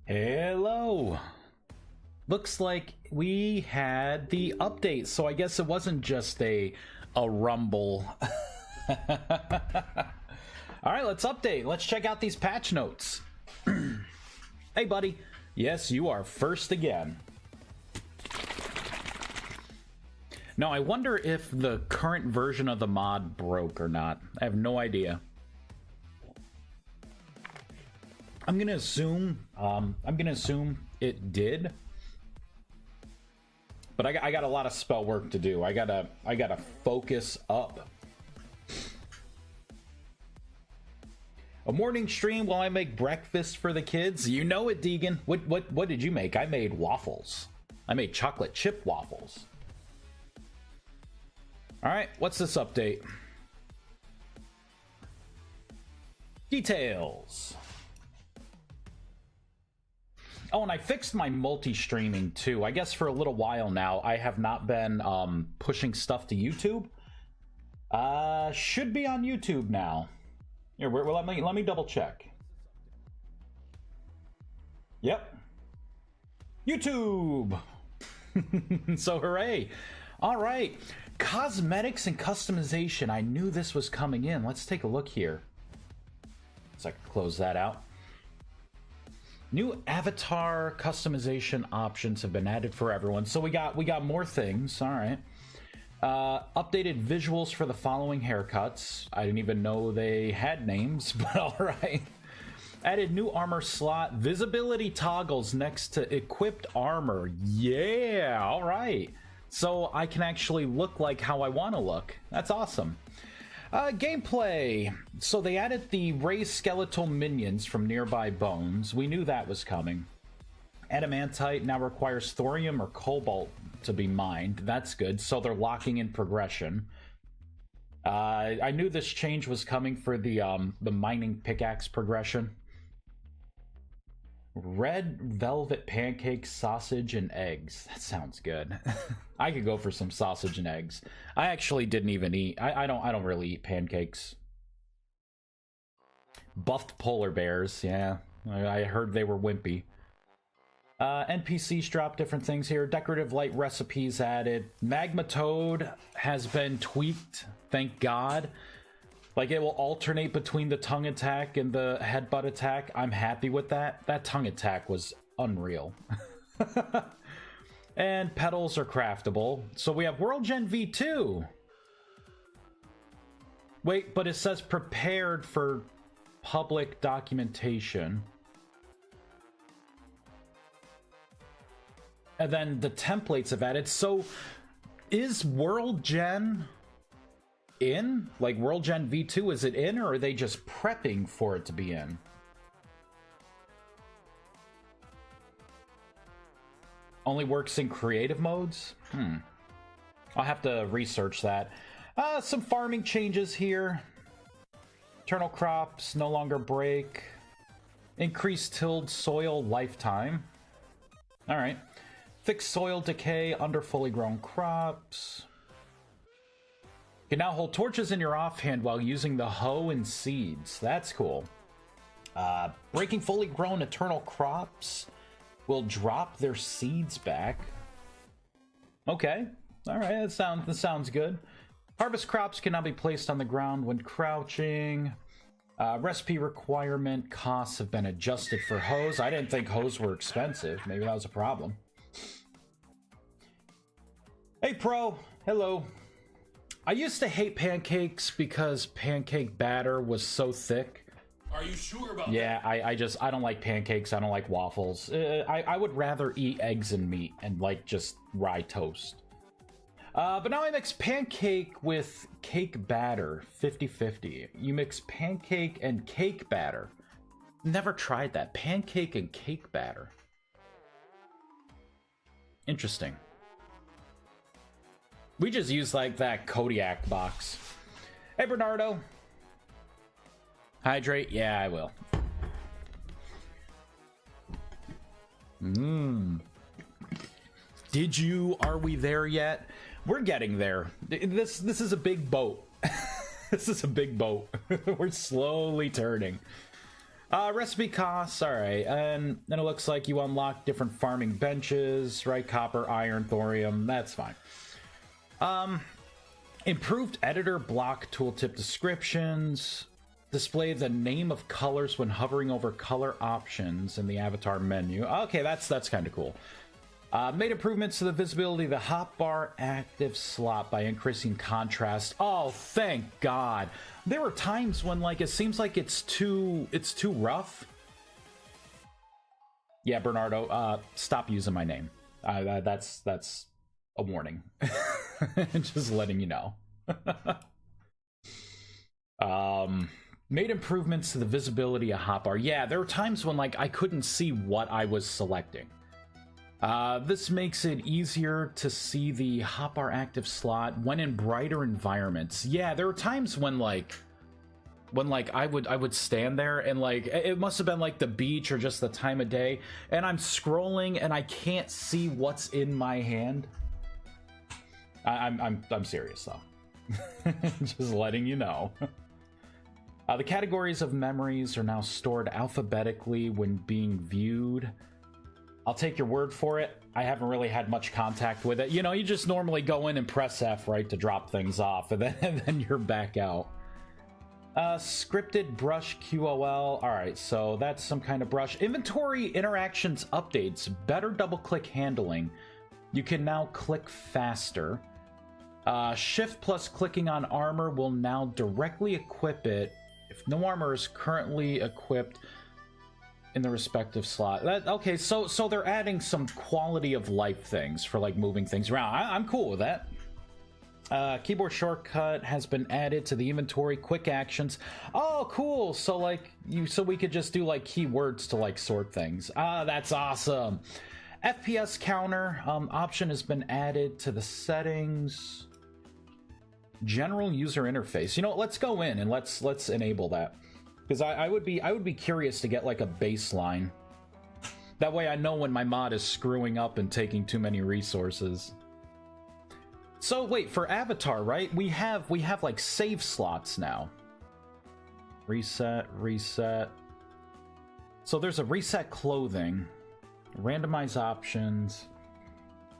Hello. Looks like we had the update, so I guess it wasn't just a rumble. All right, let's update. Let's check out these patch notes. Hey, buddy. Yes, you are first again. Now, I wonder if the current version of the mod broke or not. I have no idea. I'm gonna assume it did, but I got a lot of spell work to do. I gotta focus up. A morning stream while I make breakfast for the kids. You know it, Deegan. What did you make? I made waffles. I made chocolate chip waffles. All right, what's this update? Details. Oh, and I fixed my multi-streaming too. I guess for a little while now, I have not been pushing stuff to YouTube. Should be on YouTube now. Here, let me double check. Yep. YouTube. So hooray. All right. Cosmetics and customization. I knew this was coming in. Let's take a look here. So I can close that out. New avatar customization options have been added for everyone. So we got more things. All right. Updated visuals for the following haircuts. I didn't even know they had names, but all right. Added new armor slot. Visibility toggles next to equipped armor. Yeah. All right. So I can actually look like how I want to look. That's awesome. Gameplay. So they added the raised skeletal minions from nearby bones. We knew that was coming. Adamantite now requires thorium or cobalt to be mined. That's good. So they're locking in progression. I knew this change was coming for the mining pickaxe progression. Red velvet pancakes, sausage, and eggs. That sounds good. I could go for some sausage and eggs. I actually didn't even eat. I don't really eat pancakes. Buffed polar bears. Yeah, I heard they were wimpy. NPCs drop different things here. Decorative light recipes added. Magma toad has been tweaked. Thank God. Like, it will alternate between the tongue attack and the headbutt attack. I'm happy with that. That tongue attack was unreal. And petals are craftable. So we have World Gen V2. Wait, but it says prepared for public documentation. And then the templates have added. So is World Gen in? Like, World Gen V2, is it in, or are they just prepping for it to be in? Only works in creative modes? I'll have to research that. Some farming changes here. Eternal crops no longer break. Increased tilled soil lifetime. Alright. Fixed soil decay under fully grown crops. You can now hold torches in your offhand while using the hoe and seeds. That's cool. Breaking fully grown eternal crops will drop their seeds back. Okay. All right. That sounds good. Harvest crops can now be placed on the ground when crouching. Recipe requirement costs have been adjusted for hoes. I didn't think hoes were expensive. Maybe that was a problem. Hey, Pro. Hello. I used to hate pancakes because pancake batter was so thick. Are you sure about that? Yeah, I don't like pancakes. I don't like waffles. I would rather eat eggs and meat and like just rye toast. But now I mix pancake with cake batter 50-50. You mix pancake and cake batter. Never tried that. Pancake and cake batter. Interesting. We just use like that Kodiak box. Hey, Bernardo. Hydrate? Yeah, I will. Did you? Are we there yet? We're getting there. This is a big boat. This is a big boat. We're slowly turning. Recipe costs, alright, and then it looks like you unlock different farming benches, right? Copper, iron, thorium, that's fine. Improved editor block tooltip descriptions. Display the name of colors when hovering over color options in the avatar menu. Okay, that's kind of cool. Made improvements to the visibility of the hotbar active slot by increasing contrast. Oh, thank God. There were times when, like, it seems like it's too rough. Yeah, Bernardo, stop using my name. That's a warning. Just letting you know. Made improvements to the visibility of hotbar. Yeah, there were times when, like, I couldn't see what I was selecting. This makes it easier to see the hotbar active slot when in brighter environments. Yeah, there were times when I would stand there and, like, it must have been like the beach or just the time of day, and I'm scrolling and I can't see what's in my hand. I'm serious though. Just letting you know. The categories of memories are now stored alphabetically when being viewed. I'll take your word for it. I haven't really had much contact with it. You know, you just normally go in and press F, right, to drop things off, and then you're back out. Scripted brush QOL. Alright, so that's some kind of brush. Inventory interactions updates. Better double-click handling. You can now click faster. Shift plus clicking on armor will now directly equip it if no armor is currently equipped in the respective slot. Okay, so they're adding some quality of life things for, like, moving things around. I'm cool with that. Keyboard shortcut has been added to the inventory. Quick actions. Oh, cool. So, like, so we could just do, like, keywords to, like, sort things. That's awesome. FPS counter option has been added to the settings. General user interface. You know what? Let's go in and let's enable that. Because I would be curious to get, like, a baseline. That way I know when my mod is screwing up and taking too many resources. So wait, for Avatar, right? We have like save slots now. Reset. So there's a reset clothing. Randomize options.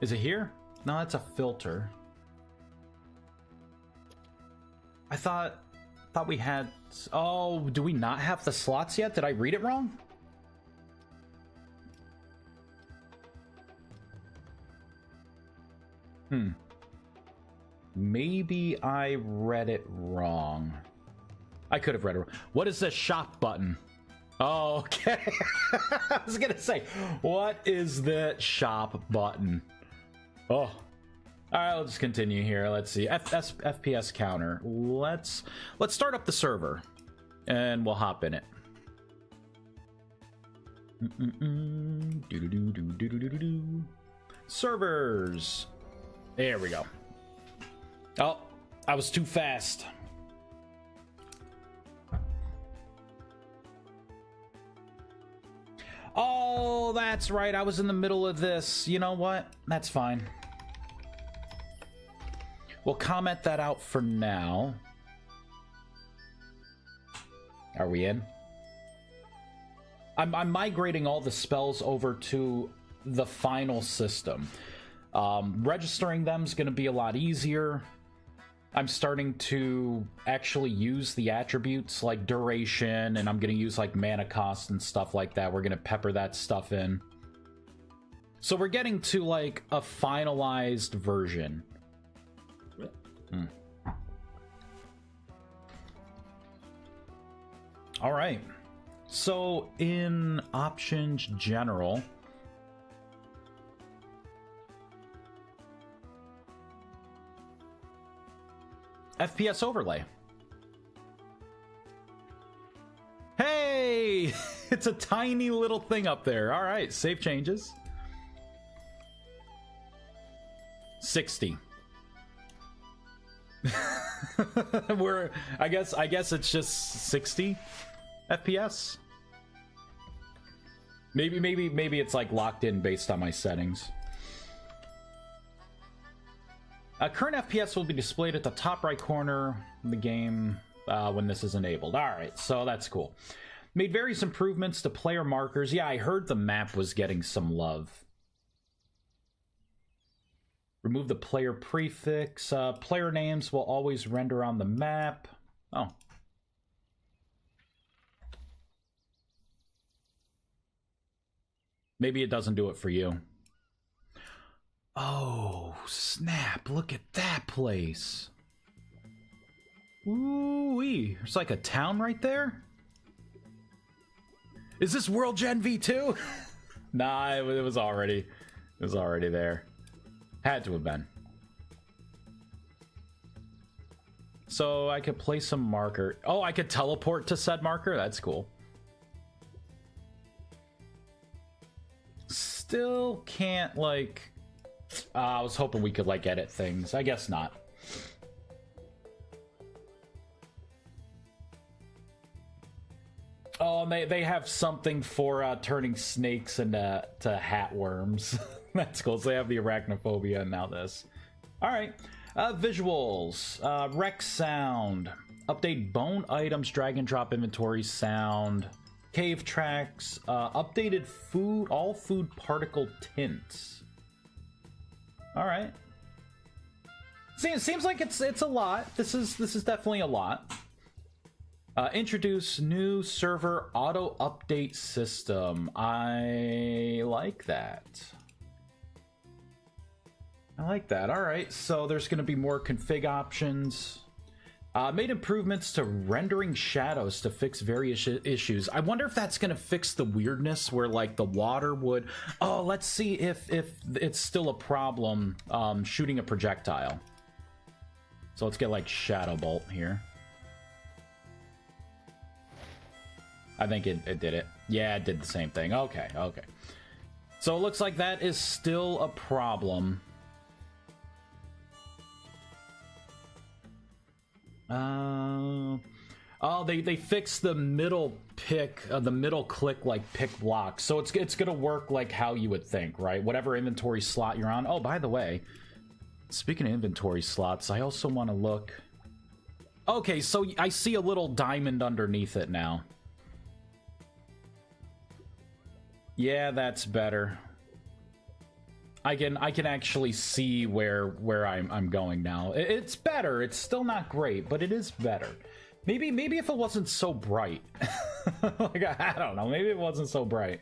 Is it here? No, that's a filter. I thought we had... Oh, do we not have the slots yet? Did I read it wrong? Maybe I read it wrong. I could have read it wrong. What is the shop button? Oh, okay. I was gonna say, what is the shop button? Oh. Alright, I'll just continue here. Let's see. FPS counter. Let's start up the server. And we'll hop in it. Servers. There we go. Oh, I was too fast. Oh, that's right. I was in the middle of this. You know what? That's fine. We'll comment that out for now. Are we in? I'm migrating all the spells over to the final system. Registering them is going to be a lot easier. I'm starting to actually use the attributes like duration, and I'm going to use like mana cost and stuff like that. We're going to pepper that stuff in. So we're getting to like a finalized version. All right. So in options general, FPS overlay. Hey, it's a tiny little thing up there. All right, save changes. 60. I guess it's just 60 FPS. Maybe it's like locked in based on my settings. Current FPS will be displayed at the top right corner of the game when this is enabled. Alright, so that's cool. Made various improvements to player markers. Yeah, I heard the map was getting some love. Remove the player prefix. Player names will always render on the map. Oh. Maybe it doesn't do it for you. Oh, snap. Look at that place. Ooh-wee. There's like a town right there? Is this World Gen V2? Nah, it was already there. Had to have been. So I could place some marker. Oh, I could teleport to said marker? That's cool. Still can't, like... I was hoping we could, like, edit things. I guess not. Oh, and they have something for turning snakes into hat worms. That's cool. So they have the arachnophobia and now this. All right. Visuals. Rec sound. Update bone items, drag and drop inventory sound. Cave tracks. Updated food, all food particle tints. All right. Seems like it's a lot. This is definitely a lot. Introduce new server auto update system. I like that. I like that. All right, so there's going to be more config options. Made improvements to rendering shadows to fix various issues. I wonder if that's going to fix the weirdness where, like, the water would... Oh, let's see if it's still a problem shooting a projectile. So let's get, like, Shadow Bolt here. I think it did it. Yeah, it did the same thing. Okay, okay. So it looks like that is still a problem. Oh, they fixed the middle pick, the middle click, like, pick block. So it's gonna work like how you would think, right? Whatever inventory slot you're on. Oh, by the way, speaking of inventory slots, I also want to look... Okay, so I see a little diamond underneath it now. Yeah, that's better. I can actually see where I'm going now. It's better. It's still not great, but it is better. Maybe if it wasn't so bright. Like, I don't know. Maybe it wasn't so bright.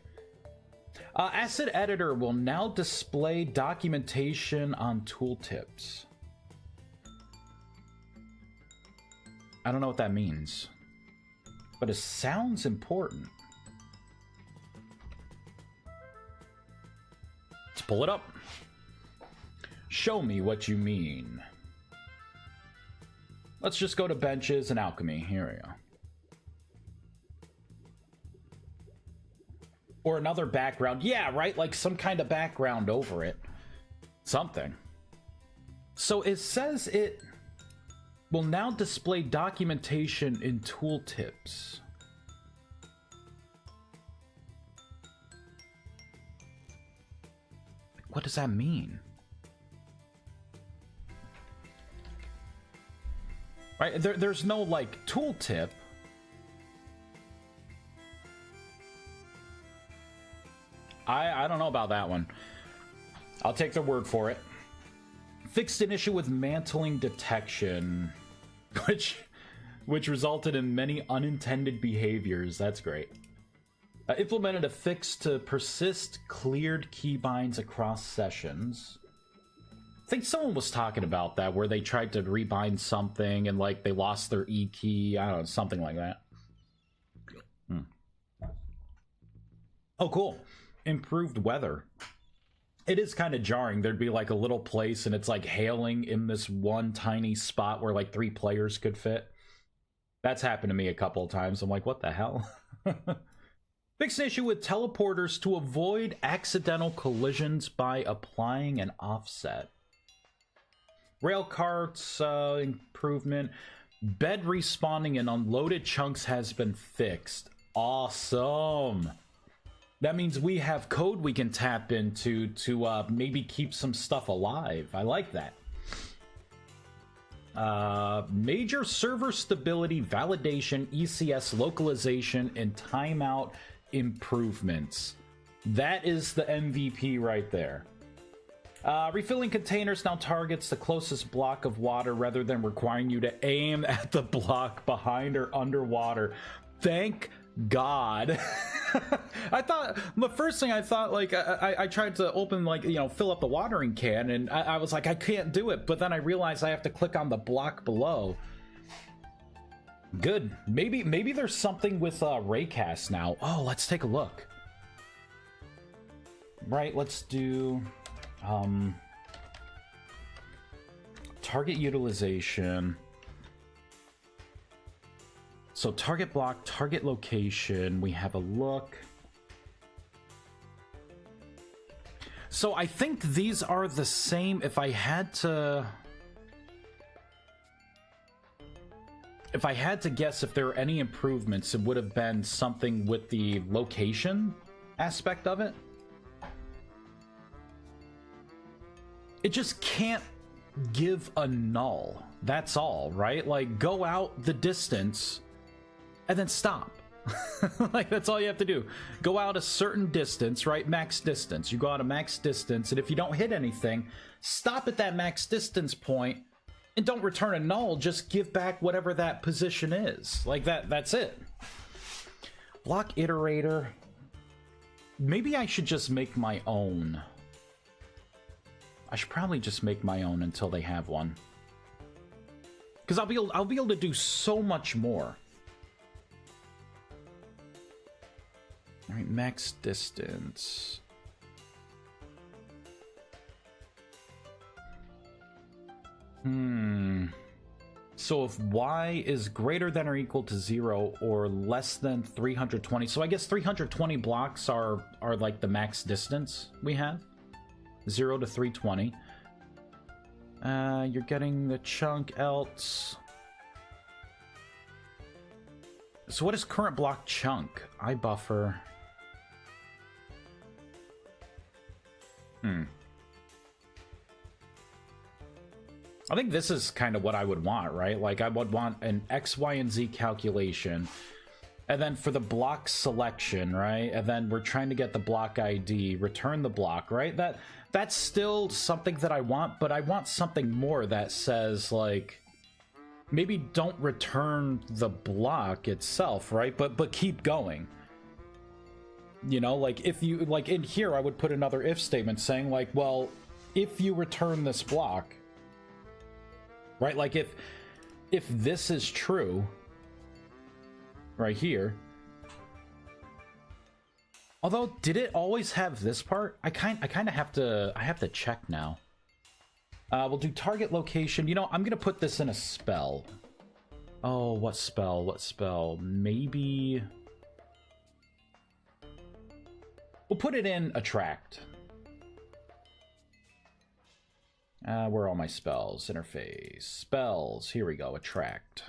Asset Editor will now display documentation on tooltips. I don't know what that means, but it sounds important. Let's pull it up. Show me what you mean. Let's just go to benches and alchemy. Here we go. Or another background. Yeah, right? Like some kind of background over it. Something. So it says it will now display documentation in tooltips. What does that mean? Right, there's no, like, tooltip. I don't know about that one. I'll take their word for it. Fixed an issue with mantling detection, which resulted in many unintended behaviors. That's great. Implemented a fix to persist cleared keybinds across sessions. I think someone was talking about that, where they tried to rebind something and, like, they lost their E key. I don't know, something like that. Oh, cool. Improved weather. It is kind of jarring. There'd be, like, a little place and it's, like, hailing in this one tiny spot where, like, 3 players could fit. That's happened to me a couple of times. I'm like, what the hell? Fix an issue with teleporters to avoid accidental collisions by applying an offset. Rail carts improvement. Bed respawning in unloaded chunks has been fixed. Awesome. That means we have code we can tap into to maybe keep some stuff alive. I like that. Major server stability, validation, ECS localization, and timeout improvements. That is the MVP right there. Refilling containers now targets the closest block of water rather than requiring you to aim at the block behind or underwater. Thank God. I thought, the first thing I thought, like, I tried to open, like, you know, fill up the watering can, and I was like, I can't do it, but then I realized I have to click on the block below. Good. Maybe there's something with Raycast now. Oh, let's take a look. Right, let's do target utilization. So target block, target location, we have a look. So I think these are the same. If I had to guess if there were any improvements, it would have been something with the location aspect of it. It just can't give a null. That's all, right? Like, go out the distance and then stop. Like, that's all you have to do. Go out a certain distance, right? Max distance. You go out a max distance, and if you don't hit anything, stop at that max distance point and don't return a null. Just give back whatever that position is. Like, that's it. Block iterator. Maybe I should just make my own. I should probably just make my own until they have one. Because I'll be able to do so much more. Alright, max distance. So if y is greater than or equal to 0 or less than 320, so I guess 320 blocks are like the max distance we have. 0 to 320. You're getting the chunk else. So what is current block chunk? iBuffer. I think this is kind of what I would want, right? Like, I would want an X, Y, and Z calculation. And then for the block selection, right? And then we're trying to get the block ID, return the block, right? That's still something that I want, but I want something more that says, like, maybe don't return the block itself, right? But keep going. You know, like, if you, like, in here, I would put another if statement saying, like, well, if you return this block, right? Like, if this is true, right here. Although, did it always have this part? I kind of have to check now. We'll do target location. You know, I'm gonna put this in a spell. Oh, what spell? What spell? Maybe we'll put it in attract. Where are all my spells? Interface. Spells. Here we go. Attract.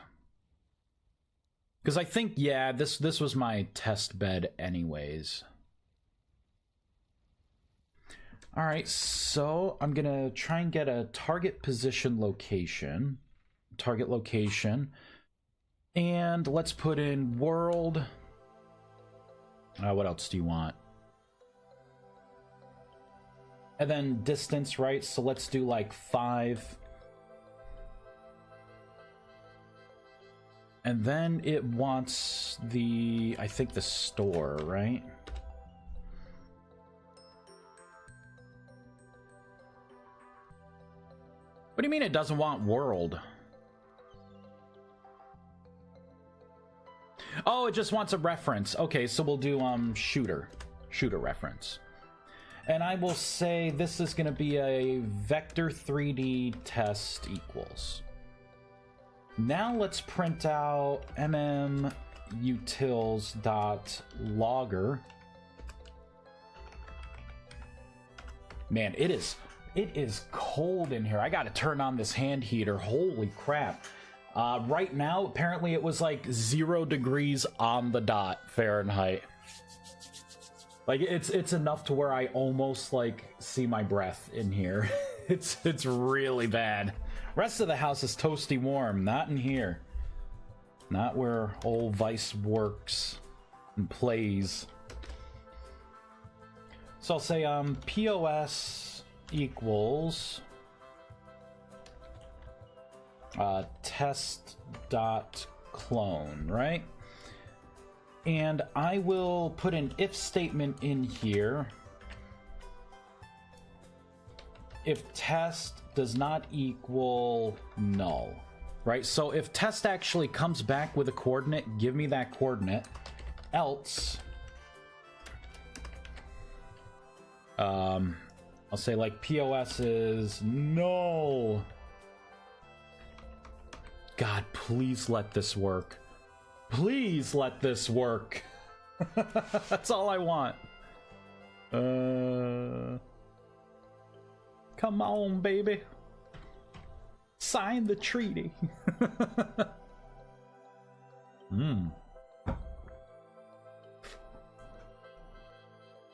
Because I think, yeah, this was my test bed anyways. Alright, so I'm gonna try and get a target position location. Target location. And let's put in world. What else do you want? And then distance, right? So let's do like 5. And then it wants the, I think the store, right? What do you mean it doesn't want world? Oh, it just wants a reference. Okay, so we'll do shooter reference. And I will say this is going to be a vector 3D test equals. Now let's print out mmutils.logger. Man, it is cold in here. I got to turn on this hand heater. Holy crap. Right now, apparently it was like 0 degrees on the dot Fahrenheit. Like, it's enough to where I almost, like, see my breath in here. It's really bad. Rest of the house is toasty warm. Not in here. Not where old Vies works and plays. So I'll say POS equals test.clone, right? And I will put an if statement in here. If test does not equal null, right? So if test actually comes back with a coordinate, give me that coordinate. Else, I'll say like POS is null. God, please let this work. Please let this work. That's all I want. Come on, baby. Sign the treaty. And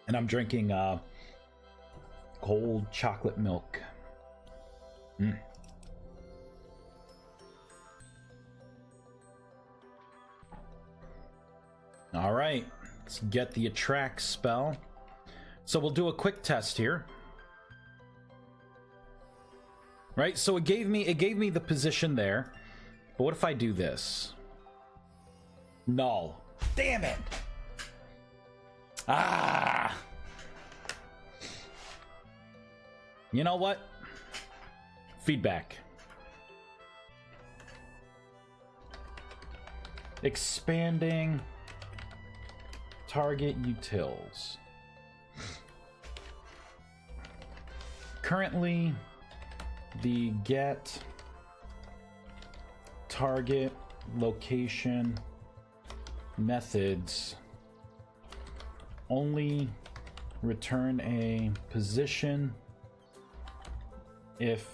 I'm drinking cold chocolate milk. All right, let's get the attract spell. So we'll do a quick test here. Right, so it gave me the position there. But what if I do this? Null. Damn it! Ah! You know what? Feedback. Expanding target utils. Currently, the get target location methods only return a position if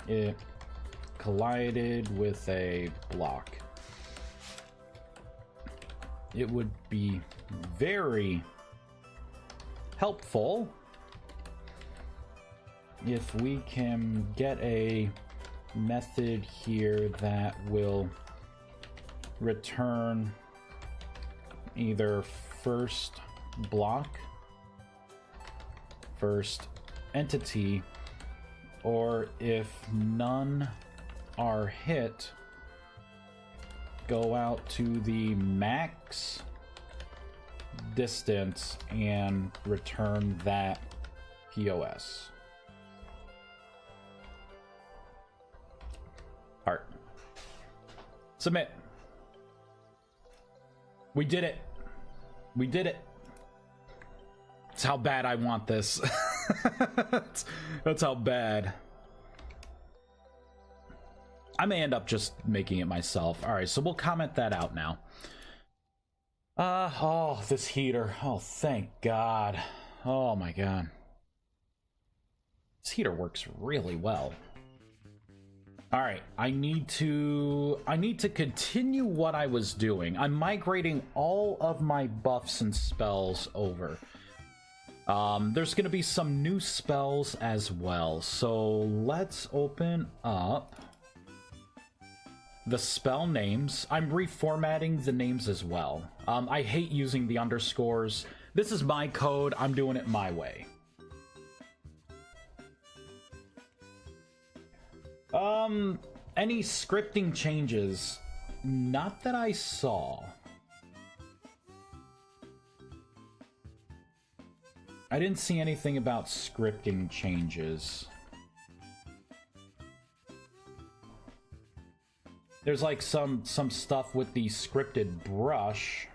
it collided with a block. It would be very helpful if we can get a method here that will return either first block, first entity, or if none are hit, go out to the max distance and return that POS. Heart. Submit. We did it. We did it. That's how bad I want this. That's how bad. I may end up just making it myself. All right, so we'll comment that out now. Oh, this heater. Oh, thank God. Oh my God. This heater works really well. All right, I need to continue what I was doing. I'm migrating all of my buffs and spells over. There's going to be some new spells as well. So let's open up the spell names. I'm reformatting the names as well. I hate using the underscores. This is my code. I'm doing it my way. Any scripting changes? Not that I saw. I didn't see anything about scripting changes. There's like some stuff with the scripted brush.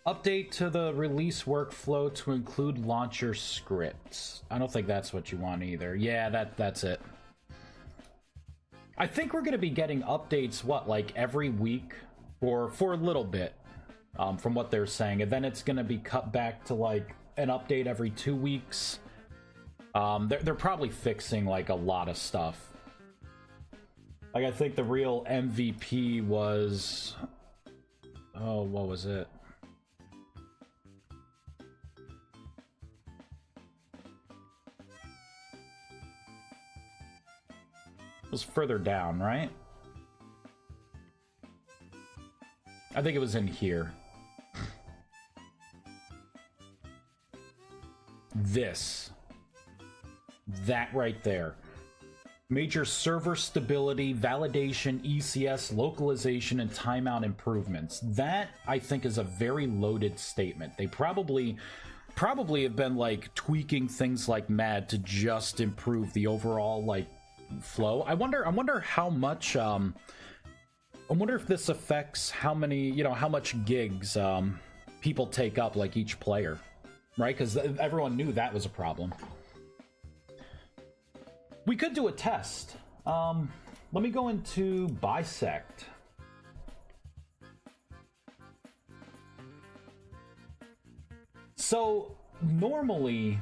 Update to the release workflow to include launcher scripts. I don't think that's what you want either. Yeah, that's it. I think we're going to be getting updates, what, like every week for a little bit, from what they're saying. And then it's going to be cut back to like an update every 2 weeks. They're probably fixing like a lot of stuff. Like I think the real MVP was... Oh, what was it? was further down, right? I think it was in here. This. That right there. Major server stability, validation, ECS, localization, and timeout improvements. That, I think, is a very loaded statement. They probably have been, like, tweaking things like mad to just improve the overall, like, flow. I wonder how much, I wonder if this affects how many, you know, how much gigs, people take up, like, each player. Right? Because everyone knew that was a problem. We could do a test. Let me go into Bisect. So normally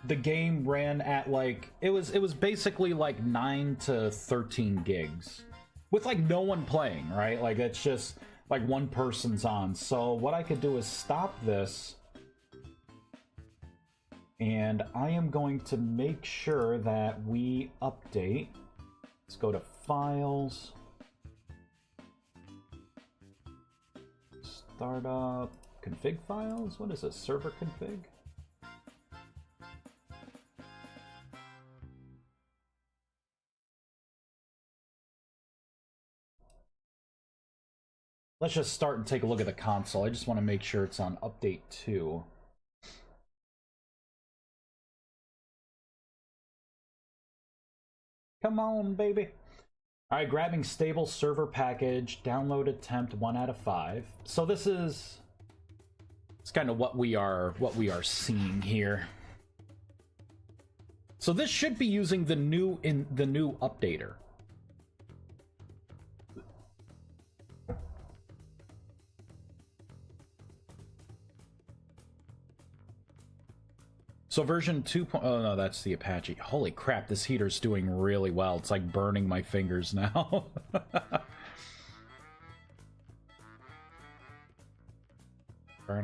the game ran at like it was basically like 9 to 13 gigs with like no one playing, right? Like it's just like one person's on. So what I could do is stop this. And I am going to make sure that we update. Let's go to Files. Startup. Config files? What is this? Server config? Let's just start and take a look at the console. I just want to make sure it's on update 2. Come on, baby. All right, grabbing stable server package, download attempt 1 out of 5. So this is, it's kind of what we are seeing here. So this should be using the new updater. So version 2. Oh no, that's the Apache. Holy crap, this heater's doing really well. It's like burning my fingers now. I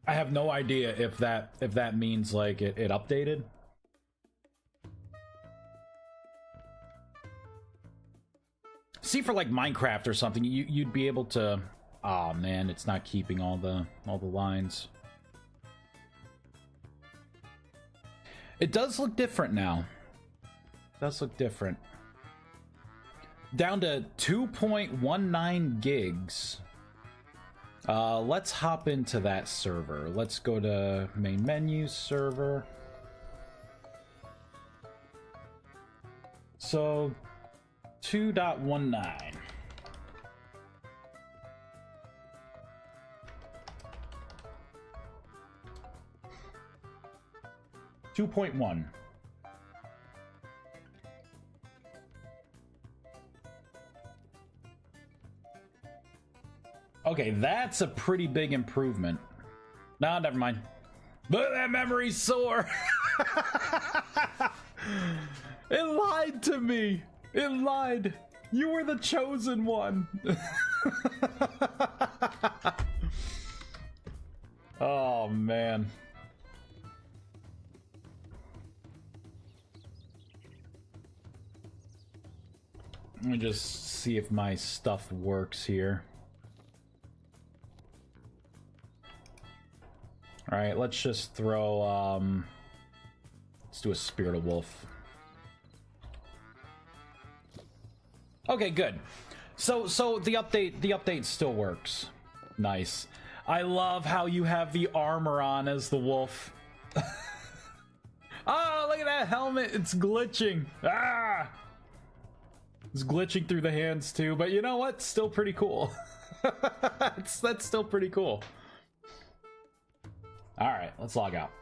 have no idea if that means like it updated. See, for like Minecraft or something, you'd be able to. Oh man, it's not keeping all the lines. It does look different now. It does look different. Down to 2.19 gigs. Let's hop into that server. Let's go to main menu, server. So 2.19. .1. Okay, that's a pretty big improvement. No, never mind. But that memory's sore. It lied to me. It lied. You were the chosen one. Oh, man. Let me just see if my stuff works here. Alright, let's just throw, let's do a Spirit of Wolf. Okay, good. So the update still works. Nice. I love how you have the armor on as the wolf. Oh, look at that helmet. It's glitching. Ah! It's glitching through the hands too, but you know what? Still pretty cool. That's still pretty cool. All right, let's log out.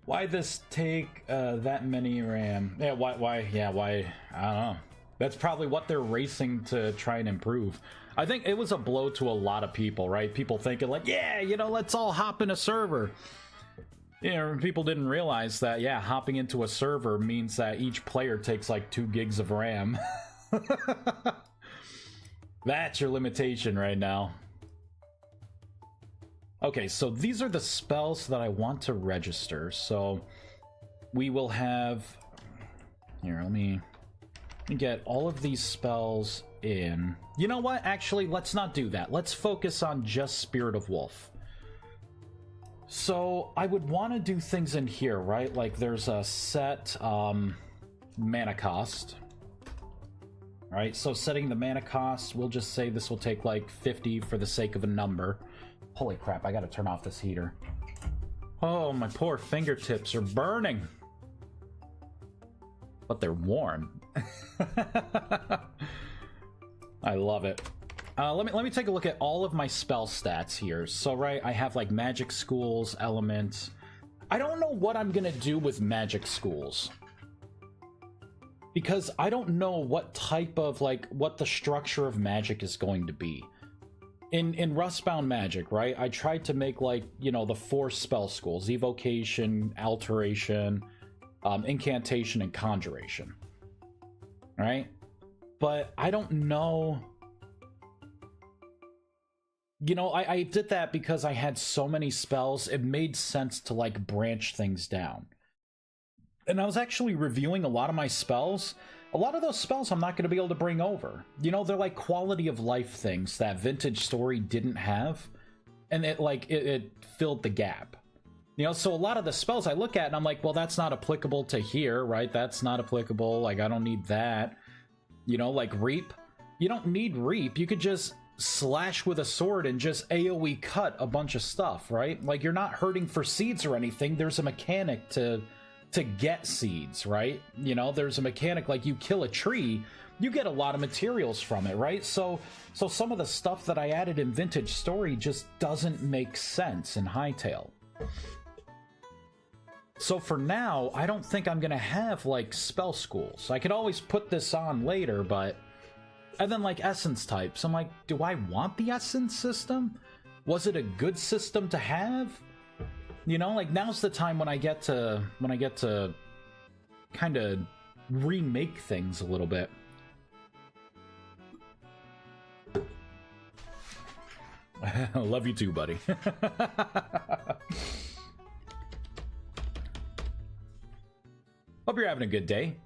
Why this take that many RAM? Yeah, why? Yeah, why? I don't know. That's probably what they're racing to try and improve. I think it was a blow to a lot of people, right? People thinking like, yeah, you know, let's all hop in a server. Yeah, people didn't realize that, yeah, hopping into a server means that each player takes like 2 gigs of RAM. That's your limitation right now. Okay, so these are the spells that I want to register. So we will have... Here, let me get all of these spells in. You know what? Actually, let's not do that. Let's focus on just Spirit of Wolf. So I would want to do things in here, right? Like there's a set mana cost. Right, so setting the mana cost, we'll just say this will take like 50 for the sake of a number. Holy crap, I gotta turn off this heater. Oh, my poor fingertips are burning. But they're warm. I love it. Let me take a look at all of my spell stats here. So, right, I have like magic schools, elements. I don't know what I'm gonna do with magic schools, because I don't know what type of, like, what the structure of magic is going to be. In Rustbound Magic, right, I tried to make, like, you know, the 4 spell schools: Evocation, Alteration, Incantation, and Conjuration. Right? But I don't know... You know, I did that because I had so many spells, it made sense to, like, branch things down. And I was actually reviewing a lot of my spells. A lot of those spells I'm not going to be able to bring over. You know, they're like quality of life things that Vintage Story didn't have. And it filled the gap. You know, so a lot of the spells I look at and I'm like, well, that's not applicable to here, right? That's not applicable. Like, I don't need that. You know, like Reap. You don't need Reap. You could just slash with a sword and just AoE cut a bunch of stuff, right? Like, you're not hurting for seeds or anything. There's a mechanic to get seeds, right? You know, there's a mechanic, like you kill a tree, you get a lot of materials from it, right? So some of the stuff that I added in Vintage Story just doesn't make sense in Hytale. So for now, I don't think I'm gonna have, like, spell schools. I could always put this on later, but... And then, like, essence types. I'm like, do I want the essence system? Was it a good system to have? You know, like, now's the time when I get to kind of remake things a little bit. Love you too, buddy. Hope you're having a good day.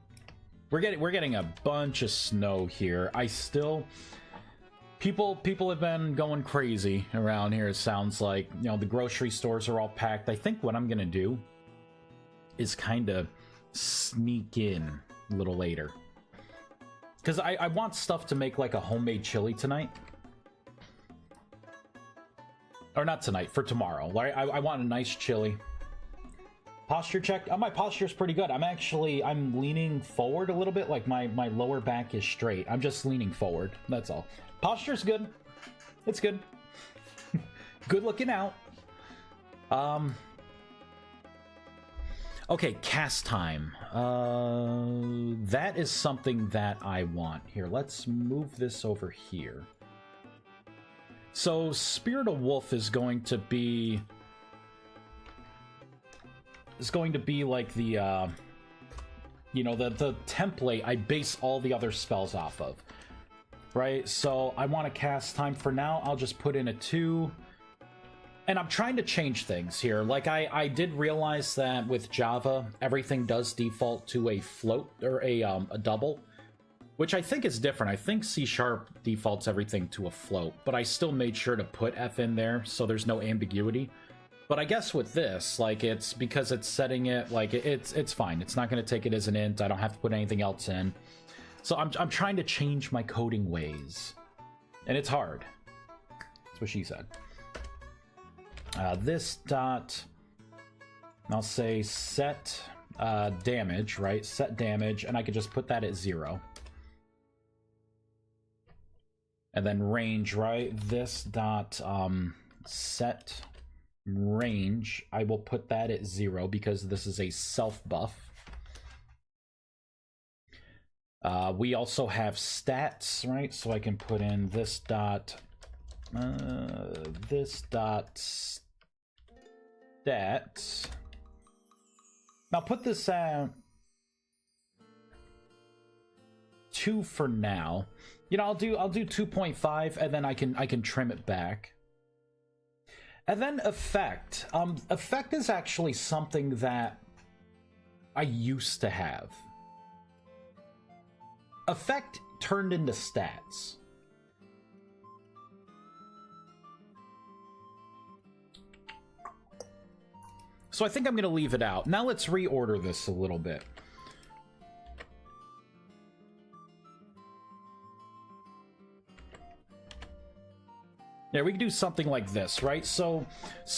We're getting a bunch of snow here. People have been going crazy around here, it sounds like. You know, the grocery stores are all packed. I think what I'm gonna do is kind of sneak in a little later. Because I want stuff to make, like, a homemade chili tonight. Or not tonight, for tomorrow. I want a nice chili. Posture check. My posture's pretty good. I'm leaning forward a little bit, like my lower back is straight. I'm just leaning forward, that's all. Posture's good. It's good. Good looking out. Okay, cast time. That is something that I want. Here, let's move this over here. So, Spirit of Wolf is going to be like the, you know, the template I base all the other spells off of. Right? So I want to cast time. For now, I'll just put in a 2. And I'm trying to change things here. Like, I did realize that with Java, everything does default to a float, or a double. Which I think is different. I think C# defaults everything to a float. But I still made sure to put F in there, so there's no ambiguity. But I guess with this, like, it's because it's setting it, like, it's fine. It's not going to take it as an int. I don't have to put anything else in. So I'm trying to change my coding ways. And it's hard. That's what she said. This dot... I'll say set damage, right? Set damage, and I could just put that at 0. And then range, right? This dot set range, I will put that at 0 because this is a self buff. We also have stats, right? So I can put in this dot stats, I'll put this at 2 for now. You know, I'll do 2.5, and then I can trim it back. And then effect. Effect is actually something that I used to have. Effect turned into stats. So I think I'm going to leave it out. Now let's reorder this a little bit. Yeah, we can do something like this, right? So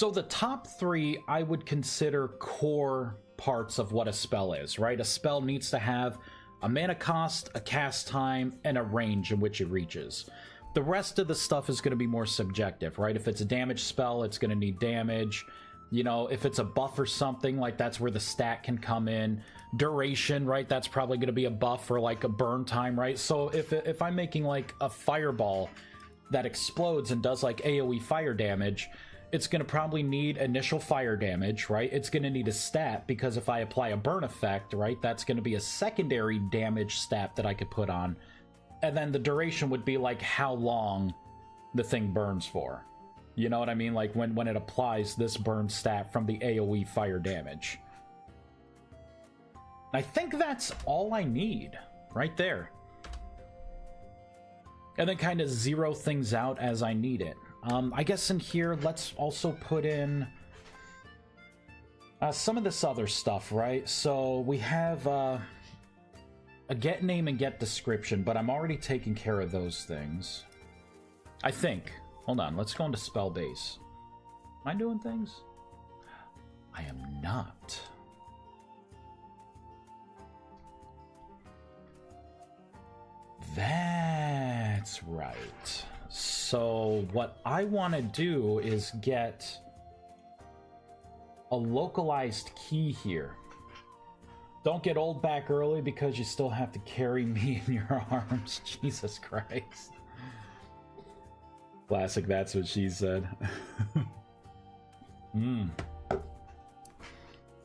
the top 3 I would consider core parts of what a spell is, right? A spell needs to have a mana cost, a cast time, and a range in which it reaches. The rest of the stuff is going to be more subjective, right? If it's a damage spell, it's going to need damage. You know, if it's a buff or something, like that's where the stat can come in. Duration, right? That's probably going to be a buff or like a burn time, right? So if I'm making like a fireball that explodes and does like AoE fire damage, it's going to probably need initial fire damage, right? It's going to need a stat, because if I apply a burn effect, right, that's going to be a secondary damage stat that I could put on. And then the duration would be like how long the thing burns for. You know what I mean? Like when it applies this burn stat from the AoE fire damage. I think that's all I need right there. And then kind of zero things out as I need it. I guess in here, let's also put in some of this other stuff, right? So we have a get name and get description, but I'm already taking care of those things. I think. Hold on, let's go into spell base. Am I doing things? I am not. That's right. So what I want to do is get a localized key here. Don't get old back early because you still have to carry me in your arms. Jesus Christ. Classic, that's what she said.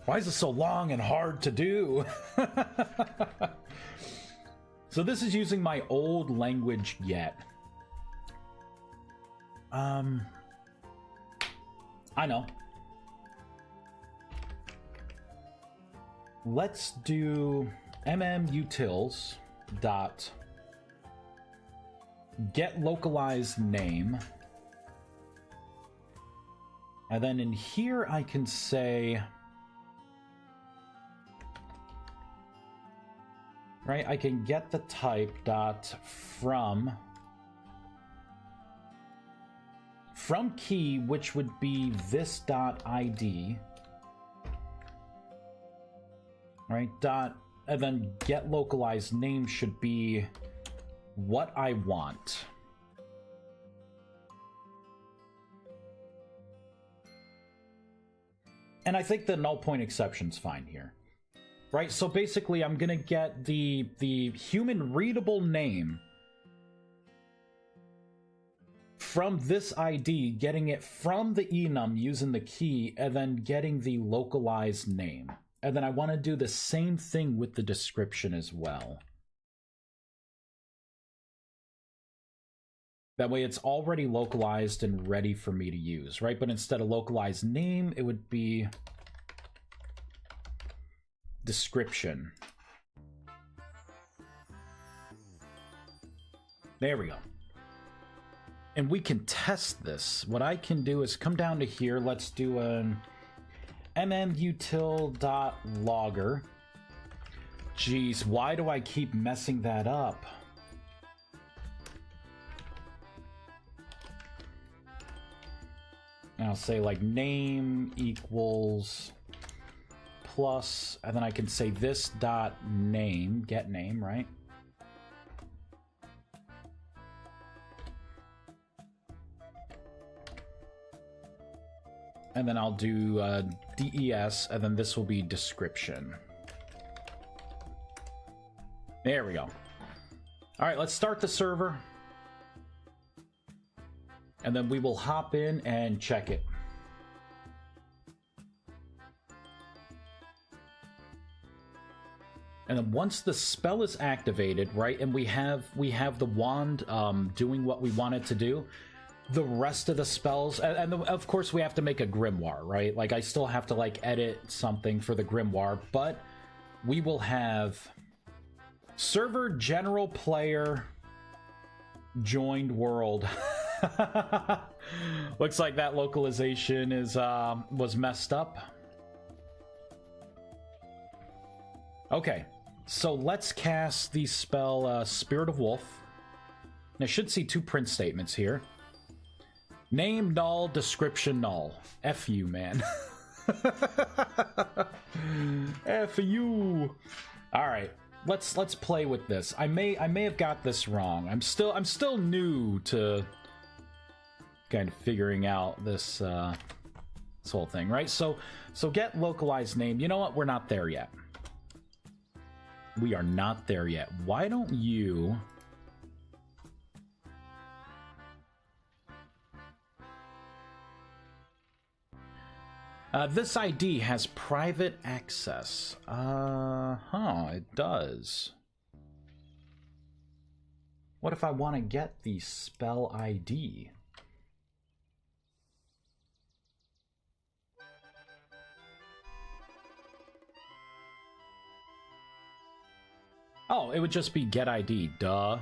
Why is it so long and hard to do? So this is using my old language yet. I know. Let's do mmutils dot get localized name. And then in here I can say, right, I can get the type dot from key, which would be this dot ID, right, dot, and then get localized name should be what I want. And I think the null point exception's fine here. Right, so basically I'm gonna get the human readable name from this ID, getting it from the enum using the key, and then getting the localized name. And then I want to do the same thing with the description as well. That way it's already localized and ready for me to use, right? But instead of localized name, it would be description. There we go. And we can test this. What I can do is come down to here. Let's do an mmutil.logger. Jeez, why do I keep messing that up? And I'll say like name equals plus, and then I can say this dot name, get name, right? And then I'll do DES, and then this will be description. There we go. All right, let's start the server. And then we will hop in and check it. And then once the spell is activated, right, and we have the wand doing what we want it to do, the rest of the spells, and of course we have to make a grimoire, right? Like, I still have to, like, edit something for the grimoire, but we will have server general player joined world. Looks like that localization is was messed up. Okay, so let's cast the spell Spirit of Wolf. I should see 2 print statements here. Name null, description null. F you, man. F you. All right, let's play with this. I may have got this wrong. I'm still new to kind of figuring out this whole thing, right? So get localized name. You know what? We're not there yet. We are not there yet. Why don't you... this ID has private access. It does. What if I want to get the spell ID? Oh, it would just be get ID, duh.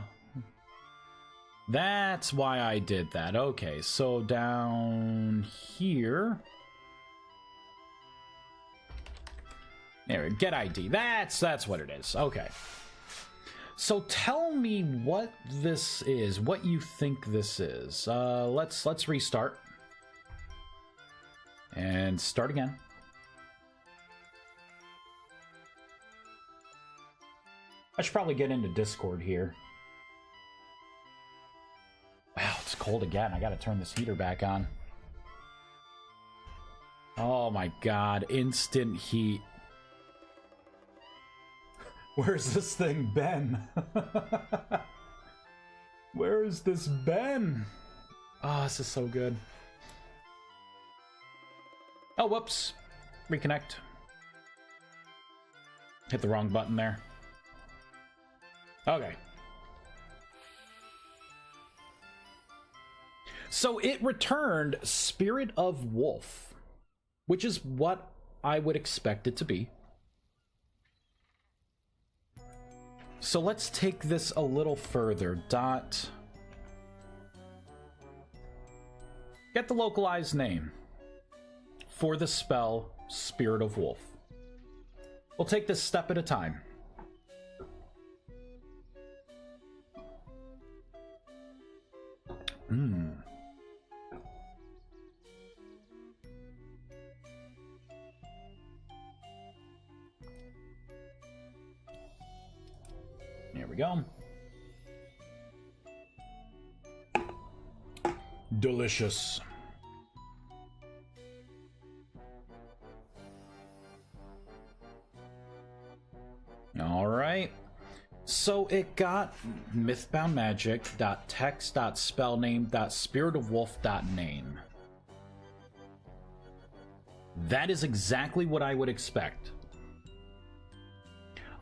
That's why I did that. Okay, so down here... There, get ID. That's what it is. Okay. So tell me what this is, what you think this is. Let's restart. And start again. I should probably get into Discord here. Wow, it's cold again. I gotta turn this heater back on. Oh my god, instant heat. Where's this thing been? Where is this been? Oh, this is so good. Oh, whoops. Reconnect. Hit the wrong button there. Okay. So it returned Spirit of Wolf, which is what I would expect it to be. So let's take this a little further. Get the localized name for the spell Spirit of Wolf. We'll take this step at a time. There we go. Delicious. All right. So it got mythboundmagic.text.spellname.spiritofwolf.name. That is exactly what I would expect.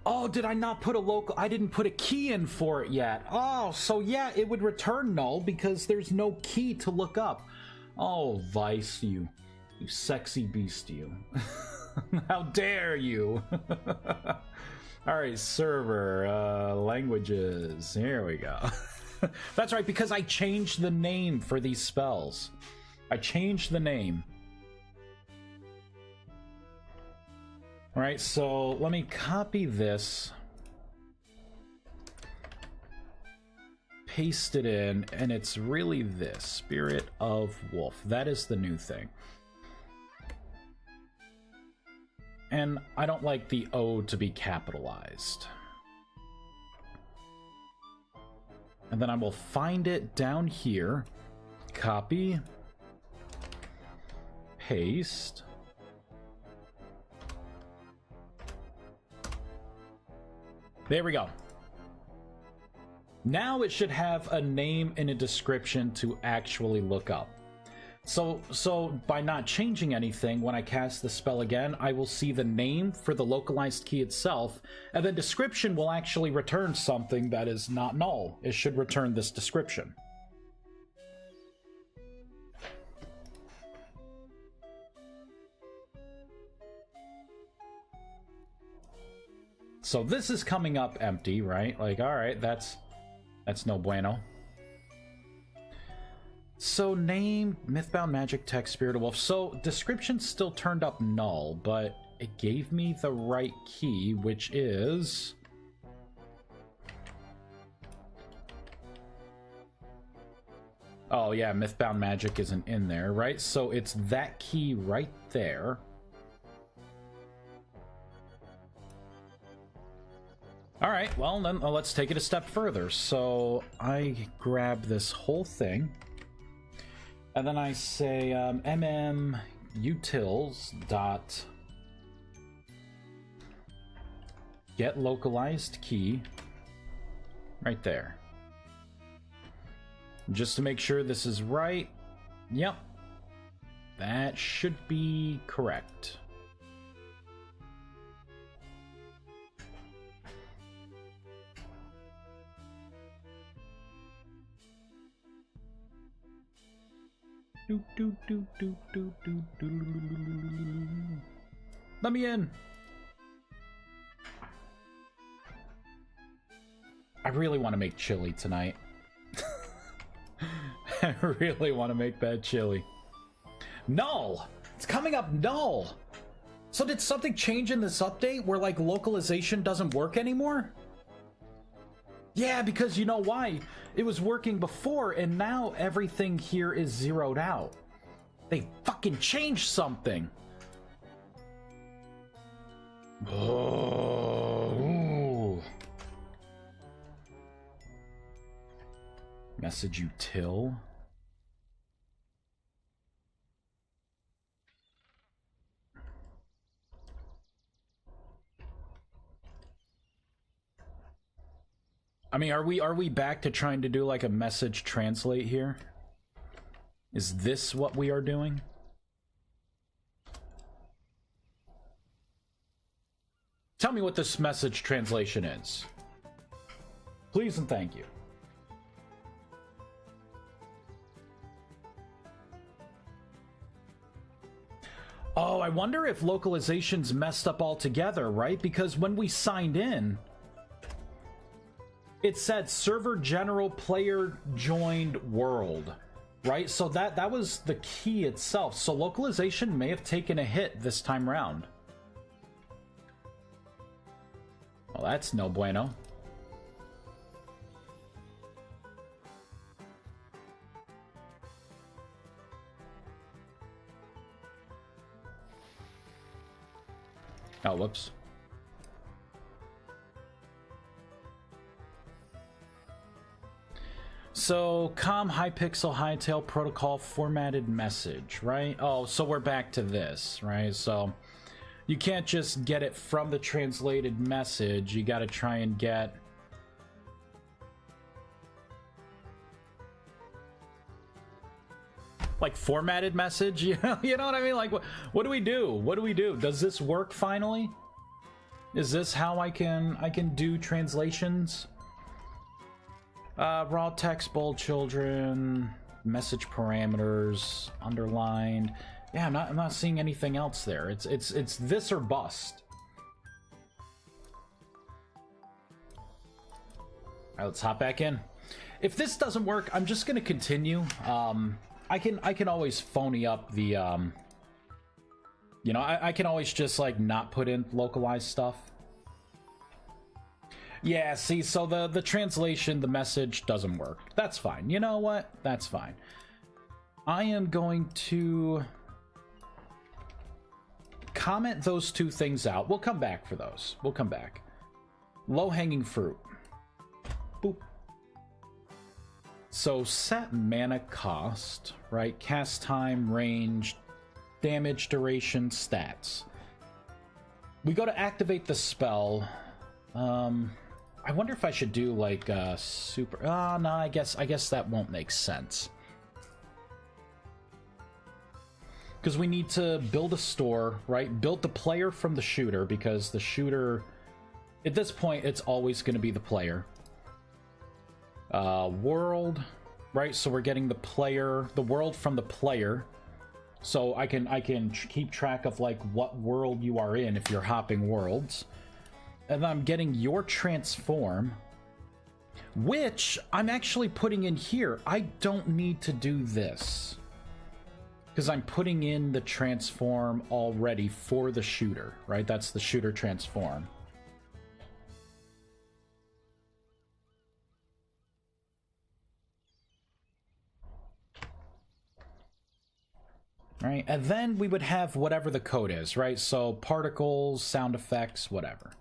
Oh, did I not put a local... I didn't put a key in for it yet. Oh, so yeah, it would return null because there's no key to look up. Oh, Vies, you sexy beast, you. How dare you? All right, server, languages. Here we go. That's right, because I changed the name for these spells. I changed the name. All right, so let me copy this, paste it in, and it's really this, Spirit of Wolf. That is the new thing. And I don't like the O to be capitalized. And then I will find it down here, copy, paste. There we go. Now it should have a name and a description to actually look up. So by not changing anything, when I cast the spell again, I will see the name for the localized key itself, and then description will actually return something that is not null. It should return this description. So this is coming up empty, right? Like, all right, that's no bueno. So name, Mythbound Magic Text, Spirit of Wolf. So description still turned up null, but it gave me the right key, which is... Oh yeah, Mythbound Magic isn't in there, right? So it's that key right there. Alright, well then let's take it a step further. So I grab this whole thing, and then I say utils dot get localized key right there. Just to make sure this is right. Yep. That should be correct. Let me in. I really want to make chili tonight. I really want to make that chili. Null! It's coming up null! So did something change in this update where, like, localization doesn't work anymore? Yeah, because you know why? It was working before, and now everything here is zeroed out. They fucking changed something! Oh. Message util. I mean, are we back to trying to do like a message translate here? Is this what we are doing? Tell me what this message translation is. Please and thank you. Oh, I wonder if localization's messed up altogether, right? Because when we signed in, it said server general player joined world, right? So that was the key itself. So localization may have taken a hit this time around. Well, that's no bueno. Oh, whoops. So, COM Hypixel Hightail Protocol formatted message, right? Oh, so we're back to this, right? So, you can't just get it from the translated message. You gotta try and get... like, formatted message? You know what I mean? Like, what do we do? What do we do? Does this work finally? Is this how I can do translations? Raw text, bold children, message parameters, underlined. Yeah, I'm not seeing anything else there. It's this or bust. All right, let's hop back in. If this doesn't work, I'm just gonna continue. I can always phony up the you know, I can always just like not put in localized stuff. Yeah, see, so the translation, the message doesn't work. That's fine. You know what? That's fine. I am going to comment those two things out. We'll come back for those. We'll come back. Low-hanging fruit. Boop. So set mana cost, right? Cast time, range, damage, duration, stats. We go to activate the spell. I wonder if I should do like super. Oh no, I guess that won't make sense. because we need to build a store, right? Build the player from the shooter, because the shooter, at this point, it's always going to be the player. World, right? So we're getting the player, the world from the player. So I can keep track of like what world you are in if you're hopping worlds. And then I'm getting your transform, which I'm actually putting in here. I don't need to do this, because I'm putting in the transform already for the shooter, right? That's the shooter transform. Right, and then we would have whatever the code is, right? So particles, sound effects, whatever.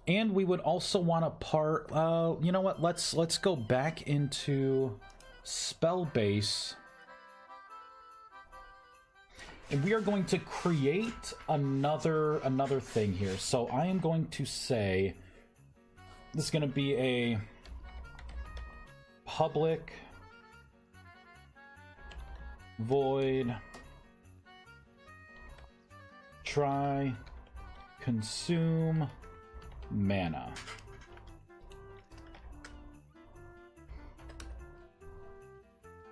And we would also want to part, you know what, let's go back into Spellbase. And we are going to create another thing here. So I am going to say, this is going to be a public void try consume mana.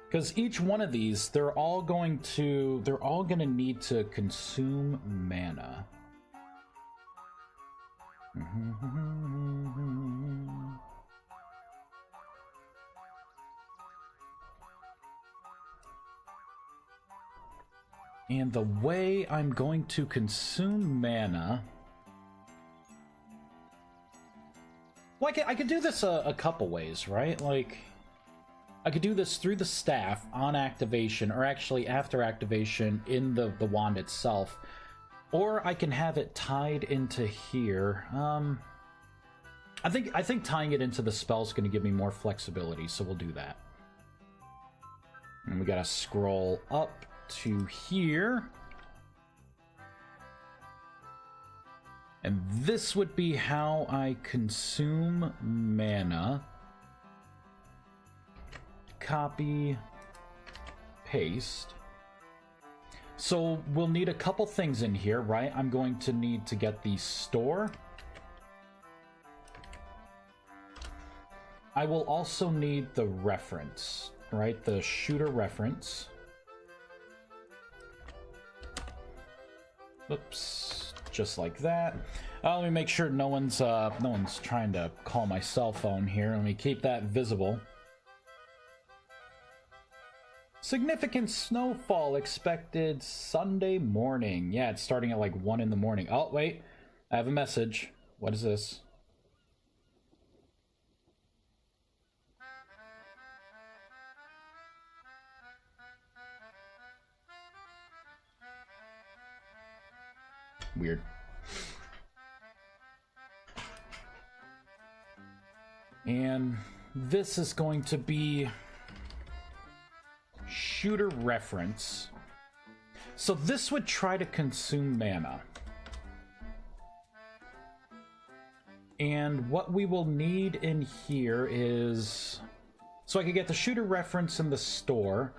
Because each one of these, they're all going to need to consume mana. And the way I'm going to consume mana... Well, I could do this a couple ways, right? Like, I could do this through the staff on activation, or actually after activation in the wand itself. Or I can have it tied into here. I think tying it into the spell is going to give me more flexibility, so we'll do that. And we gotta scroll up to here, and this would be how I consume mana. Copy, paste. So we'll need a couple things in here, right? I'm going to need to get the store. I will also need the reference, right? The shooter reference. Oops, just like that. Let me make sure no one's trying to call my cell phone here. Let me keep that visible. Significant snowfall expected Sunday morning. Yeah, it's starting at like 1 in the morning. Oh, wait, I have a message. What is this? Weird. And this is going to be shooter reference. So this would try to consume mana. And what we will need in here is... So I could get the shooter reference in the store.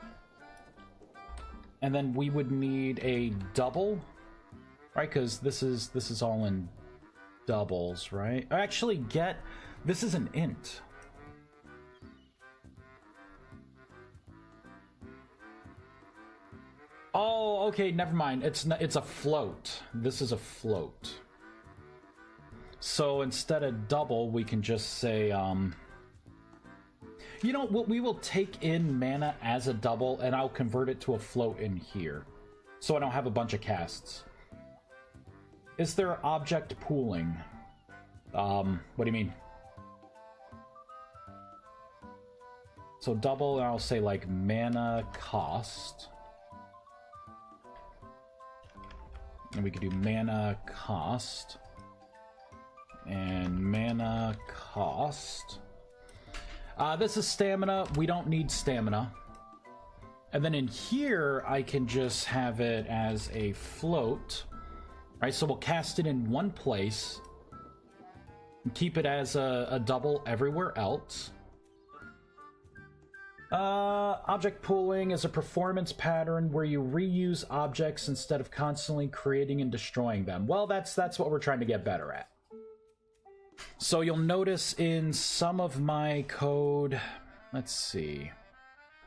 And then we would need a double... Right, because this is all in doubles, right? Actually, this is an int. Oh, okay, never mind. It's a float. This is a float. So instead of double, we can just say, you know, we will take in mana as a double, and I'll convert it to a float in here, so I don't have a bunch of casts. Is there object pooling? What do you mean? So double, and I'll say like mana cost. And we could do mana cost. And mana cost. This is stamina. We don't need stamina. And then in here, I can just have it as a float. Right, so we'll cast it in one place and keep it as a double everywhere else. Object pooling is a performance pattern where you reuse objects instead of constantly creating and destroying them. Well, that's what we're trying to get better at. So you'll notice in some of my code, let's see,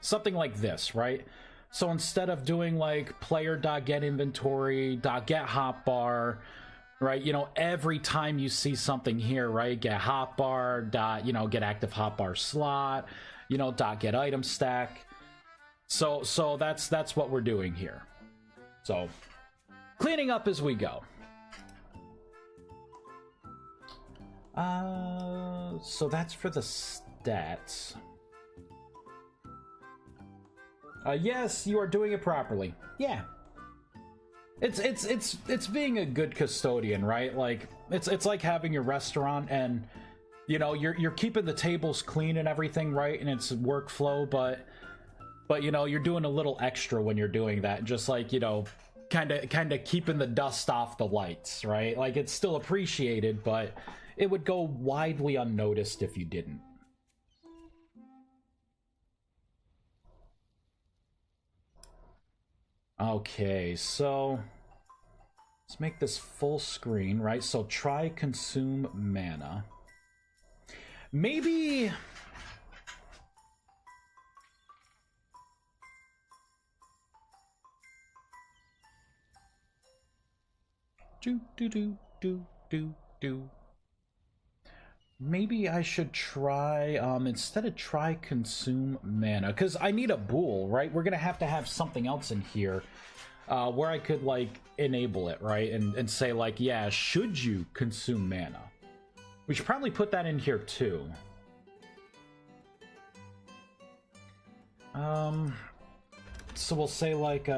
something like this, right? So instead of doing like player.getInventory.getHotbar, right, you know, every time you see something here, right, get hotbar dot, you know, get active hotbar slot, you know, dot get item stack. So that's what we're doing here. So cleaning up as we go. So that's for the stats. Yes, you are doing it properly. Yeah. It's being a good custodian, right? Like it's like having your restaurant and you know, you're keeping the tables clean and everything, right? And it's workflow, but you know, you're doing a little extra when you're doing that, just like, you know, kind of keeping the dust off the lights, right? Like it's still appreciated, but it would go widely unnoticed if you didn't. Okay, so let's make this full screen, right? So try consume mana. Maybe maybe I should try instead of try consume mana, because I need a bool, right? We're gonna have to have something else in here where I could like enable it, right? And say like, yeah, should you consume mana? We should probably put that in here too. So we'll say like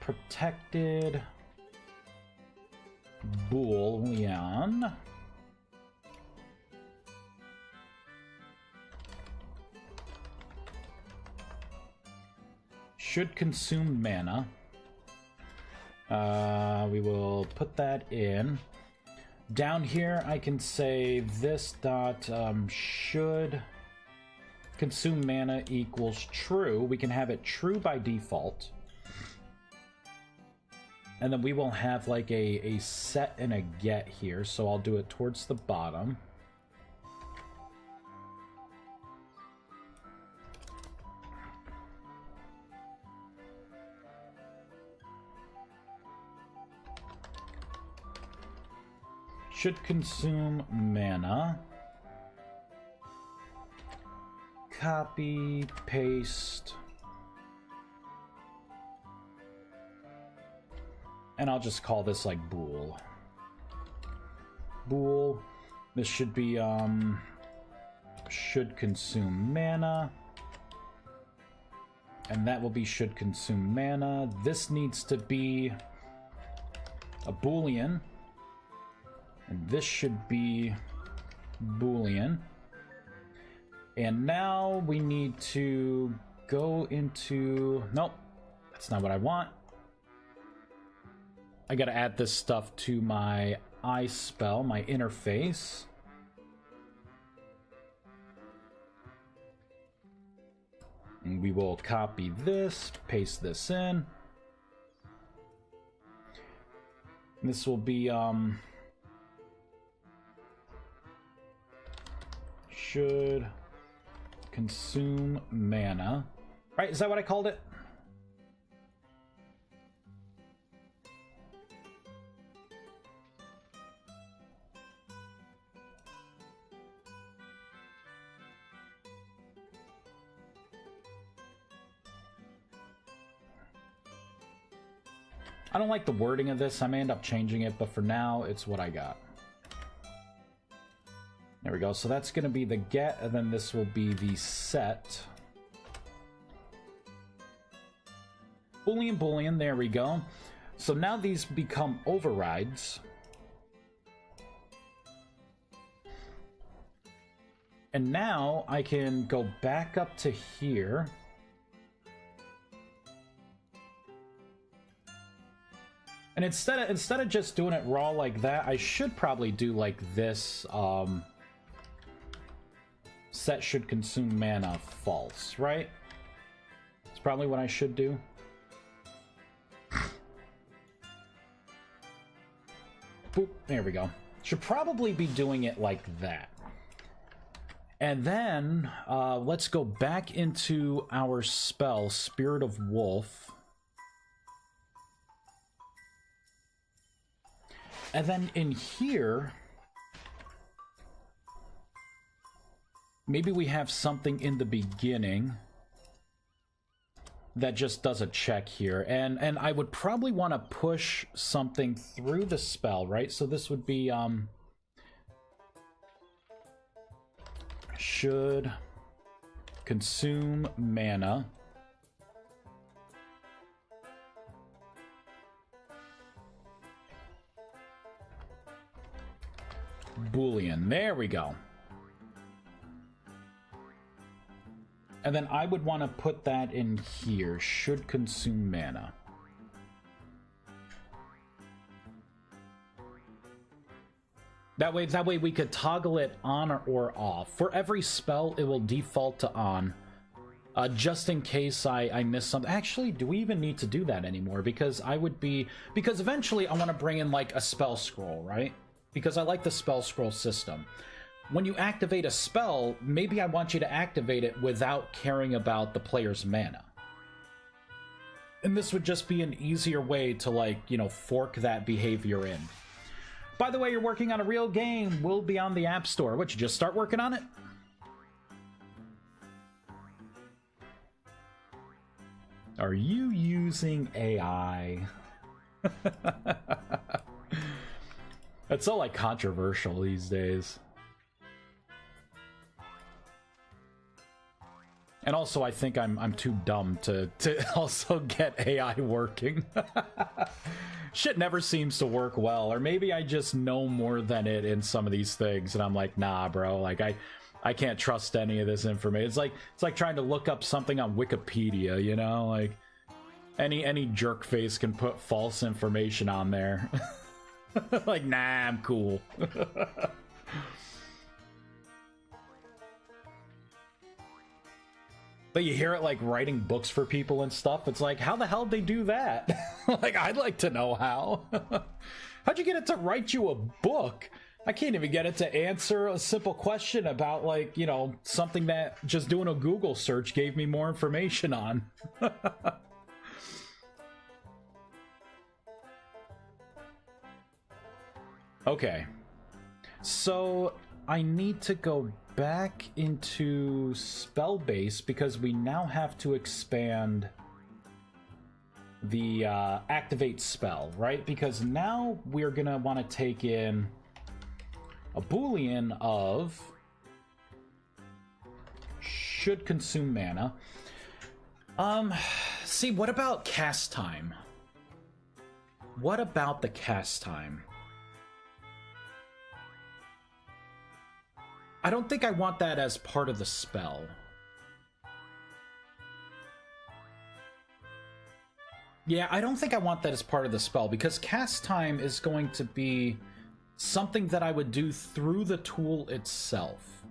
protected boolean. Should consume mana. We will put that in. Down here, I can say this dot should consume mana equals true. We can have it true by default. And then we will have like a set and a get here. So I'll do it towards the bottom. Should consume mana. Copy, paste. And I'll just call this like bool. Bool. This should be should consume mana. And that will be should consume mana. This needs to be a boolean. And this should be boolean. And now we need to go into... Nope, that's not what I want. I gotta add this stuff to my iSpell, my interface. And we will copy this, paste this in. This will be, should consume mana. Right, is that what I called it? I don't like the wording of this. I may end up changing it, but for now, it's what I got. There we go. So that's going to be the get, and then this will be the set. Boolean, boolean. There we go. So now these become overrides. And now I can go back up to here. And instead of just doing it raw like that, I should probably do like this. Set should consume mana false, right? It's probably what I should do. Boop, there we go. Should probably be doing it like that. And then, let's go back into our spell, Spirit of Wolf. And then in here, maybe we have something in the beginning that just does a check here. And I would probably want to push something through the spell, right? So this would be, should consume mana. Boolean. There we go. And then I would want to put that in here. Should consume mana. That way we could toggle it on or off. For every spell, it will default to on. Just in case I miss something. Actually, do we even need to do that anymore? Because because eventually I want to bring in like a spell scroll, right? Because I like the spell scroll system. When you activate a spell, maybe I want you to activate it without caring about the player's mana. And this would just be an easier way to, like, you know, fork that behavior in. By the way, you're working on a real game. Will be on the App Store. What, you just start working on it? Are you using AI? It's so, like, controversial these days. And also, I think I'm too dumb to also get AI working. Shit never seems to work well, or maybe I just know more than it in some of these things, and I'm like, nah, bro, like I can't trust any of this information. It's like trying to look up something on Wikipedia, you know, like any jerk face can put false information on there. Like, nah, I'm cool. But you hear it like writing books for people and stuff. It's like, how the hell did they do that? Like, I'd like to know how. How'd you get it to write you a book? I can't even get it to answer a simple question about, like, you know, something that just doing a Google search gave me more information on. Okay, so I need to go back into spell base because we now have to expand the activate spell, right? Because now we're gonna want to take in a boolean of should consume mana. See, what about cast time? What about the cast time? I don't think I want that as part of the spell. Yeah, I don't think I want that as part of the spell, because cast time is going to be something that I would do through the tool itself.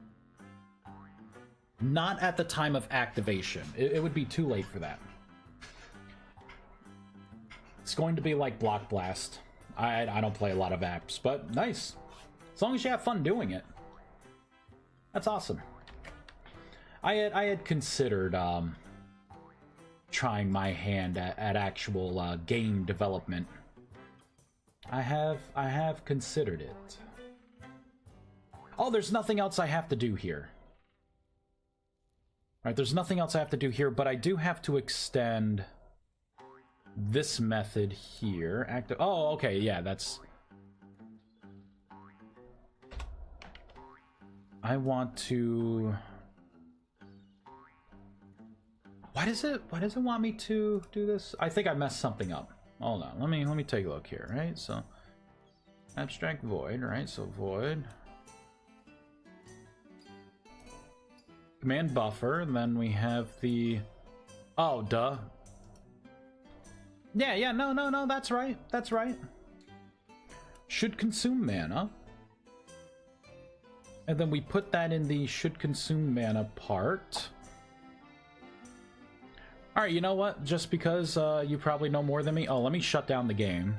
Not at the time of activation. It would be too late for that. It's going to be like Block Blast. I don't play a lot of apps, but nice. As long as you have fun doing it. That's awesome. I had considered trying my hand at actual game development. I have considered it. Oh, there's nothing else I have to do here. All right, there's nothing else I have to do here, but I do have to extend this method here. Active. Oh, okay, yeah, that's. I want to. Why does it want me to do this? I think I messed something up. Hold on, let me take a look here, right? So abstract void, right? So void command buffer, and then we have the oh duh. Yeah, no, that's right. That's right. Should consume mana. And then we put that in the should consume mana part. All right, you know what? Just because you probably know more than me. Oh, let me shut down the game.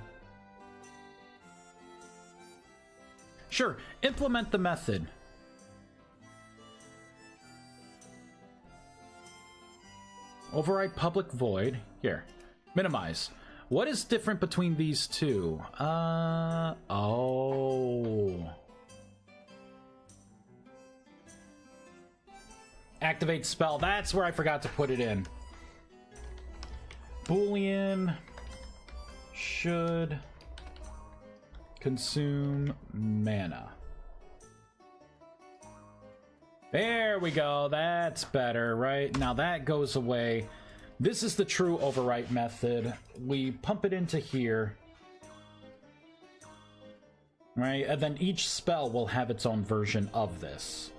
Sure, implement the method. Override public void. Here, minimize. What is different between these two? Oh. Activate spell. That's where I forgot to put it in. Boolean should consume mana. There we go. That's better, right? Now that goes away. This is the true overwrite method. We pump it into here. Right? And then each spell will have its own version of this.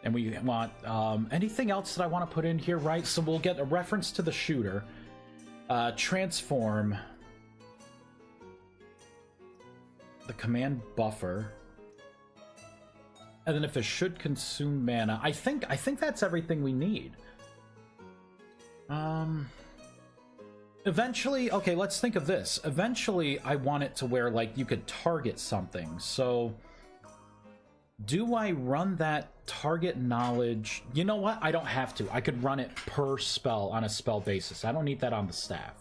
And we want anything else that I want to put in here, right? So we'll get a reference to the shooter. Transform the command buffer. And then if it should consume mana, I think that's everything we need. Eventually, okay, let's think of this. Eventually, I want it to where, like, you could target something. So, do I run that target knowledge? You know what? I don't have to. I could run it per spell on a spell basis. I don't need that on the staff.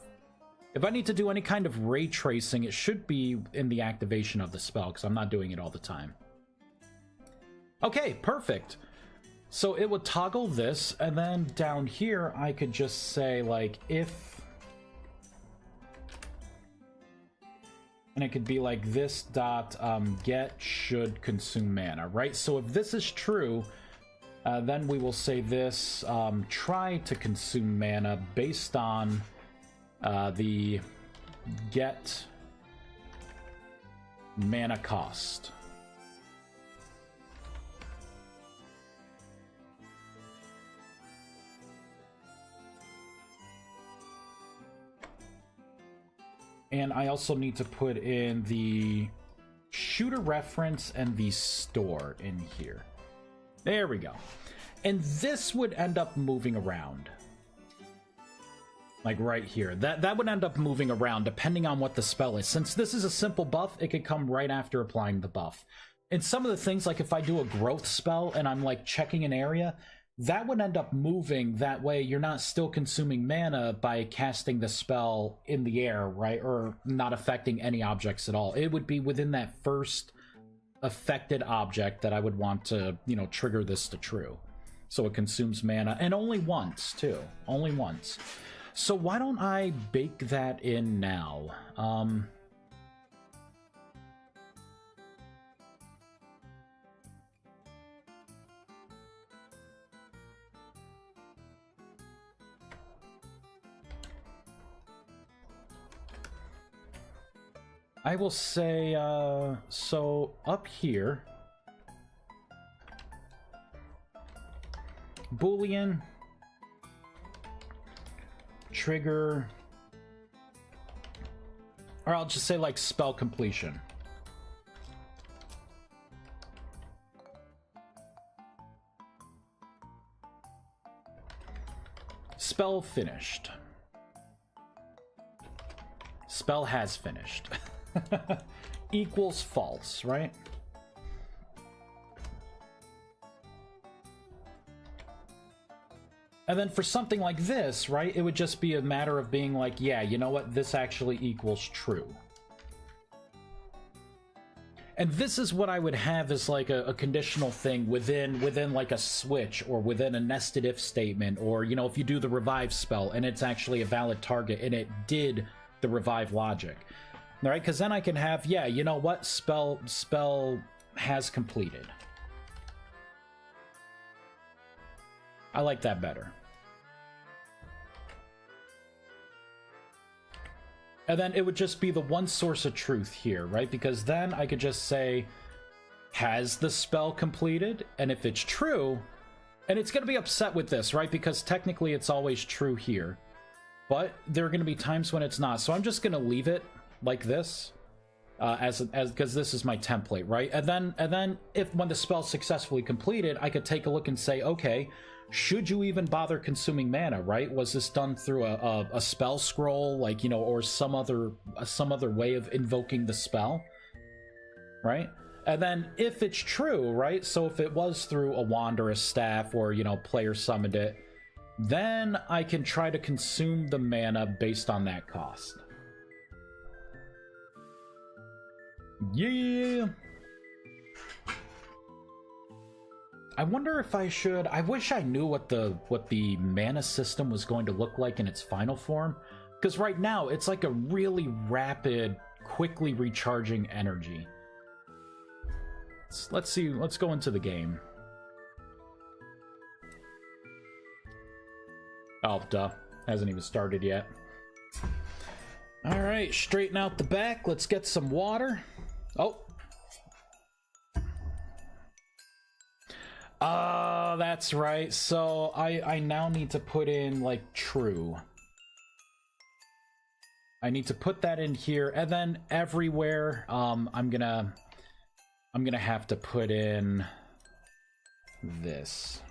If I need to do any kind of ray tracing, it should be in the activation of the spell, because I'm not doing it all the time. Okay, perfect. So it would toggle this, and then down here, I could just say, like, if... And it could be like this dot get should consume mana, right? So if this is true, then we will say this try to consume mana based on the get mana cost. And I also need to put in the shooter reference and the store in here. There we go. And this would end up moving around. Like right here. That would end up moving around depending on what the spell is. Since this is a simple buff, it could come right after applying the buff. And some of the things, like if I do a growth spell and I'm like checking an area, that would end up moving. That way you're not still consuming mana by casting the spell in the air, right? Or not affecting any objects at all. It would be within that first affected object that I would want to, you know, trigger this to true. So it consumes mana, and only once, too. Only once. So why don't I bake that in now? I will say, so up here, Boolean, trigger, or I'll just say like spell completion. Spell finished. Spell has finished. Equals false, right? And then for something like this, right, it would just be a matter of being like, yeah, you know what, this actually equals true. And this is what I would have as like a conditional thing within like a switch, or within a nested if statement, or, you know, if you do the revive spell and it's actually a valid target and it did the revive logic. All right, because then I can have, yeah, you know what, spell has completed. I like that better. And then it would just be the one source of truth here, right? Because then I could just say, has the spell completed? And if it's true, and it's going to be upset with this, right? Because technically it's always true here. But there are going to be times when it's not. So I'm just going to leave it like this, because this is my template, right? And then if when the spell's successfully completed, I could take a look and say, okay, should you even bother consuming mana, right? Was this done through a spell scroll, like, you know, or some other way of invoking the spell, right? And then if it's true, right? So if it was through a wand or a staff, or, you know, player summoned it, then I can try to consume the mana based on that cost. Yeah. I wonder if I should... I wish I knew what the mana system was going to look like in its final form. Because right now, it's like a really rapid, quickly recharging energy. Let's see. Let's go into the game. Oh, duh. Hasn't even started yet. Alright, straighten out the back. Let's get some water. Oh. That's right. So I now need to put in, like, true. I need to put that in here, and then everywhere, I'm gonna have to put in this.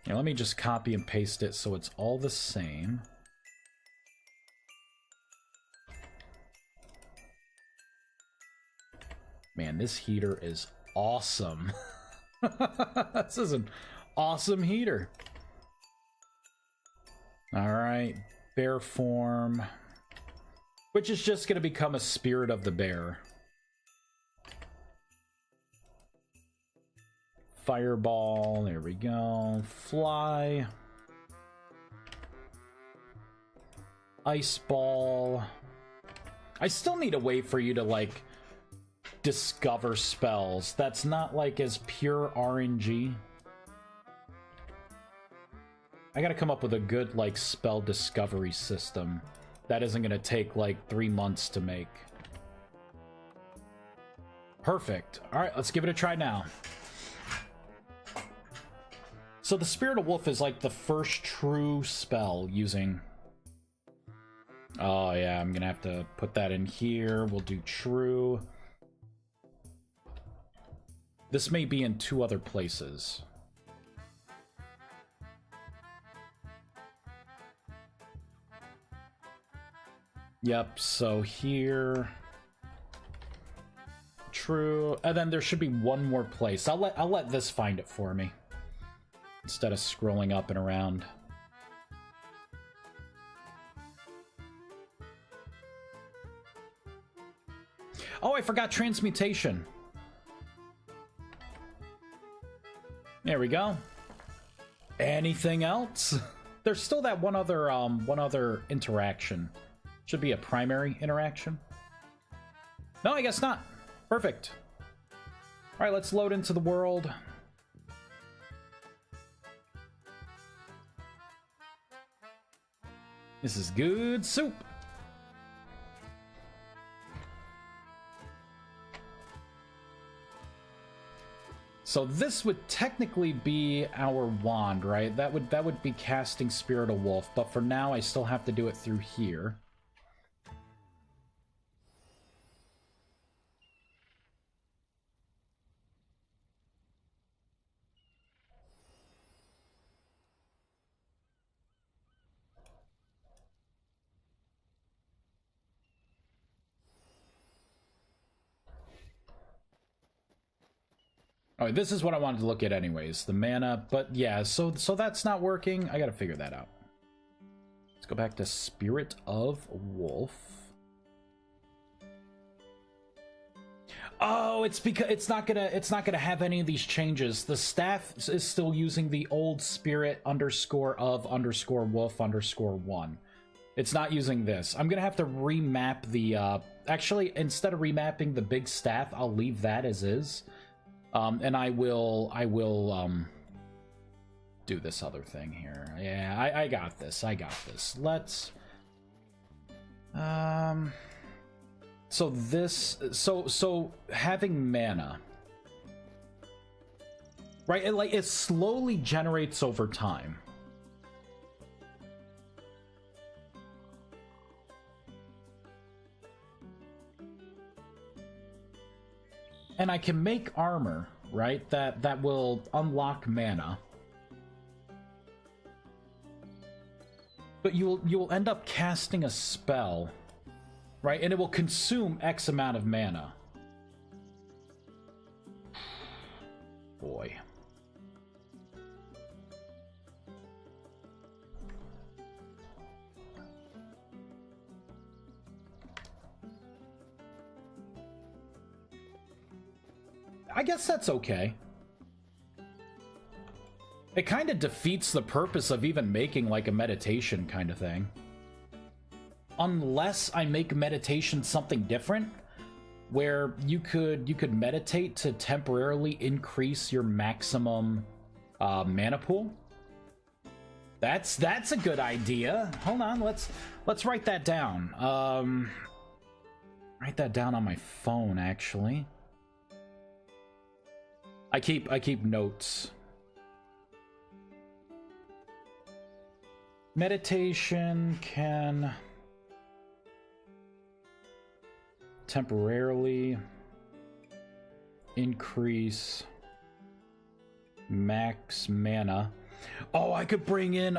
Now, let me just copy and paste it so it's all the same. Man, this heater is awesome. This is an awesome heater. Alright, bear form. Which is just going to become a spirit of the bear. Fireball, there we go. Fly. Ice ball. I still need a way for you to, like, discover spells. That's not, like, as pure RNG. I gotta come up with a good, like, spell discovery system. That isn't gonna take, like, 3 months to make. Perfect. Alright, let's give it a try now. So the Spirit of Wolf is, like, the first true spell using... Oh, yeah, I'm gonna have to put that in here. We'll do true. This may be in 2 other places. Yep, so here... True. And then there should be one more place. I'll let this find it for me, instead of scrolling up and around. Oh, I forgot transmutation. There we go. Anything else? There's still that one other interaction. Should be a primary interaction. No, I guess not. Perfect. All right, let's load into the world. This is good soup. So this would technically be our wand, right? That would be casting Spirit of Wolf, but for now I still have to do it through here. Alright, this is what I wanted to look at anyways, the mana, but yeah, so that's not working. I gotta figure that out. Let's go back to Spirit of Wolf. Oh, it's because it's not gonna have any of these changes. The staff is still using the old spirit _of_wolf_1. It's not using this. I'm gonna have to remap the actually, instead of remapping the big staff, I'll leave that as is. And I will do this other thing here. Yeah, I got this. Let's so this so having mana, right? It slowly generates over time. And I can make armor, right? That will unlock mana. But you'll end up casting a spell, right? And it will consume X amount of mana. Boy. I guess that's okay. It kind of defeats the purpose of even making like a meditation kind of thing. Unless I make meditation something different, where you could meditate to temporarily increase your maximum mana pool. That's a good idea. Hold on, let's write that down. Write that down on my phone actually. I keep notes. Meditation can temporarily increase max mana. Oh, I could bring in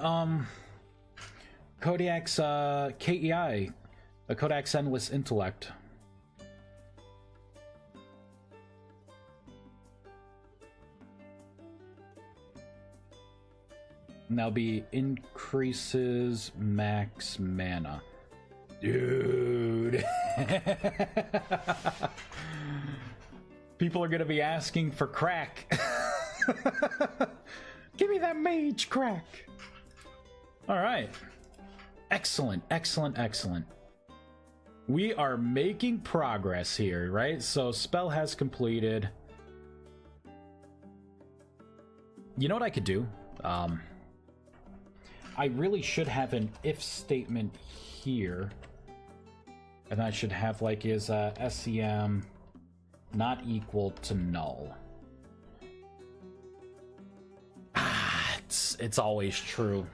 Kodiak's KEI, Kodak's Endless Intellect. Now be increases max mana. Dude. People are gonna be asking for crack. Give me that mage crack. Alright. Excellent, excellent, excellent. We are making progress here, right? So spell has completed. You know what I could do? I really should have an if statement here. And I should have like is SEM not equal to null. Ah, it's always true.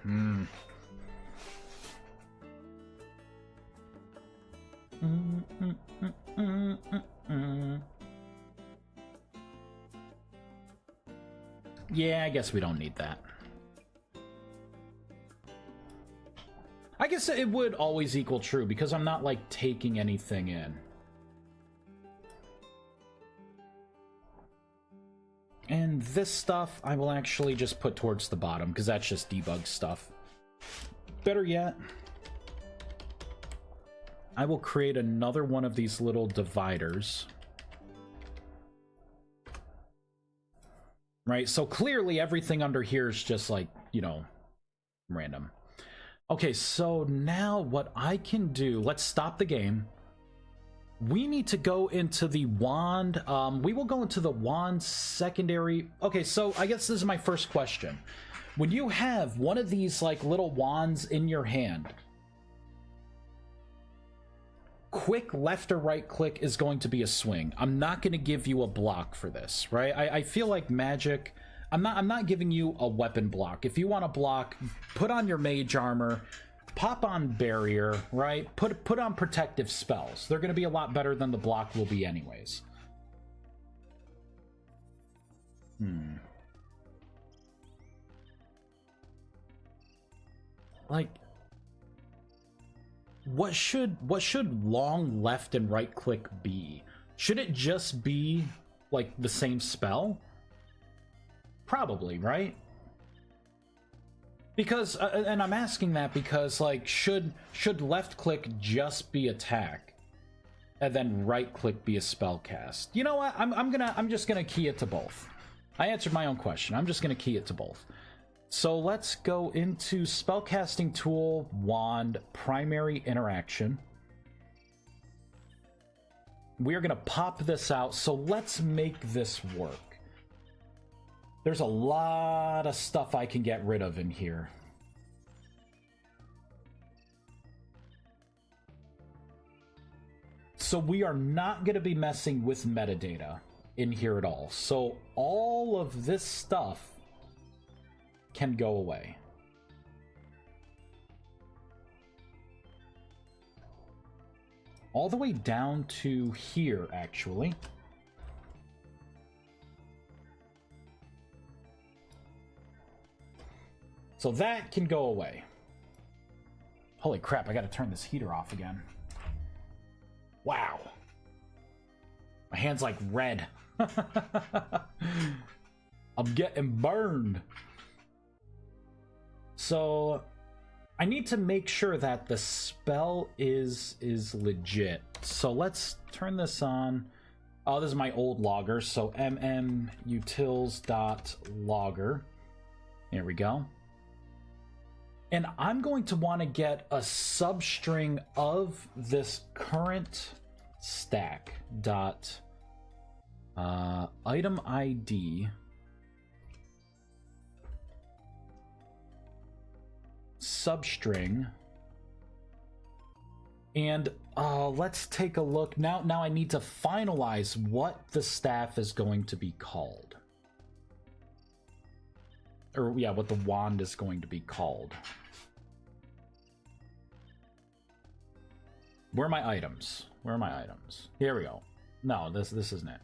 Yeah, I guess we don't need that. I guess it would always equal true because I'm not like taking anything in. And this stuff I will actually just put towards the bottom because that's just debug stuff. Better yet, I will create another one of these little dividers. Right, so clearly everything under here is just like, you know, random. Okay, so now what I can do, let's stop the game. We need to go into the wand. We will go into the wand secondary. Okay, so I guess this is my first question. When you have one of these like little wands in your hand, quick left or right click is going to be a swing. I'm not going to give you a block for this, right? I feel like magic. I'm not giving you a weapon block. If you want to block, put on your mage armor, pop on barrier, right? Put on protective spells. They're going to be a lot better than the block will be anyways. Like, what should long left and right click be? Should it just be like the same spell? Probably, right? Because and I'm asking that because like should left click just be attack and then right click be a spell cast? You know what? I'm just gonna key it to both. I answered my own question. I'm just gonna key it to both. So let's go into spellcasting tool, wand, primary interaction. We are gonna pop this out. So let's make this work. There's a lot of stuff I can get rid of in here. So we are not going to be messing with metadata in here at all. So all of this stuff can go away. All the way down to here, actually. So that can go away. Holy crap, I gotta turn this heater off again. Wow. My hand's like red. I'm getting burned. So I need to make sure that the spell is legit. So let's turn this on. Oh, this is my old logger. So mmutils.logger. There we go. And I'm going to want to get a substring of this current stack dot item ID substring, and let's take a look now. I need to finalize what the staff is going to be called, or yeah, what the wand is going to be called. Where are my items? Where are my items? Here we go. No, this isn't it.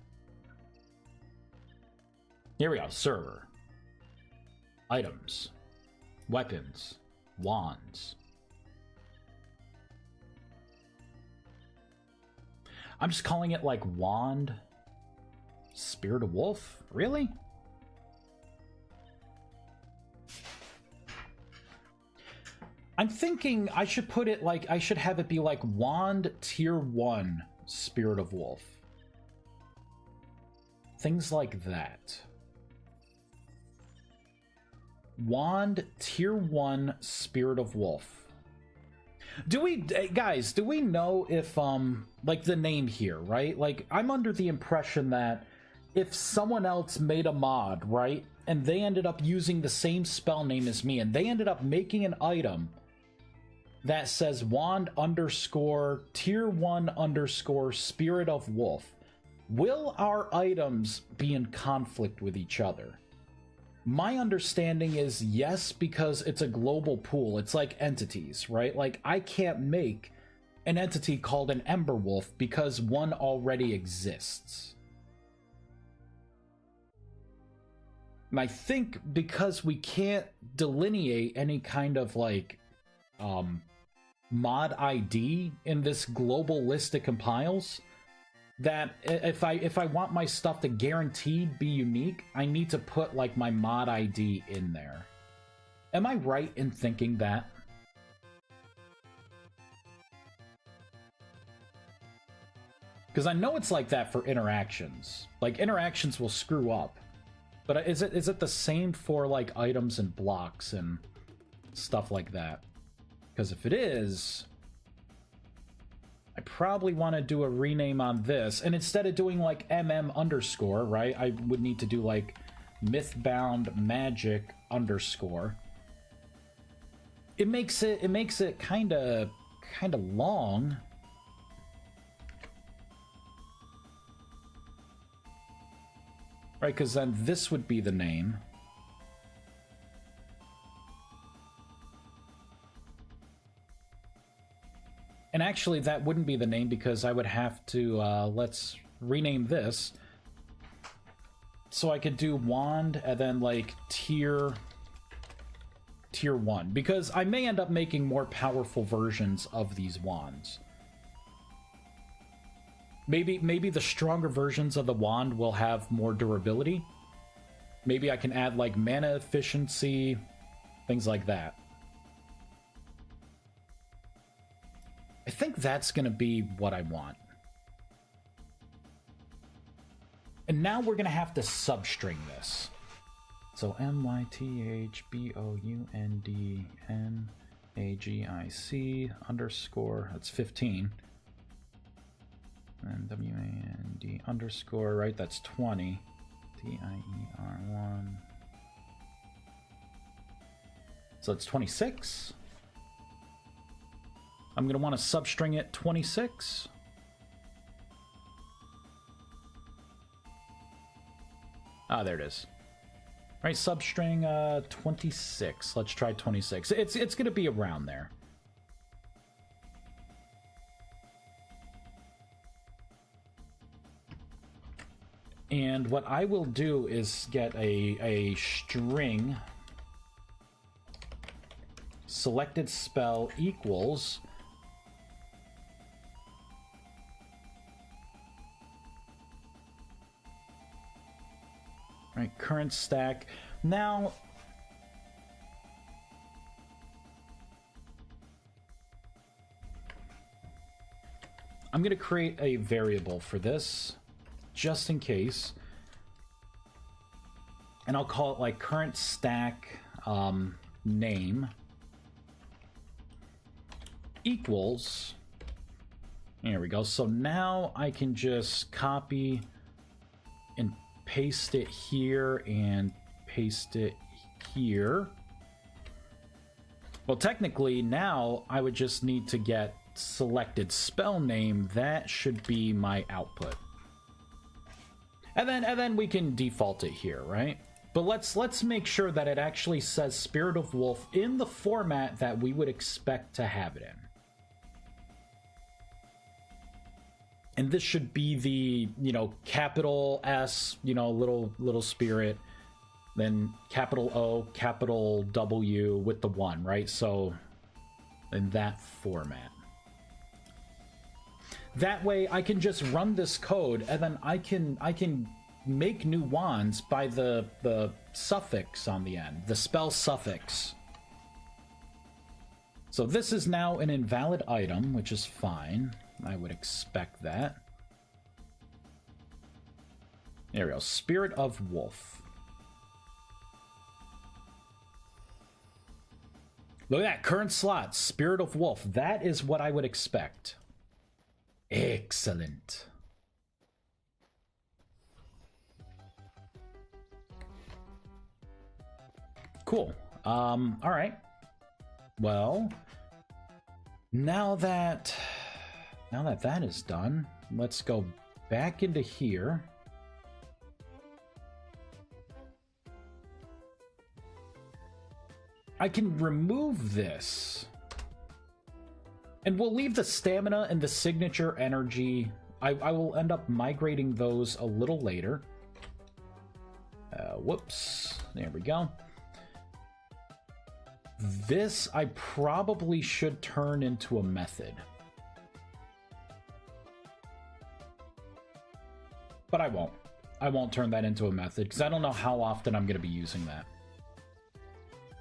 Here we go. Server. Items. Weapons. Wands. I'm just calling it like wand. Spirit of Wolf? Really? I'm thinking I should put it like, I should have it be like wand tier 1 Spirit of Wolf. Things like that. Wand tier 1 Spirit of Wolf. Do we, guys, do we know if, like the name here, right? Like, I'm under the impression that if someone else made a mod, right, and they ended up using the same spell name as me, and they ended up making an item that says wand underscore tier 1 underscore Spirit of Wolf, will our items be in conflict with each other? My understanding is yes, because it's a global pool. It's like entities, right? Like, I can't make an entity called an Ember Wolf because one already exists. And I think because we can't delineate any kind of like mod ID in this global list it compiles, that if I want my stuff to guaranteed be unique, I need to put like my mod ID in there. Am I right in thinking that? Because I know it's like that for interactions. Like, interactions will screw up. But is it the same for like items and blocks and stuff like that? Because if it is, I probably want to do a rename on this, and instead of doing like underscore, right, I would need to do like mythbound magic underscore. It makes it kind of long. Right, because then this would be the name. And actually, that wouldn't be the name because I would have to, let's rename this. So I could do wand and then like tier 1. Because I may end up making more powerful versions of these wands. Maybe the stronger versions of the wand will have more durability. Maybe I can add like mana efficiency, things like that. I think that's going to be what I want. And now we're going to have to substring this. So mythboundmagic underscore, that's 15. And WAND underscore, right, that's 20. DIER1. So it's 26. I'm going to want to substring it 26. Ah, there it is. All right, substring 26. Let's try 26. It's going to be around there. And what I will do is get a string selected spell equals right, current stack. Now I'm going to create a variable for this, just in case. And I'll call it like current stack name equals. There we go. So now I can just copy and paste it here and paste it here. Well, technically now I would just need to get selected spell name. That should be my output, and then we can default it here, right? But let's make sure that it actually says Spirit of Wolf in the format that we would expect to have it in. And this should be the, you know, capital S, you know, little spirit, then capital O, capital W with the 1, right? So in that format. That way I can just run this code, and then I can make new wands by the suffix on the end, the spell suffix. So this is now an invalid item, which is fine. I would expect that. There we go. Spirit of Wolf. Look at that. Current slot. Spirit of Wolf. That is what I would expect. Excellent. Cool. All right. Well, now that that is done, let's go back into here. I can remove this. And we'll leave the stamina and the signature energy. I will end up migrating those a little later. Whoops. There we go. This I probably should turn into a method. But I won't. I won't turn that into a method because I don't know how often I'm going to be using that.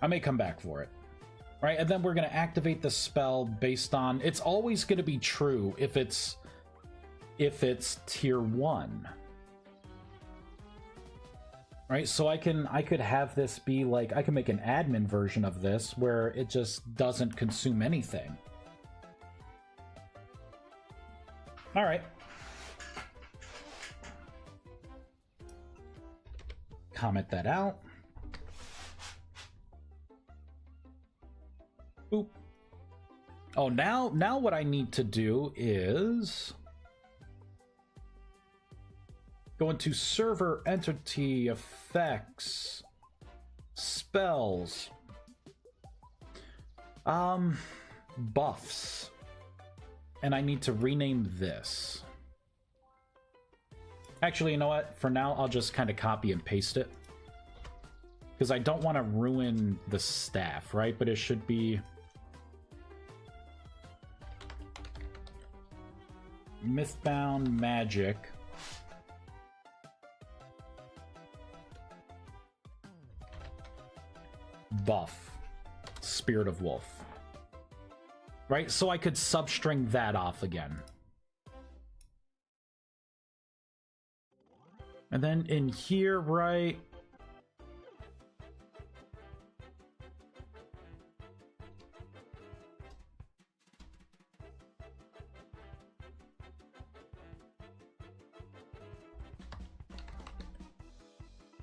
I may come back for it. Right, and then we're going to activate the spell based on... It's always going to be true if it's tier 1. Right, so I could have this be like... I can make an admin version of this where it just doesn't consume anything. Alright. Comment that out. Boop. Oh, now what I need to do is go into server entity effects, spells, buffs, and I need to rename this. Actually, you know what? For now, I'll just kind of copy and paste it because I don't want to ruin the staff, right? But it should be Mythbound Magic. Buff. Spirit of Wolf. Right? So I could substring that off again. And then in here, right?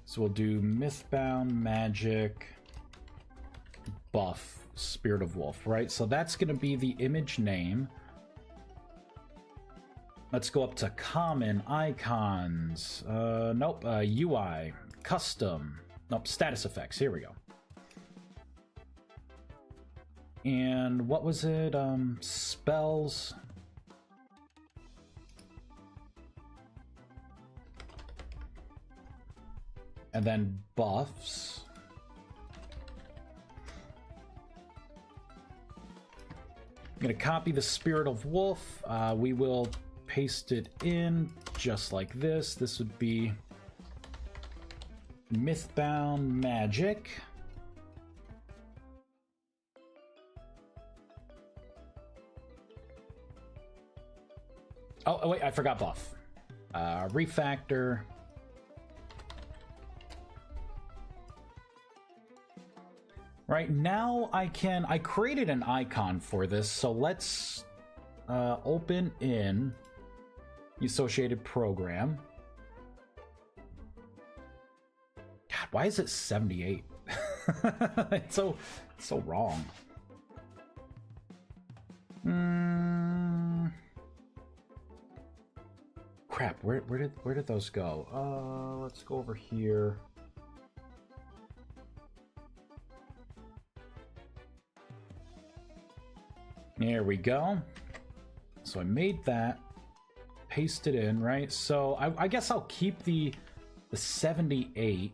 So we'll do Mythbound Magic Buff Spirit of Wolf, right? So that's going to be the image name. Let's go up to common, icons, nope, UI, custom, nope, status effects, here we go. And what was it, spells. And then buffs. I'm going to copy the Spirit of Wolf. We will paste it in just like this. This would be Mythbound Magic. Oh, wait, I forgot buff. Refactor. Right, now I created an icon for this, so let's open in the associated program. God, why is it 78? It's so wrong. Crap, where did those go? Let's go over here. There we go. So I made that, paste it in, right? So I guess I'll keep the 78.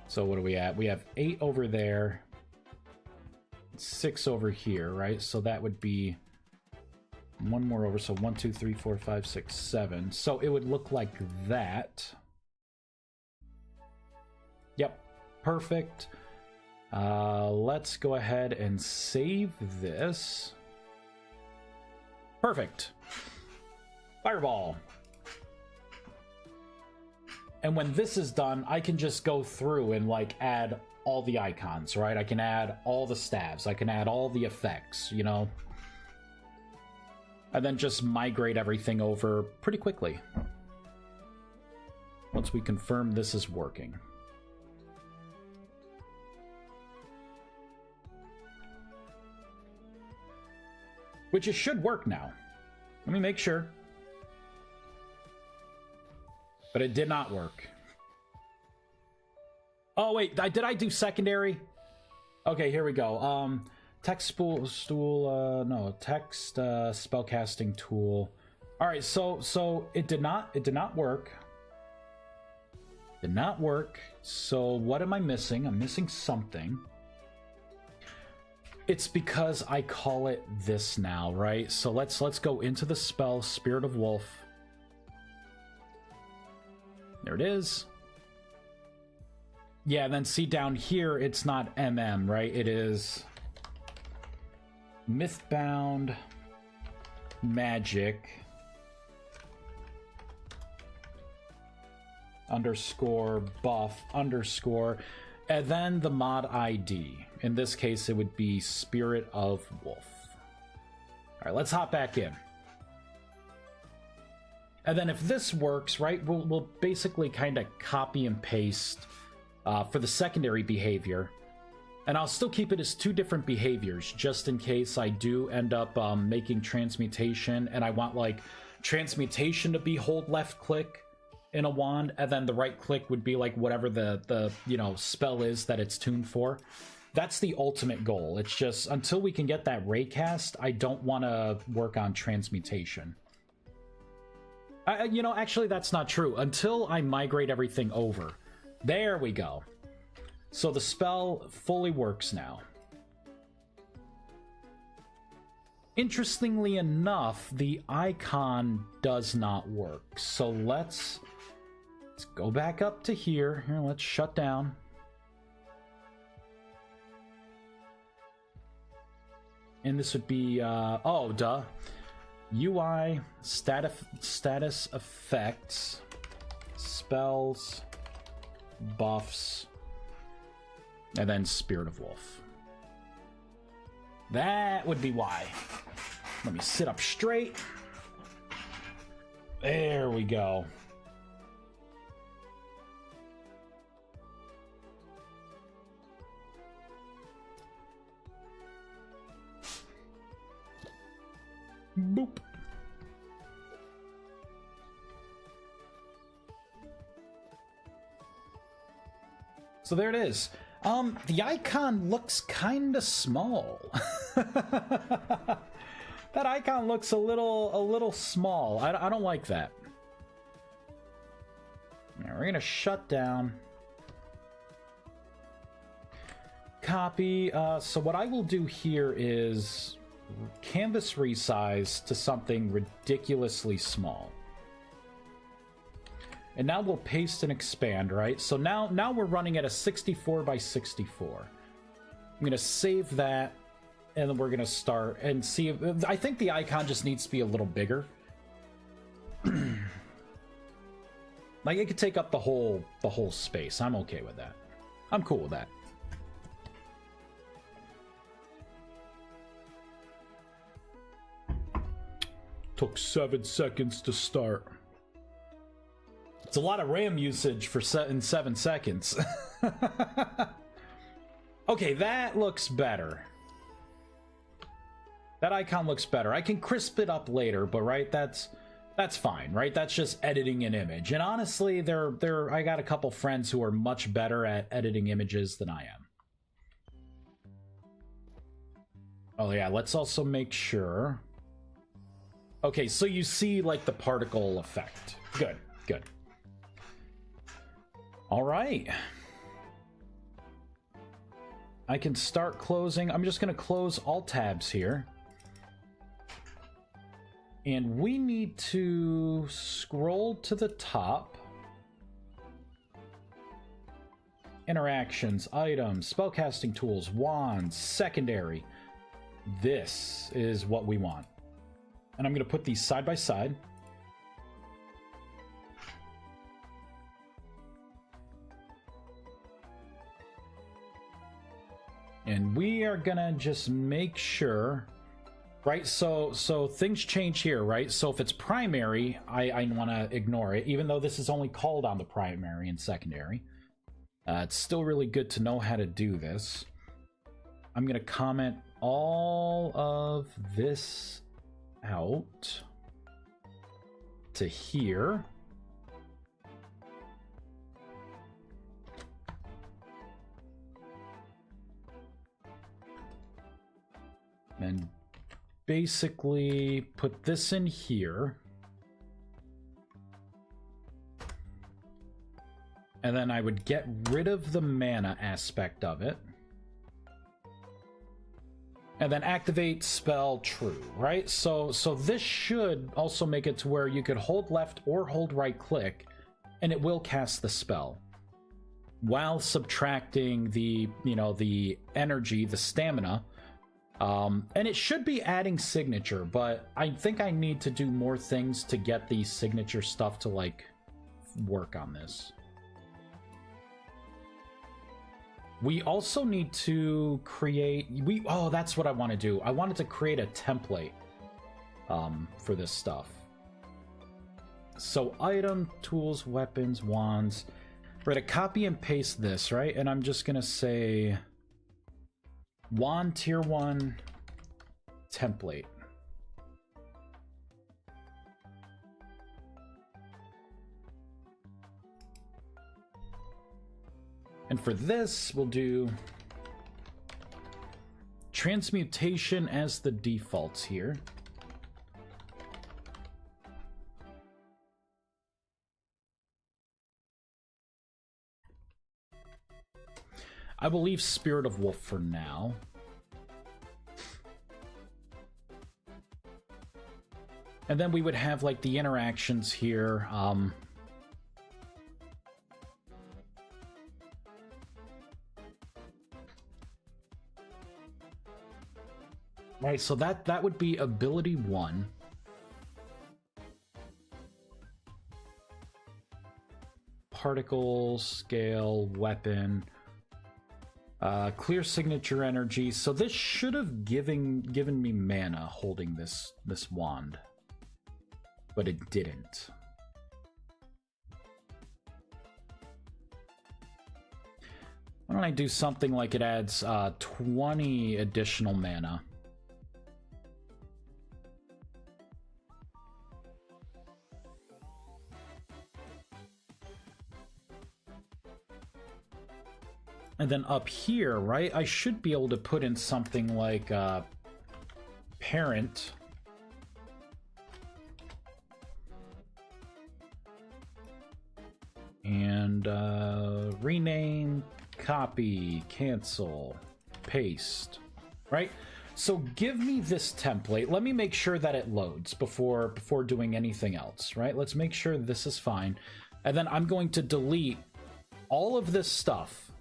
So what are we at? We have 8 over there, 6 over here, right? So that would be one more over. So 1, 2, 3, 4, 5, 6, 7. So it would look like that. Yep, perfect. Let's go ahead and save this. Perfect. Fireball. And when this is done, I can just go through and like add all the icons, right? I can add all the stabs. I can add all the effects, you know? And then just migrate everything over pretty quickly. Once we confirm this is working. Which it should work now. Let me make sure. But it did not work. Oh wait, did I do secondary? Okay, here we go. Text text spellcasting tool. All right, so it did not work. Did not work. So what am I missing? I'm missing something. It's because I call it this now, right? So let's go into the spell Spirit of Wolf. There it is. Yeah, and then see down here, it's not MM, right? It is Mythbound Magic _ buff _ and then the mod ID. In this case, it would be Spirit of Wolf. All right, let's hop back in. And then if this works, right, we'll basically kind of copy and paste for the secondary behavior. And I'll still keep it as 2 different behaviors, just in case I do end up making transmutation, and I want, like, transmutation to be hold left click in a wand, and then the right click would be, like, whatever the you know, spell is that it's tuned for. That's the ultimate goal. It's just, until we can get that raycast, I don't want to work on transmutation. You know, actually, that's not true. Until I migrate everything over. There we go. So the spell fully works now. Interestingly enough, the icon does not work. So let's go back up to here. Here, let's shut down. And this would be, oh, duh. UI, status effects, spells, buffs, and then Spirit of Wolf. That would be why. Let me sit up straight. There we go. Boop. So there it is. The icon looks kind of small. That icon looks a little small. I don't like that. Now we're gonna shut down. Copy. So what I will do here is canvas resize to something ridiculously small. And now we'll paste and expand, right? So now we're running at a 64 by 64. I'm gonna save that, and then we're gonna start and see if, I think the icon just needs to be a little bigger. Like it could take up the whole space. I'm okay with that. I'm cool with that. Took 7 seconds to start. It's a lot of RAM usage for in 7 seconds. Okay, that looks better. That icon looks better. I can crisp it up later, but right, that's fine, right? That's just editing an image. And honestly, I got a couple friends who are much better at editing images than I am. Oh yeah, let's also make sure. Okay, so you see like the particle effect. Good, good. All right. I can start closing. I'm just going to close all tabs here. And we need to scroll to the top. Interactions, items, spellcasting tools, wands, secondary. This is what we want. And I'm going to put these side by side. And we are going to just make sure, right? So things change here, right? So if it's primary, I want to ignore it, even though this is only called on the primary and secondary. It's still really good to know how to do this. I'm going to comment all of this out to here. And basically put this in here. And then I would get rid of the mana aspect of it. And then activate spell true, right? So this should also make it to where you could hold left or hold right click, and it will cast the spell while subtracting the, the energy, the stamina. And it should be adding signature, but I think I need to do more things to get the signature stuff to like work on this. We also need to create, oh, that's what I want to do. I wanted to create a template for this stuff. So item, tools, weapons, wands. We're going to copy and paste this, right? And I'm just going to say wand tier 1 template. And for this, we'll do transmutation as the defaults here. I will leave Spirit of Wolf for now. And then we would have like the interactions here. Right, so that would be ability 1. Particle, scale, weapon, clear signature energy. So this should have given me mana holding this wand, but it didn't. Why don't I do something like it adds 20 additional mana? And then up here, right, I should be able to put in something like parent. And rename, copy, cancel, paste, right? So give me this template. Let me make sure that it loads before doing anything else, right? Let's make sure this is fine. And then I'm going to delete all of this stuff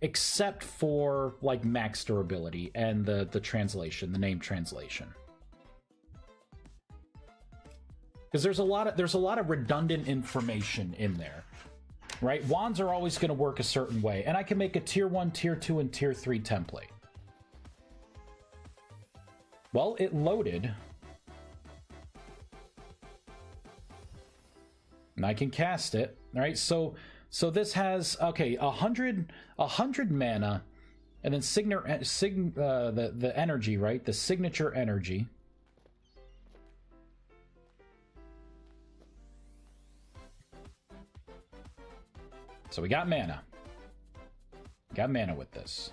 except for like max durability and the translation, the name translation. Because there's a lot of redundant information in there, right? Wands are always going to work a certain way, and I can make a tier 1, tier 2, and tier 3 template. Well, it loaded. And I can cast it, right? So this has, okay, 100 mana, and then the energy, right? The signature energy. So we got mana. Got mana with this.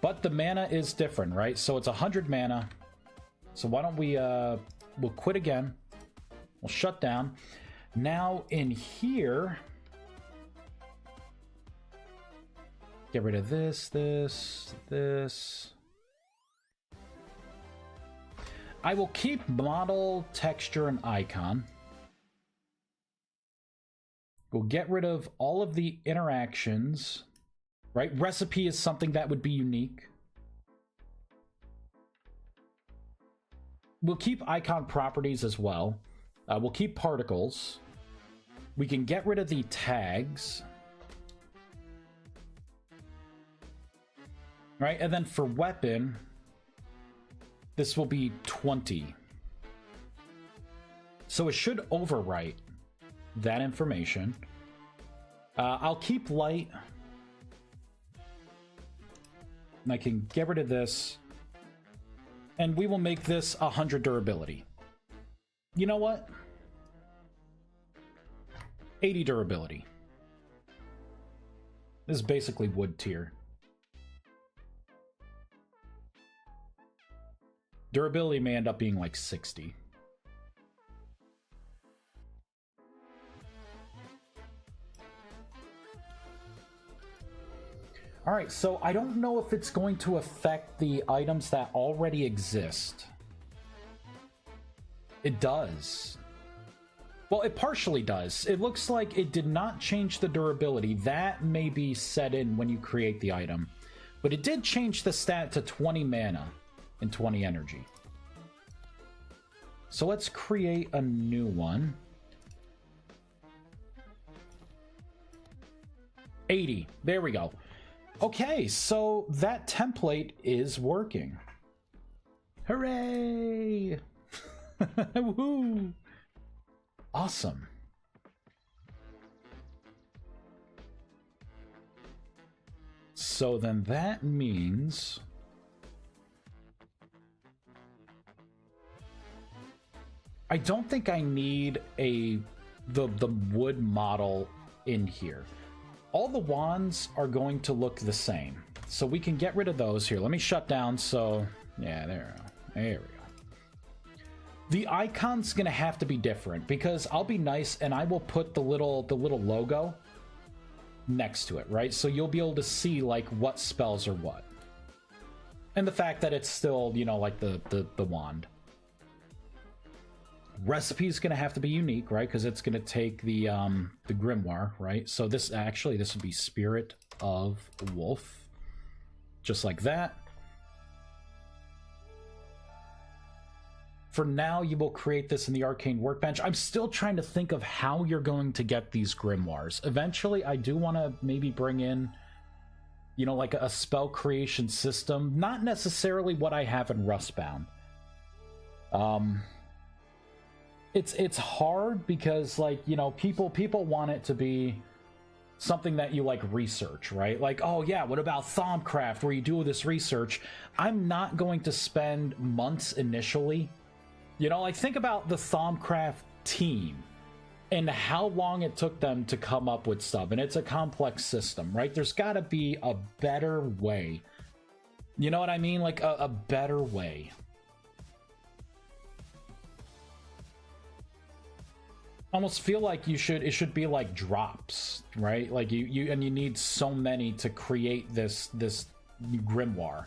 But the mana is different, right? So it's 100 mana. So why don't we, we'll quit again. We'll shut down. Now in here, get rid of this. I will keep model, texture, and icon. We'll get rid of all of the interactions, right? Recipe is something that would be unique. We'll keep icon properties as well. We'll keep particles. We can get rid of the tags. Right, and then for weapon, this will be 20. So it should overwrite that information. I'll keep light. And I can get rid of this. And we will make this 100 durability. You know what? 80 durability. This is basically wood tier. Durability may end up being like 60. All right, so I don't know if it's going to affect the items that already exist. It does. Well, it partially does. It looks like it did not change the durability. That may be set in when you create the item. But it did change the stat to 20 mana and 20 energy. So let's create a new one. 80. There we go. Okay, so that template is working. Hooray! Woohoo! Awesome. So then that means I don't think I need the wood model in here. All the wands are going to look the same. So we can get rid of those here. Let me shut down. So yeah, there we go. The icon's gonna have to be different because I'll be nice and I will put the little logo next to it, right? So you'll be able to see like what spells are what. And the fact that it's still, you know, like the wand. Recipe is going to have to be unique, right? Because it's going to take the grimoire, right? So this would be Spirit of Wolf, just like that. For now, you will create this in the Arcane Workbench. I'm still trying to think of how you're going to get these grimoires. Eventually, I do want to maybe bring in, you know, like a spell creation system. Not necessarily what I have in Rustbound. It's hard because, like, you know, people want it to be something that you like research, right? Like, oh yeah, what about Thaumcraft where you do this research? I'm not going to spend months initially. You know, like, think about the Thaumcraft team and how long it took them to come up with stuff. And it's a complex system, right? There's got to be a better way. You know what I mean? Like a better way. almost feel like it should be like drops, right? Like you need so many to create this grimoire.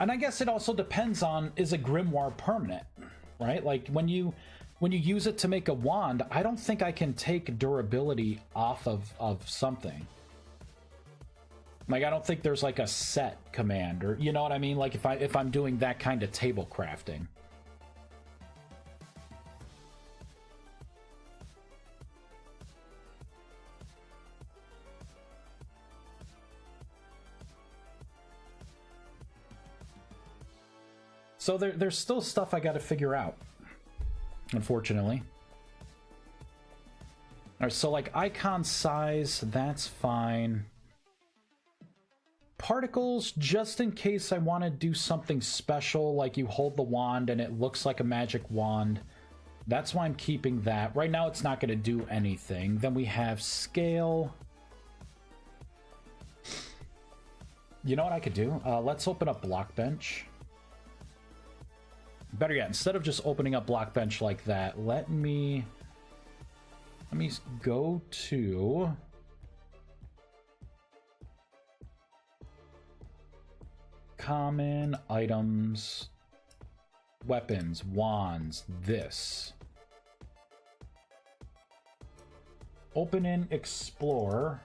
And I guess it also depends on, is a grimoire permanent, right? Like when you use it to make a wand, I don't think I can take durability off of something. Like, I don't think there's like a set command, or you know what I mean? Like if I'm doing that kind of table crafting. So there's still stuff I got to figure out, unfortunately. All right, so like icon size, that's fine. Particles, just in case I want to do something special, like you hold the wand and it looks like a magic wand. That's why I'm keeping that. Right now it's not going to do anything. Then we have scale. You know what I could do? Let's open up Blockbench. Better yet, instead of just opening up Blockbench like that, let me go to common items, weapons, wands, this. Open in Explorer.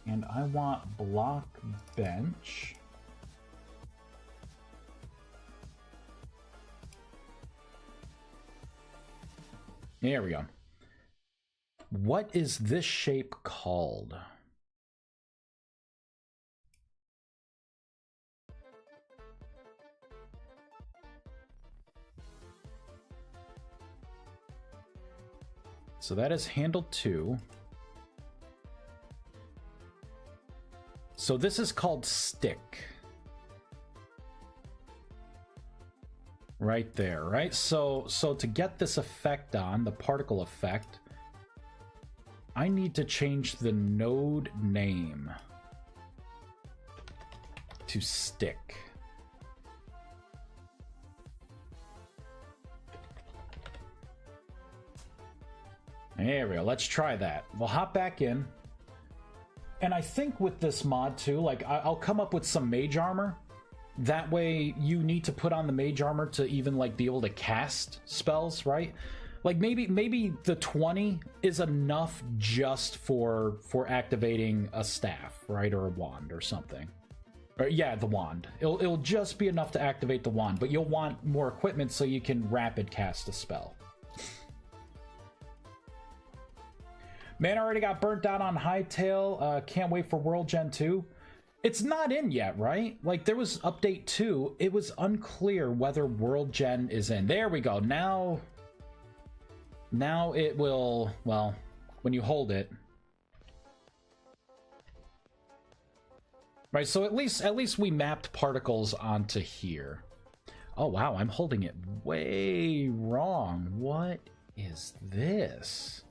And I want block bench. There we go. What is this shape called? So that is handle 2. So this is called stick. Right there, right? So to get this effect on, the particle effect, I need to change the node name to stick. There we go. Let's try that. We'll hop back in. And I think with this mod too, like I'll come up with some mage armor. That way you need to put on the mage armor to even like be able to cast spells, right? Like maybe the 20 is enough just for activating a staff, right? Or a wand or something. Or yeah, the wand. It'll just be enough to activate the wand, but you'll want more equipment so you can rapid cast a spell. Man, already got burnt out on Hightail. Can't wait for World Gen 2. It's not in yet, right? Like, there was update 2. It was unclear whether World Gen is in. There we go. Now it will, well, when you hold it. Right, so at least we mapped particles onto here. Oh, wow, I'm holding it way wrong. What is this?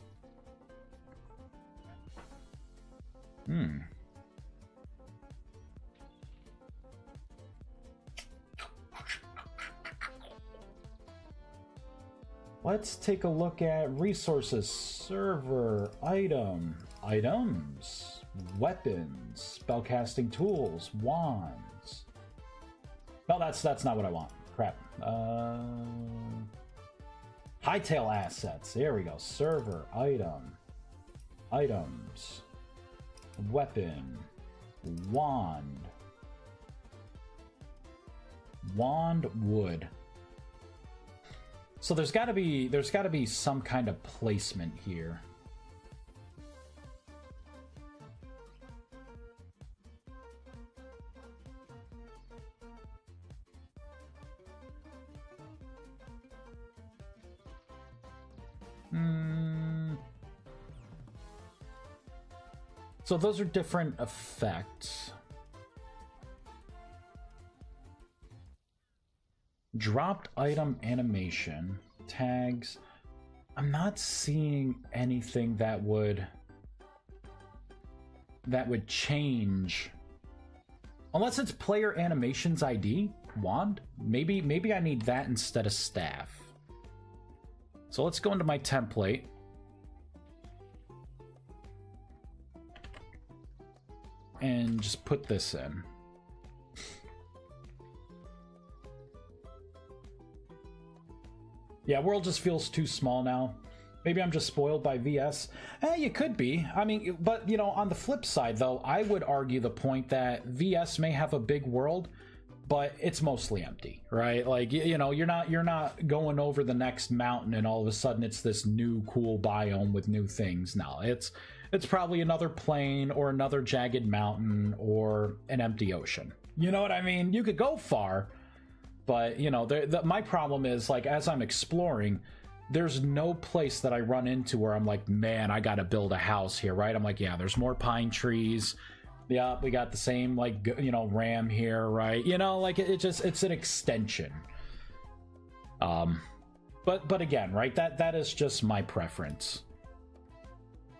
Let's take a look at resources, server, items, weapons, spellcasting tools, wands. No, that's not what I want. Crap. Hightail assets. There we go. Server, items, weapon, wand, wood. So there's got to be some kind of placement here. So those are different effects. dropped item animation, tags. I'm not seeing anything that would change. Unless it's player animations ID, wand. Maybe I need that instead of staff. So let's go into my template. And just put this in. Yeah, world just feels too small now. Maybe I'm just spoiled by VS. You could be. I mean, but, you know, on the flip side, though, I would argue the point that VS may have a big world, but it's mostly empty, right? Like, you know, you're not going over the next mountain and all of a sudden it's this new cool biome with new things. No, it's probably another plain or another jagged mountain or an empty ocean. You know what I mean? You could go far, but, you know, my problem is, like, as I'm exploring, there's no place that I run into where I'm like, man, I gotta build a house here, right? I'm like, yeah, there's more pine trees. Yeah, we got the same, like, you know, ram here, right? You know, like, it's an extension. But again, right, that is just my preference.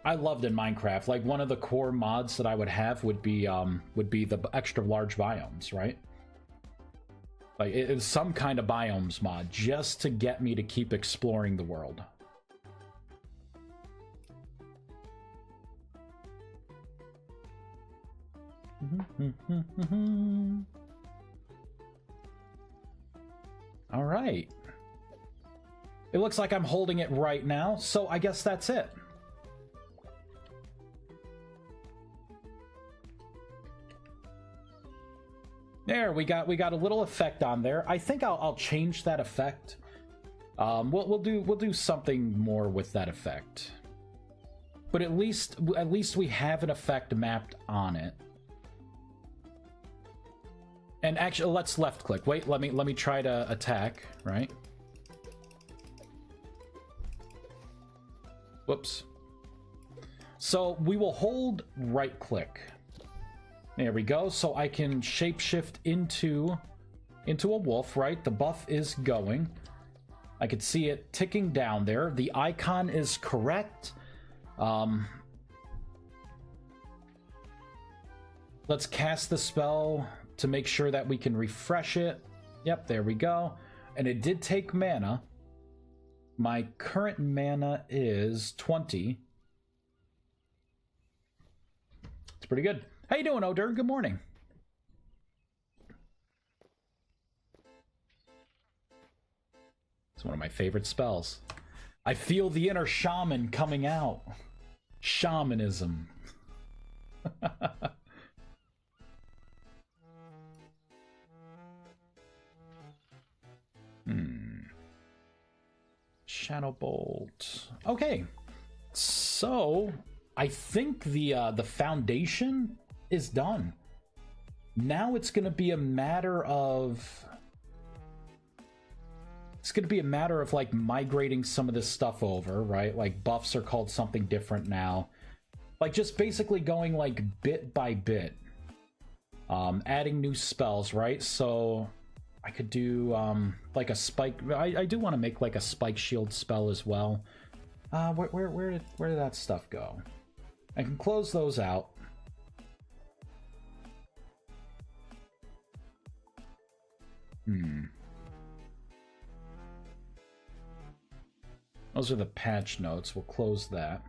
I loved in Minecraft, like, one of the core mods that I would have would be the extra large biomes, right? Like, it's some kind of biomes mod just to get me to keep exploring the world. All right. It looks like I'm holding it right now, so I guess that's it. There, we got a little effect on there. I think I'll change that effect. We'll do something more with that effect. But at least we have an effect mapped on it. And actually, let's left click. Wait, let me try to attack, right? Whoops. So we will hold right click. There we go. So I can shapeshift into a wolf, right? The buff is going. I could see it ticking down there. The icon is correct. Let's cast the spell to make sure that we can refresh it. Yep, there we go. And it did take mana. My current mana is 20. It's pretty good. How you doing, Oder? Good morning. It's one of my favorite spells. I feel the inner shaman coming out. Shamanism. Shadow Bolt. Okay. So, I think the foundation is done. Now it's going to be a matter of... It's going to be a matter of, like, migrating some of this stuff over, right? Like, buffs are called something different now. Like, just basically going, like, bit by bit. Adding new spells, right? So, I could do, like, a spike... I do want to make, like, a spike shield spell as well. Where did that stuff go? I can close those out. Those are the patch notes. We'll close that.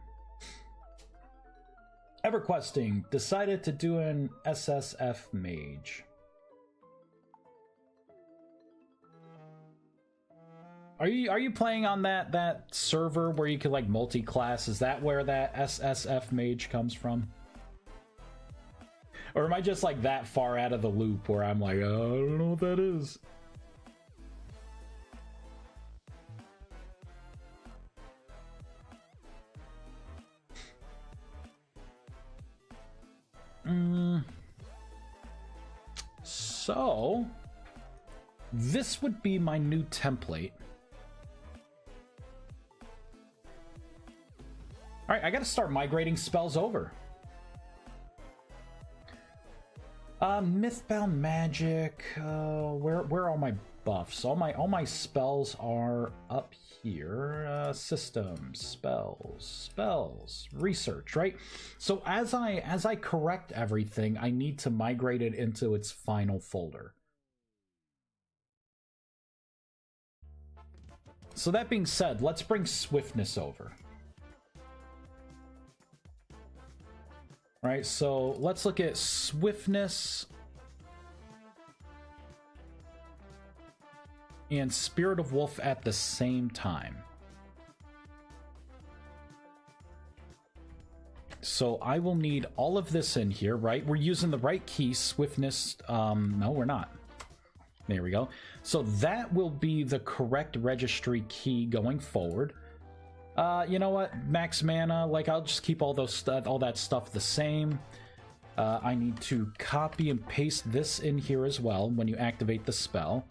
EverQuesting decided to do an SSF mage. Are you playing on that server where you can, like, multi-class? Is that where that SSF mage comes from? Or am I just, like, that far out of the loop where I'm like, oh, I don't know what that is? So, this would be my new template. Alright, I gotta start migrating spells over. Mythbound Magic, where are all my buffs. All my spells are up here. Systems, spells, research, right? So as I correct everything, I need to migrate it into its final folder. So that being said, let's bring swiftness over. Right, so let's look at swiftness and Spirit of Wolf at the same time. So I will need all of this in here, right? We're using the right key, swiftness. No, we're not. There we go. So that will be the correct registry key going forward. You know what? Max mana, like I'll just keep all that stuff the same. I need to copy and paste this in here as well when you activate the spell.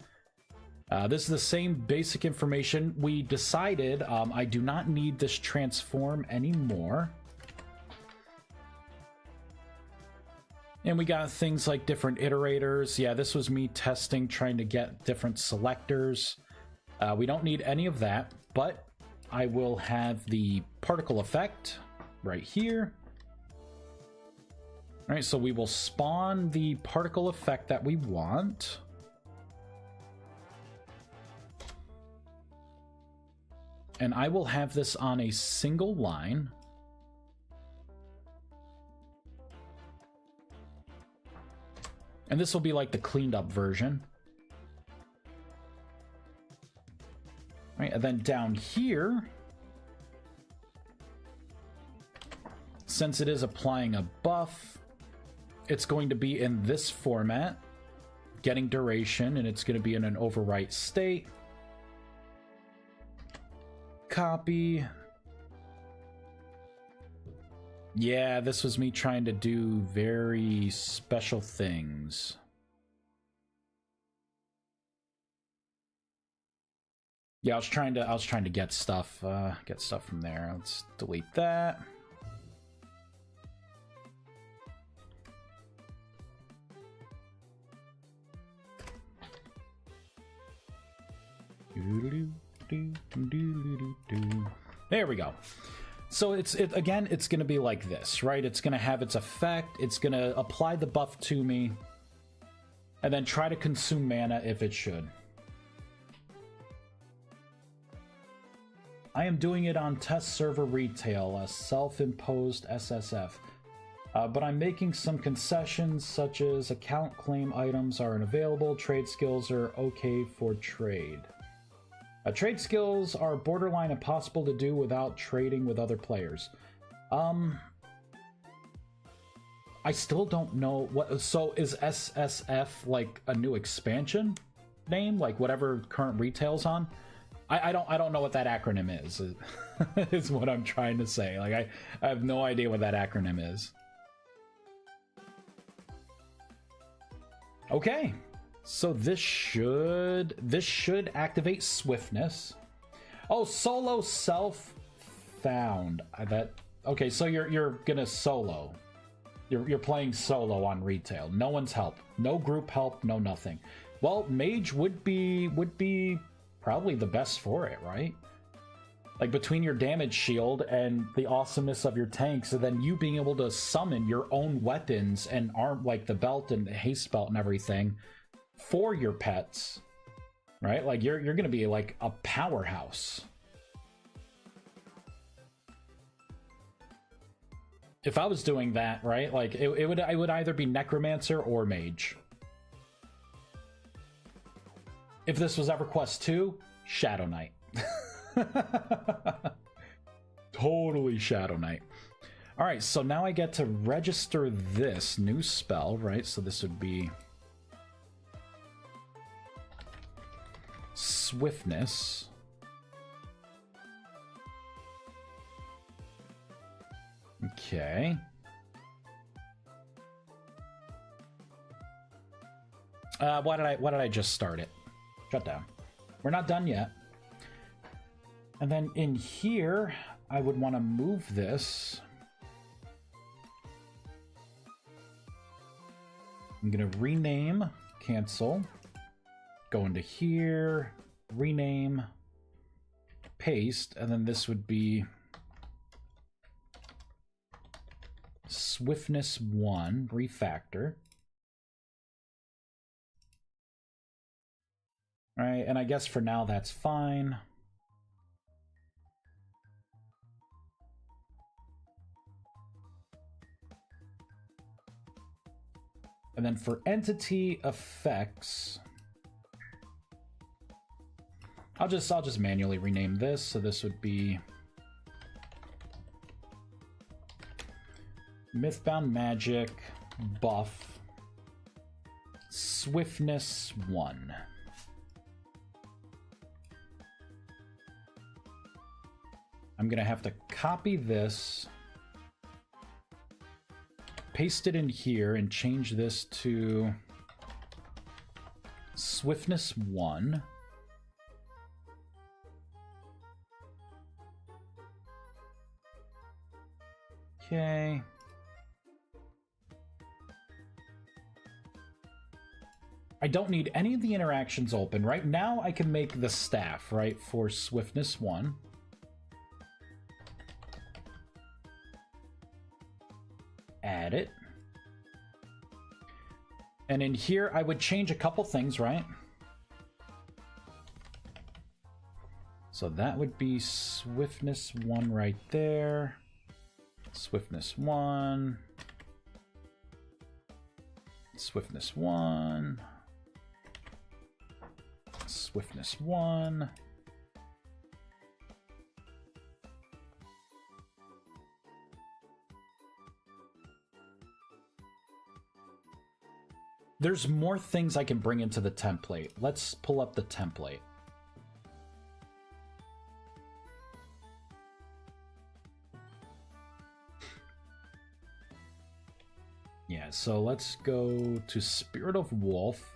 This is the same basic information. We decided I do not need this transform anymore. And we got things like different iterators. Yeah, this was me testing, trying to get different selectors. We don't need any of that, but I will have the particle effect right here. All right, so we will spawn the particle effect that we want. And I will have this on a single line. And this will be like the cleaned up version. Right, and then down here, since it is applying a buff, it's going to be in this format, getting duration, and it's going to be in an overwrite state. Copy. Yeah, this was me trying to do very special things. Yeah, I was trying to get stuff from there. Let's delete that. There we go. So again, it's going to be like this, right? It's going to have its effect. It's going to apply the buff to me, and then try to consume mana if it should. I am doing it on test server retail, a self-imposed SSF. But I'm making some concessions, such as account claim items are unavailable, trade skills are okay for trade. Trade skills are borderline impossible to do without trading with other players. I still don't know what. So is SSF like a new expansion name, like whatever current retail's on? I don't know what that acronym is. Is what I'm trying to say. Like I have no idea what that acronym is. Okay. So this should activate swiftness. Oh, solo self found. I bet. Okay, so you're gonna solo. You're playing solo on retail. No one's help. No group help. No nothing. Well, mage would be probably the best for it, right? Like between your damage shield and the awesomeness of your tanks, and then you being able to summon your own weapons and arm, like the belt and the haste belt and everything, for your pets, right? Like you're gonna be like a powerhouse. If I was doing that, right? Like it would either be necromancer or mage. If this was EverQuest 2, Shadow Knight. Totally Shadow Knight. All right, so now I get to register this new spell, right? So this would be swiftness. Okay. Why did I just start it? Shut down. We're not done yet. And then in here, I would want to move this. I'm going to rename, cancel. go into here, rename, paste, and then this would be Swiftness 1 refactor. All right, and I guess for now that's fine. And then for entity effects, I'll just manually rename this. So this would be Mythbound Magic buff Swiftness 1. I'm gonna have to copy this, paste it in here, and change this to Swiftness 1. Okay. I don't need any of the interactions open. Right now I can make the staff, right, for Swiftness 1. Add it. And in here, I would change a couple things, right? So that would be Swiftness 1 right there. Swiftness 1. Swiftness 1. Swiftness 1. There's more things I can bring into the template. Let's pull up the template. Yeah, so let's go to Spirit of Wolf.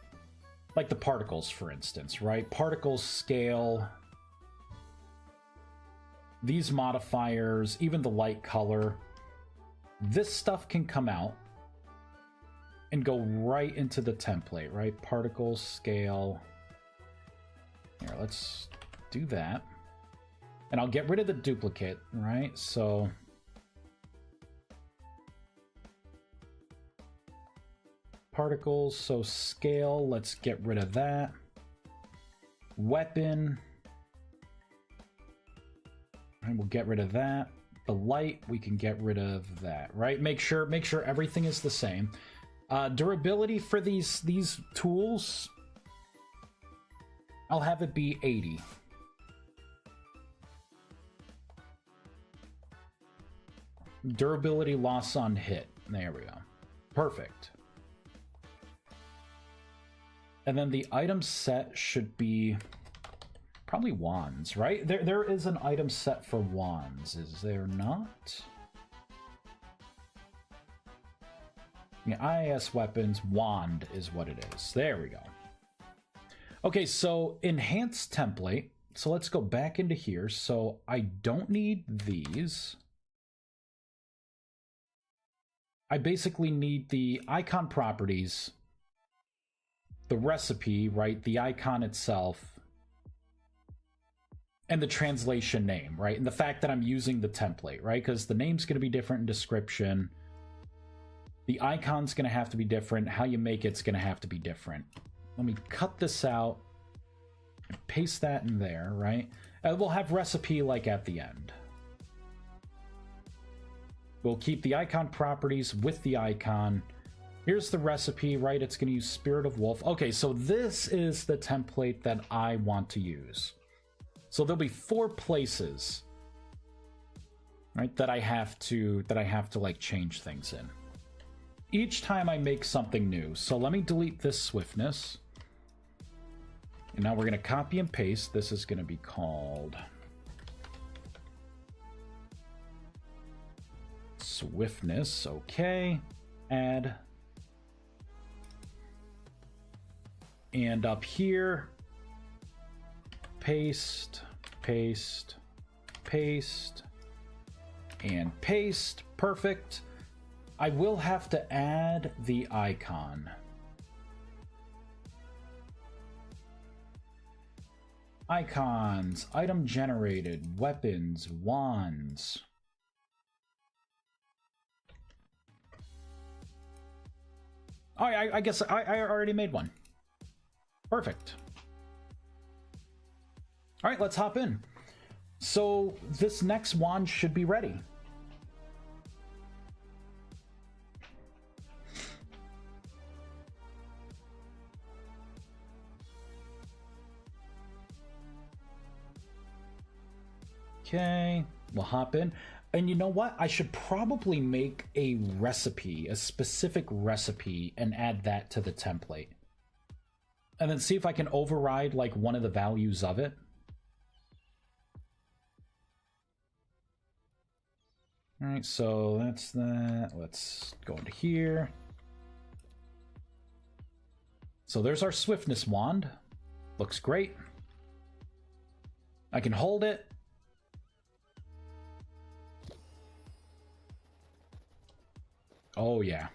Like the particles, for instance, right? Particles, scale, these modifiers, even the light color. This stuff can come out and go right into the template, right? Particles, scale. Here, let's do that. And I'll get rid of the duplicate, right? So particles, so scale, let's get rid of that. Weapon, and we'll get rid of that. The light, we can get rid of that, right? Make sure everything is the same. Durability for these tools, I'll have it be 80. Durability loss on hit. There we go. Perfect. And then the item set should be probably wands, right? There is an item set for wands, is there not? Yeah, IIS weapons, wand is what it is. There we go. Okay, so enhanced template. So let's go back into here. So I don't need these. I basically need the icon properties, the recipe, right? The icon itself, and the translation name, right? And the fact that I'm using the template, right? Because the name's going to be different in description. The icon's going to have to be different. How you make it's going to have to be different. Let me cut this out and paste that in there, right? And we'll have recipe like at the end. We'll keep the icon properties with the icon. Here's the recipe, right? It's going to use Spirit of Wolf. Okay, so this is the template that I want to use. So there'll be 4 places, right, that I have to like change things in. Each time I make something new. So let me delete this swiftness. And now we're going to copy and paste. This is going to be called swiftness. Okay. Add. And up here, paste, paste, paste, and paste. Perfect. I will have to add the icon. Icons, item generated, weapons, wands. Oh, I guess I already made one. Perfect. All right, let's hop in. So this next wand should be ready. Okay, we'll hop in. And you know what? I should probably make a recipe, a specific recipe, and add that to the template. And then see if I can override like one of the values of it. All right, so that's that. Let's go into here. So there's our swiftness wand. Looks great. I can hold it. Oh yeah.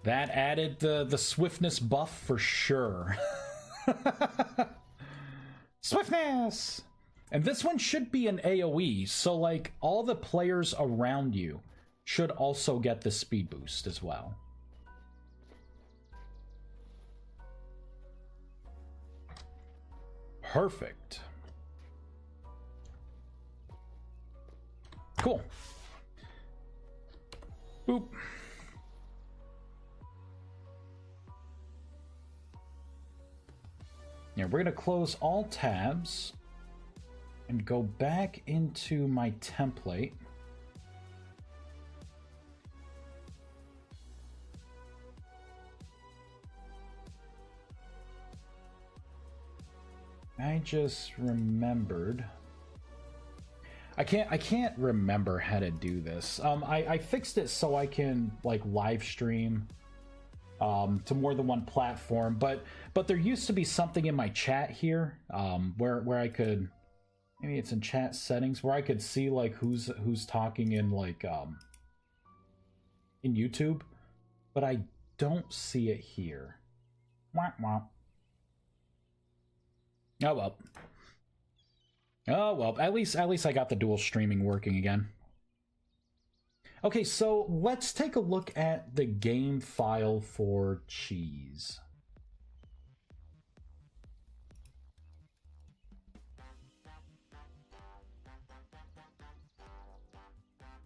That added the swiftness buff for sure. Swiftness! And this one should be an AoE, so like all the players around you should also get the speed boost as well. Perfect. Cool. Boop. Yeah, we're going to close all tabs and go back into my template. I just remembered. I can't remember how to do this. I fixed it so I can like live stream to more than one platform, but there used to be something in my chat here where I could, maybe it's in chat settings, where I could see like who's talking in like in YouTube, but I don't see it here. Wah, wah. Oh well. Oh well, at least I got the dual streaming working again. Okay, so let's take a look at the game file for cheese.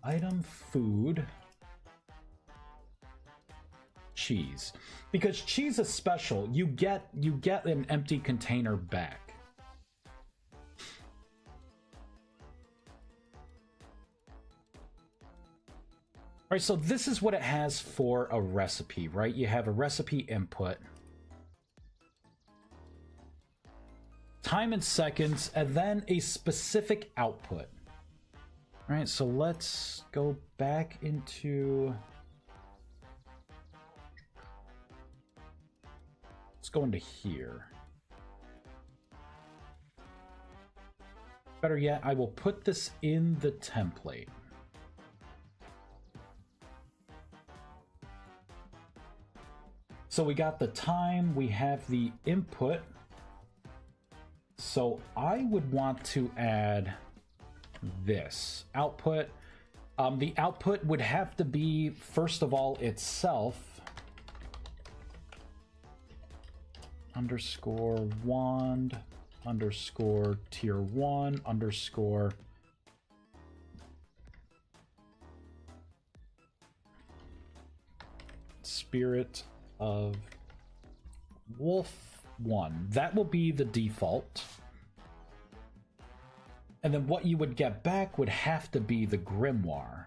Item food cheese. Because cheese is special, you get an empty container back. All right, so this is what it has for a recipe, right? You have a recipe input, time in seconds, and then a specific output. All right, so let's go back into... Let's go into here. Better yet, I will put this in the template. So we got the time, we have the input. So I would want to add this output. The output would have to be, first of all, itself. Underscore wand, underscore tier 1, underscore spirit of wolf 1. That will be the default. And then what you would get back would have to be the grimoire.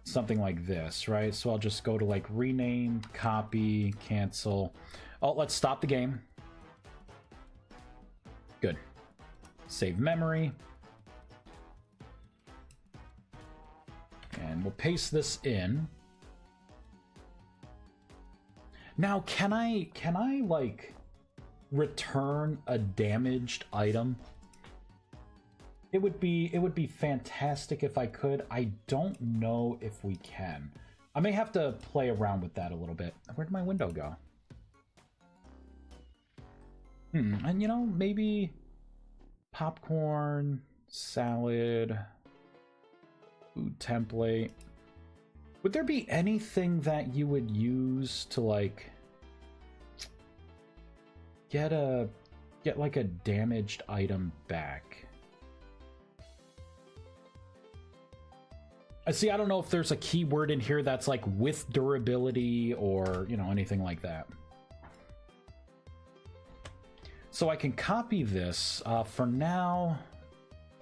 Something like this, right? So I'll just go to like rename, copy, cancel. Oh, let's stop the game. Good. Save memory. And we'll paste this in. Now, can I like return a damaged item? It would be fantastic if I could. I don't know if we can. I may have to play around with that a little bit. Where'd my window go? And you know, maybe popcorn, salad, food template. Would there be anything that you would use to like get like a damaged item back? I see, I don't know if there's a keyword in here that's like with durability or, you know, anything like that. So I can copy this. For now,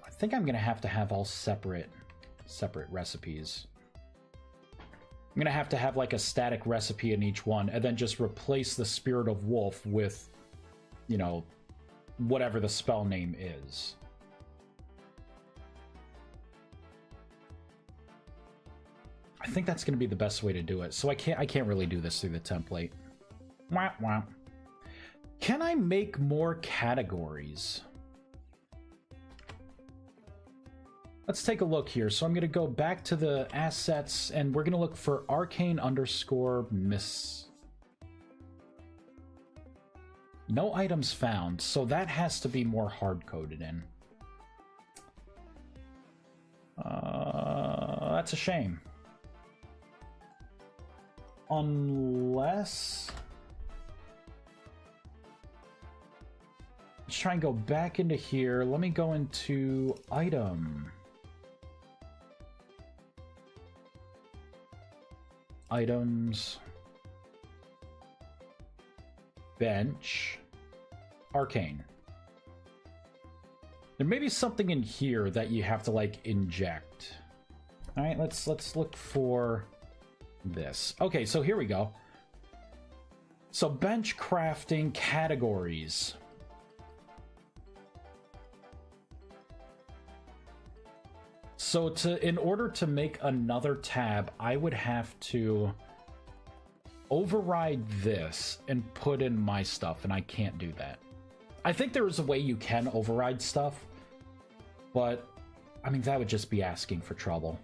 I think I'm gonna have to have all separate recipes. I'm gonna have to have like a static recipe in each one and then just replace the Spirit of Wolf with, you know, whatever the spell name is. I think that's gonna be the best way to do it. So I can't really do this through the template. Wah, wah. Can I make more categories? Let's take a look here. So I'm going to go back to the assets and we're going to look for arcane_miss. No items found, so that has to be more hard-coded in. That's a shame. Unless... let's try and go back into here. Let me go into item. Items. Bench. Arcane. There may be something in here that you have to like inject. All right, let's look for this. Okay, so here we go. So bench crafting categories. So in order to make another tab, I would have to override this and put in my stuff, and I can't do that. I think there is a way you can override stuff, but I mean that would just be asking for trouble.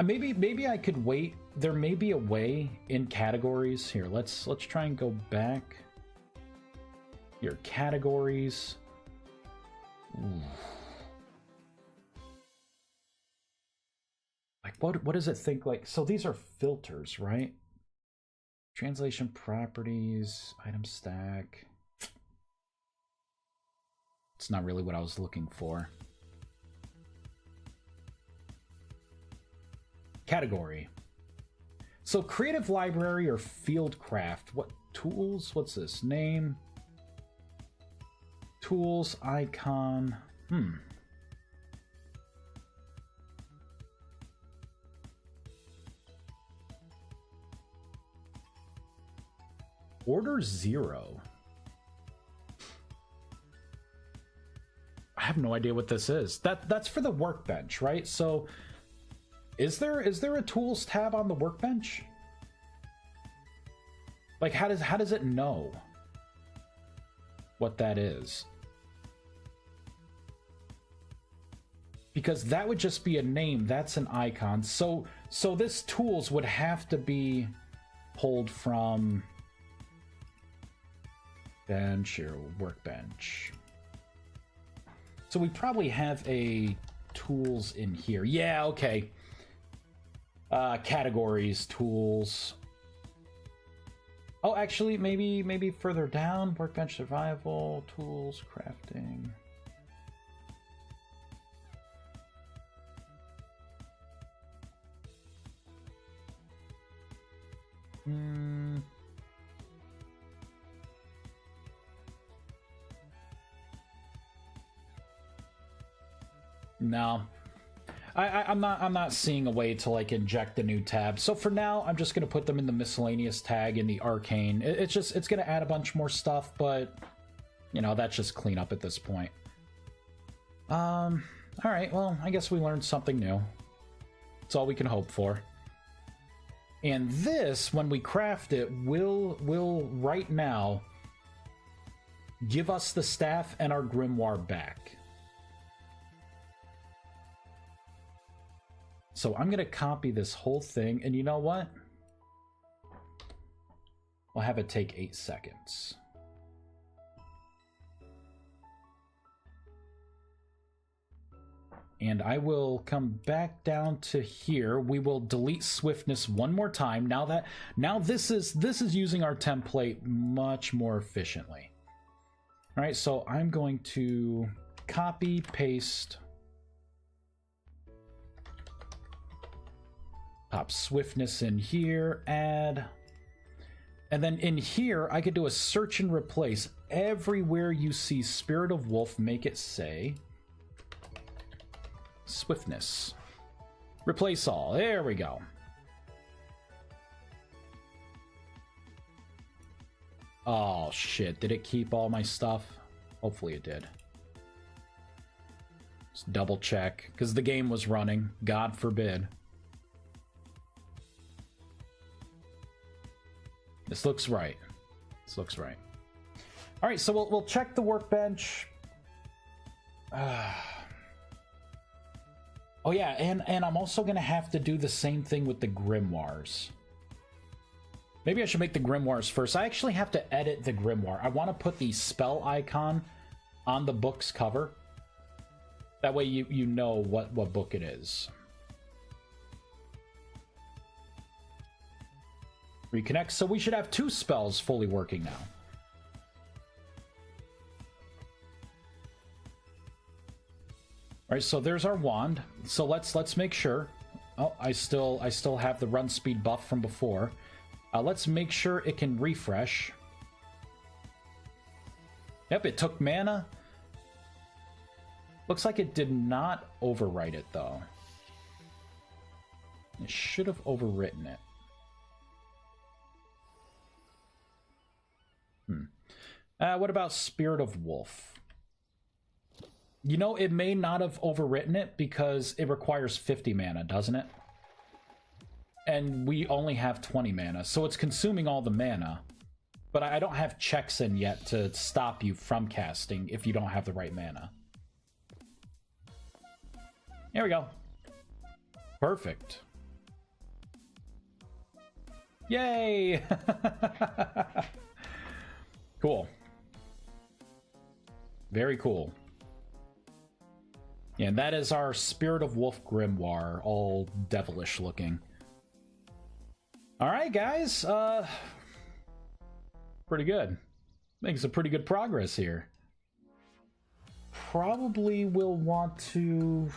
Maybe I could wait. There may be a way in categories. Here, let's try and go back. Your categories. Ooh. Like what does it think like? So these are filters, right? Translation properties, item stack. It's not really what I was looking for. Category. So creative library or ViesCraft. What tools? What's this? Name. Tools, icon. Order 0. I have no idea what this is. That's for the workbench, right? So is there a tools tab on the workbench? Like how does it know what that is? Because that would just be a name, that's an icon. So this tools would have to be pulled from bench or workbench. So we probably have a tools in here. Yeah, okay. Categories, tools. Oh, actually, maybe further down. Workbench survival, tools, crafting. No, I'm not seeing a way to like inject a new tab. So for now, I'm just gonna put them in the miscellaneous tag in the arcane. It's gonna add a bunch more stuff, but you know that's just cleanup at this point. All right, well I guess we learned something new. It's all we can hope for. And this, when we craft it, will right now give us the staff and our grimoire back. So I'm going to copy this whole thing, and you know what? I'll have it take 8 seconds. And I will come back down to here. We will delete swiftness one more time. Now this is using our template much more efficiently. All right, so I'm going to copy, paste, pop swiftness in here, add, and then in here I could do a search and replace. Everywhere you see Spirit of Wolf, make it say swiftness. Replace all. There we go. Oh shit, did it keep all my stuff? Hopefully it did. Just double check, because the game was running. God forbid. This looks right. This looks right. All right, so we'll check the workbench. Oh yeah, and I'm also gonna have to do the same thing with the grimoires. Maybe I should make the grimoires first. I actually have to edit the grimoire. I want to put the spell icon on the book's cover. That way you know what book it is. Reconnect. So we should have 2 spells fully working now. All right, so there's our wand. So let's make sure. Oh, I still have the run speed buff from before. Let's make sure it can refresh. Yep, it took mana. Looks like it did not overwrite it though. It should have overwritten it. What about Spirit of Wolf? You know, it may not have overwritten it because it requires 50 mana, doesn't it? And we only have 20 mana, so it's consuming all the mana. But I don't have checks in yet to stop you from casting if you don't have the right mana. There we go. Perfect. Yay! Cool. Very cool. Yeah, and that is our Spirit of Wolf grimoire, all devilish looking. All right, guys. Pretty good. Making some pretty good progress here. Probably will want to...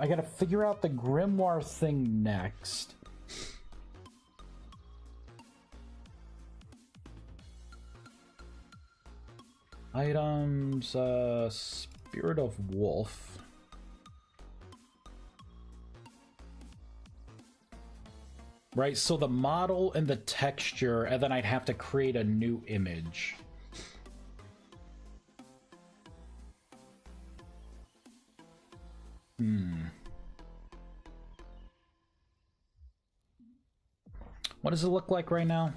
I gotta figure out the grimoire thing next. Items, Spirit of Wolf. Right, so the model and the texture, and then I'd have to create a new image. What does it look like right now?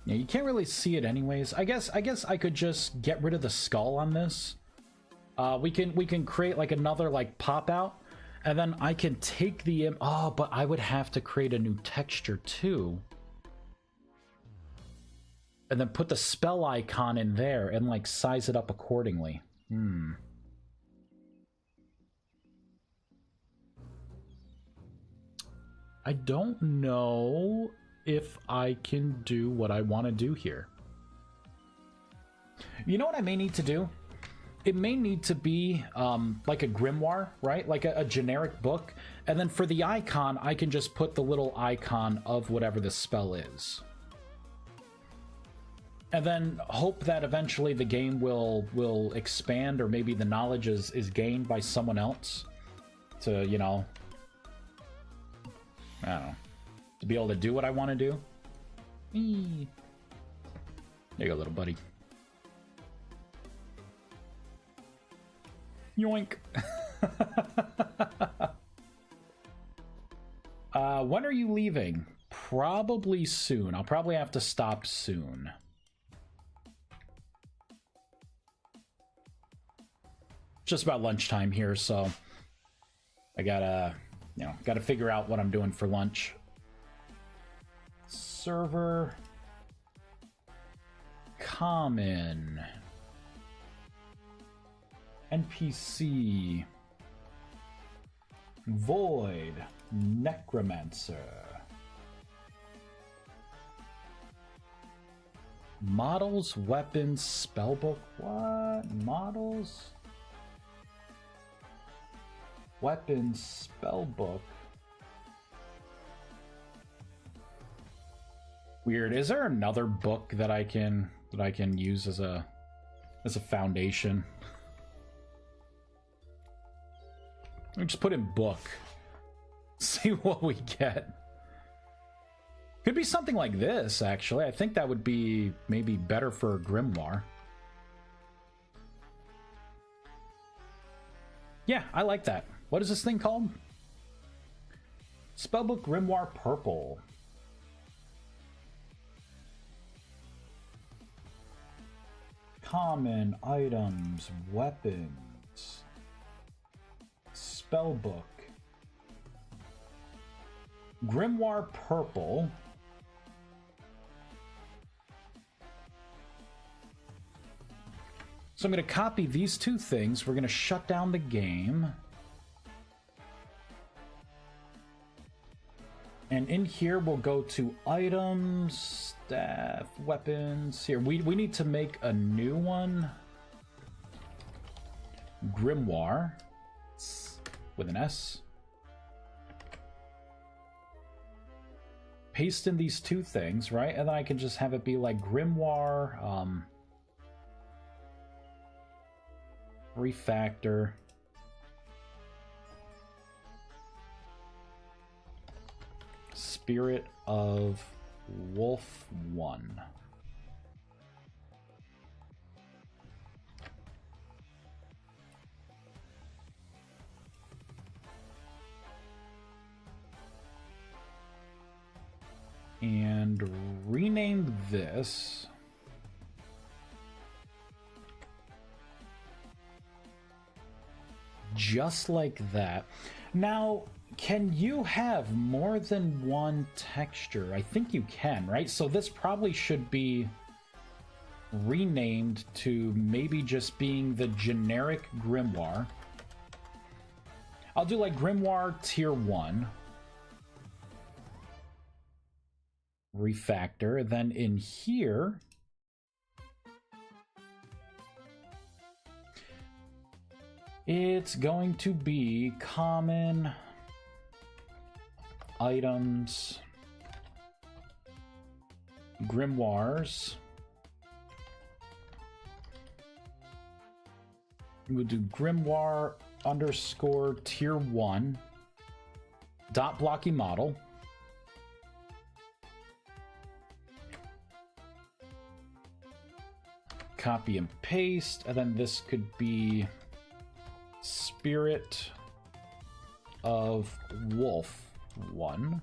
Yeah, you can't really see it anyways. I guess I could just get rid of the skull on this. We can create like another like pop out, and then I can take the oh, but I would have to create a new texture too. And then put the spell icon in there and like size it up accordingly. I don't know if I can do what I want to do here. You know what I may need to do? It may need to be like a grimoire, right? Like a generic book. And then for the icon, I can just put the little icon of whatever the spell is. And then hope that eventually the game will expand, or maybe the knowledge is gained by someone else to, you know, I don't know, to be able to do what I want to do. There you go, little buddy. Yoink. When are you leaving? Probably soon. I'll probably have to stop soon. Just about lunchtime here, so I gotta, gotta figure out what I'm doing for lunch. Server. Common. NPC. Void. Necromancer. Models, weapons, spellbook. What? Models? Weapons, spellbook. Weird. Is there another book that I can use as a foundation? Let me just put in book. See what we get. Could be something like this, actually. I think that would be maybe better for a grimoire. Yeah, I like that. What is this thing called? Spellbook Grimoire Purple. Common items, weapons, spellbook, Grimoire Purple. So I'm going to copy these two things. We're going to shut down the game. And in here, we'll go to items, staff, weapons. Here, we need to make a new one. Grimoire with an S. Paste in these two things, right? And then I can just have it be like Grimoire, refactor. Spirit of Wolf 1. And rename this just like that. Now, can you have more than one texture? I think you can, right? So this probably should be renamed to maybe just being the generic Grimoire. I'll do like Grimoire Tier 1. Refactor. Then in here, it's going to be common items, grimoires. We'll do grimoire underscore tier 1 dot blocky model. Copy and paste, and then this could be Spirit of Wolf 1.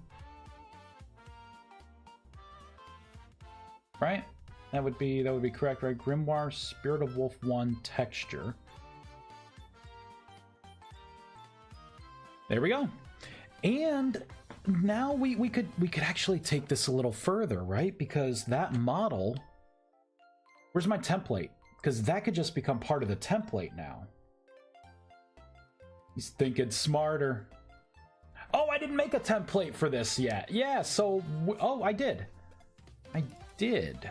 Right? That would be correct, right? Grimoire Spirit of Wolf 1 texture. There we go. And now we could actually take this a little further, right? Because that model, where's my template? Because that could just become part of the template now. He's thinking smarter. Oh, I didn't make a template for this yet. Yeah, so... Oh, I did. I did.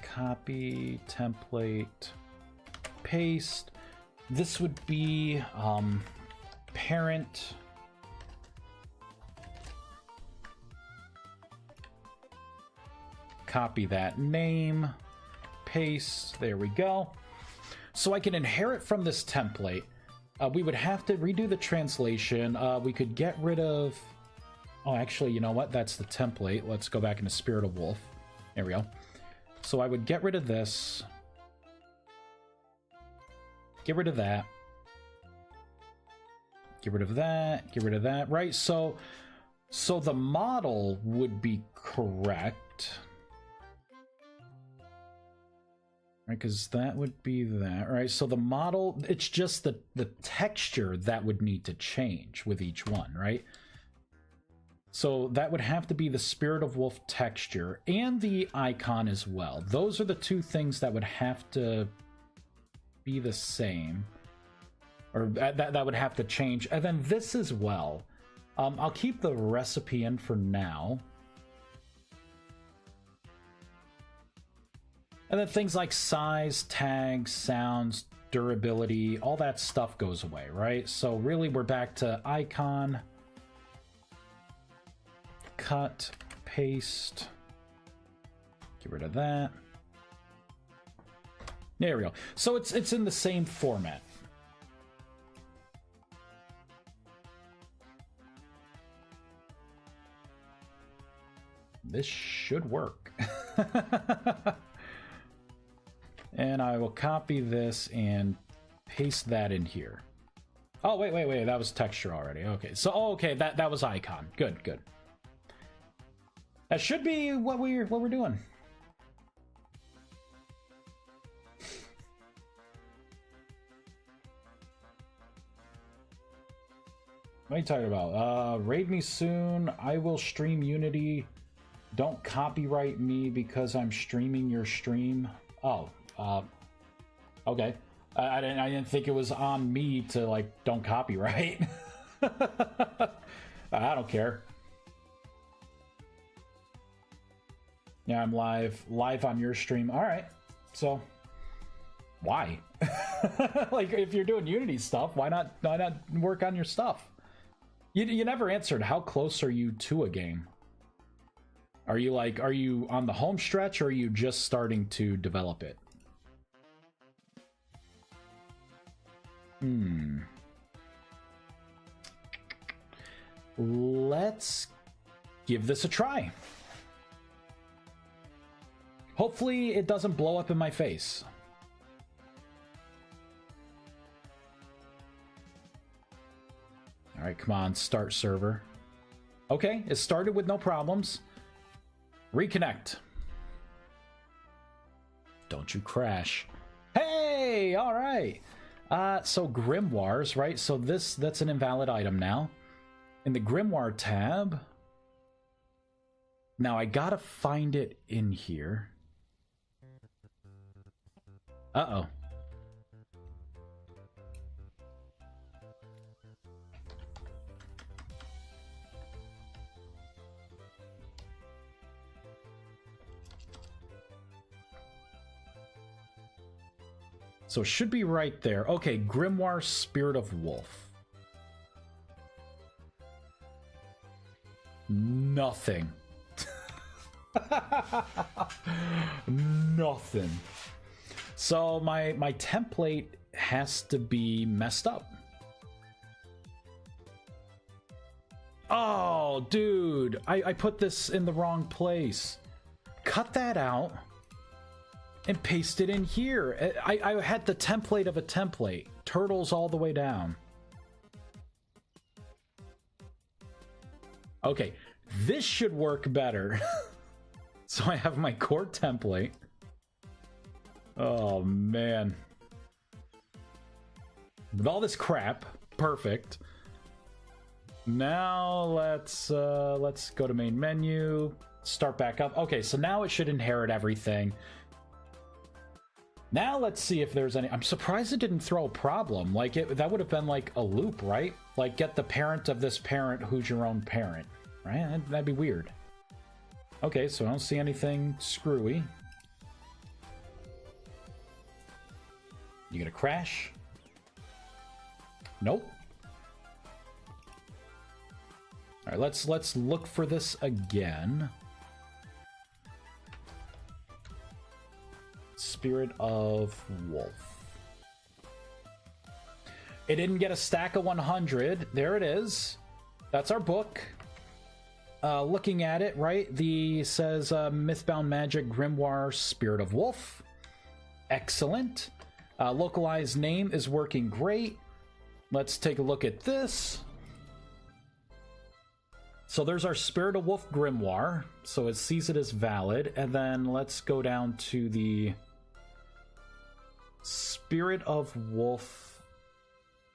Copy, template, paste. This would be parent... Copy that name, paste, there we go. So I can inherit from this template. We would have to redo the translation. We could get rid of... Oh, actually, you know what? That's the template. Let's go back into Spirit of Wolf. There we go. So I would get rid of this. Get rid of that. Get rid of that. Get rid of that. Right? So the model would be correct. Right, because that would be that, right? So the model, it's just the texture that would need to change with each one, right? So that would have to be the Spirit of Wolf texture and the icon as well. Those are the two things that would have to be the same, or that would have to change. And then this as well. I'll keep the recipe in for now. And then things like size, tags, sounds, durability, all that stuff goes away, right? So really we're back to icon, cut, paste, get rid of that. There we go. So it's in the same format. This should work. And I will copy this and paste that in here. Oh, wait. That was texture already. Okay. So, okay, that was icon. Good. That should be what we're doing. What are you talking about? Raid me soon. I will stream Unity. Don't copyright me because I'm streaming your stream. Oh. Okay. I didn't think it was on me to, like, don't copyright. I don't care. Yeah, I'm live on your stream. All right. So, why? Like, if you're doing Unity stuff, why not work on your stuff? You never answered. How close are you to a game? Are you on the home stretch, or are you just starting to develop it? Let's give this a try. Hopefully it doesn't blow up in my face. All right, come on, start server. Okay, it started with no problems. Reconnect. Don't you crash. Hey, all right. So grimoires, right? So that's an invalid item now. In the grimoire tab. Now I gotta find it in here. Uh-oh. So it should be right there. Okay, Grimoire Spirit of Wolf. Nothing. Nothing. So my template has to be messed up. Oh, dude. I put this in the wrong place. Cut that out. And paste it in here. I had the template of a template. Turtles all the way down. Okay, this should work better. So I have my core template. Oh, man. With all this crap. Perfect. Now let's go to main menu. Start back up. Okay, so now it should inherit everything. Now let's see if there's any... I'm surprised it didn't throw a problem. Like, that would have been like a loop, right? Like, get the parent of this parent who's your own parent, right? That'd be weird. Okay, so I don't see anything screwy. You gonna crash? Nope. All right, let's look for this again. Spirit of Wolf. It didn't get a stack of 100. There it is. That's our book. looking at it, right, the says Mythbound Magic Grimoire Spirit of Wolf. Excellent. Localized name is working great. Let's take a look at this. So there's our Spirit of Wolf Grimoire. So it sees it as valid. And then let's go down to the Spirit of Wolf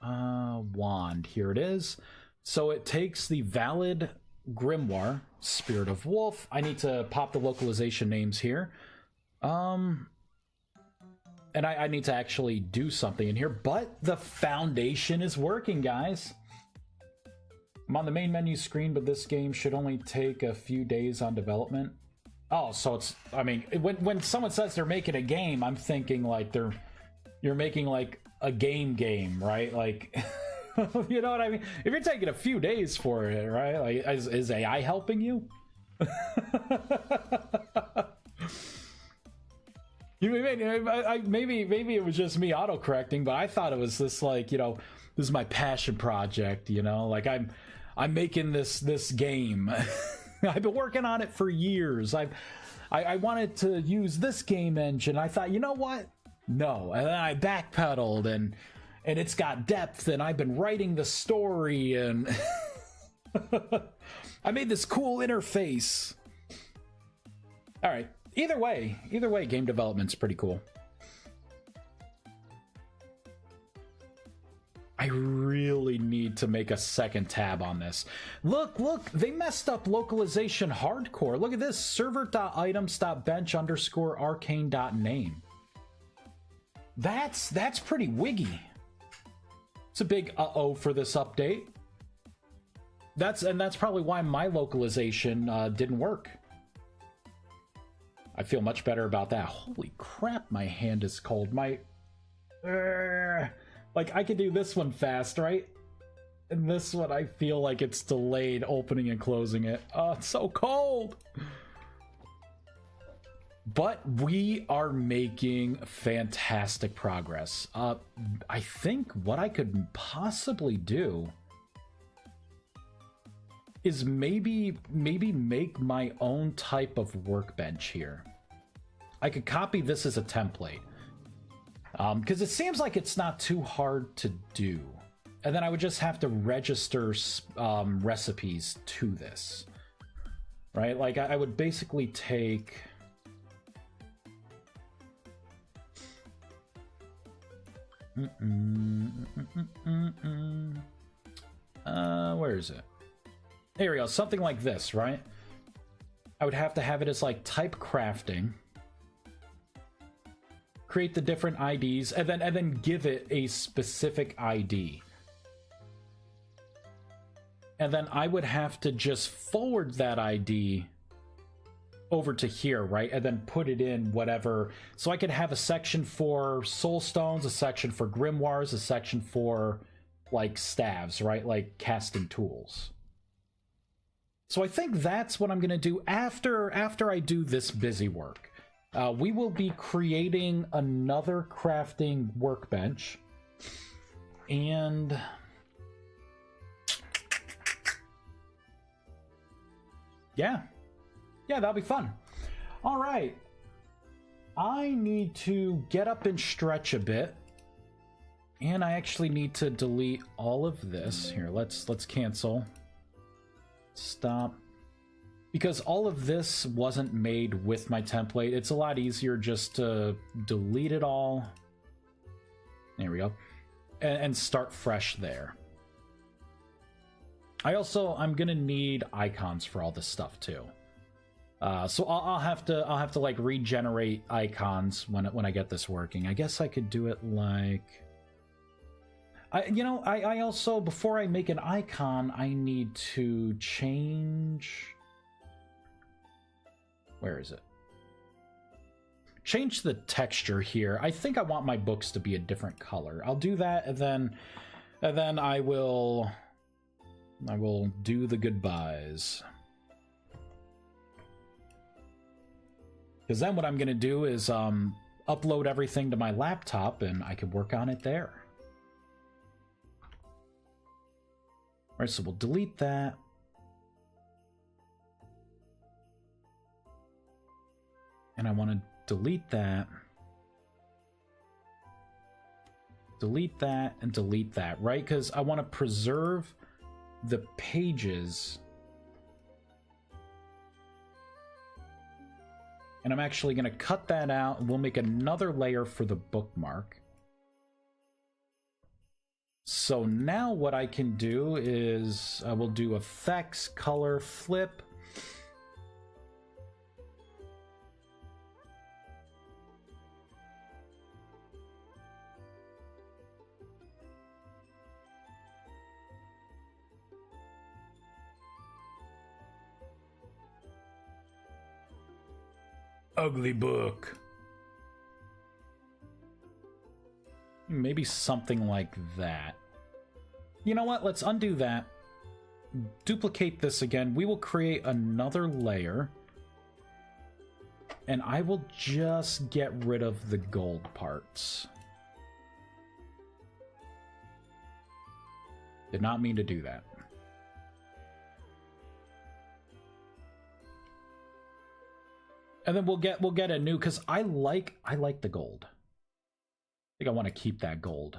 wand. Here it is. So it takes the valid Grimoire, Spirit of Wolf. I need to pop the localization names here. And I need to actually do something in here, but the foundation is working, guys. I'm on the main menu screen, but this game should only take a few days on development. Oh, so it's, I mean, when someone says they're making a game, I'm thinking like you're making like a game, right? Like, you know what I mean? If you're taking a few days for it, right? Like, is AI helping you? Maybe it was just me autocorrecting, but I thought it was this, like, you know, this is my passion project, you know, like I'm making this game. I've been working on it for years. I wanted to use this game engine. I thought, you know what? No. And then I backpedaled and it's got depth, and I've been writing the story, and I made this cool interface. All right. Either way, game development's pretty cool. I really need to make a second tab on this. Look, they messed up localization hardcore. Look at this, server.items.bench_arcane.name. That's pretty wiggy. It's a big uh-oh for this update. That's probably why my localization didn't work. I feel much better about that. Holy crap, my hand is cold. Like, I could do this one fast, right? And this one, I feel like it's delayed opening and closing it. Oh, it's so cold! But we are making fantastic progress. I think what I could possibly do is maybe make my own type of workbench here. I could copy this as a template, because it seems like it's not too hard to do. And then I would just have to register recipes to this, right? Like I would basically take... where is it? There we go, something like this, right? I would have to have it as like type crafting, create the different IDs, and then give it a specific ID. And then I would have to just forward that ID over to here, right? And then put it in whatever. So I could have a section for soul stones, a section for grimoires, a section for like staves, right? Like casting tools. So I think that's what I'm going to do after I do this busy work. We will be creating another crafting workbench. And... yeah, that'll be fun. All right. I need to get up and stretch a bit. And I actually need to delete all of this. Here, let's cancel. Stop. Because all of this wasn't made with my template. It's a lot easier just to delete it all. There we go. And start fresh there. I'm gonna need icons for all this stuff too. So I'll have to like regenerate icons when I get this working. I guess I could do it like... I also, before I make an icon, I need to change... Where is it? Change the texture here. I think I want my books to be a different color. I'll do that, and then I will do the goodbyes. Because then what I'm going to do is upload everything to my laptop, and I can work on it there. All right, so we'll delete that. and I want to delete that. Delete that and delete that, right? Because I want to preserve the pages. And I'm actually going to cut that out, and we'll make another layer for the bookmark. So now what I can do is I will do effects, color, flip. Ugly book. Maybe something like that. You know what? Let's undo that. Duplicate this again. We will create another layer. And I will just get rid of the gold parts. Did not mean to do that. And then we'll get a new, because I like the gold. I think I want to keep that gold.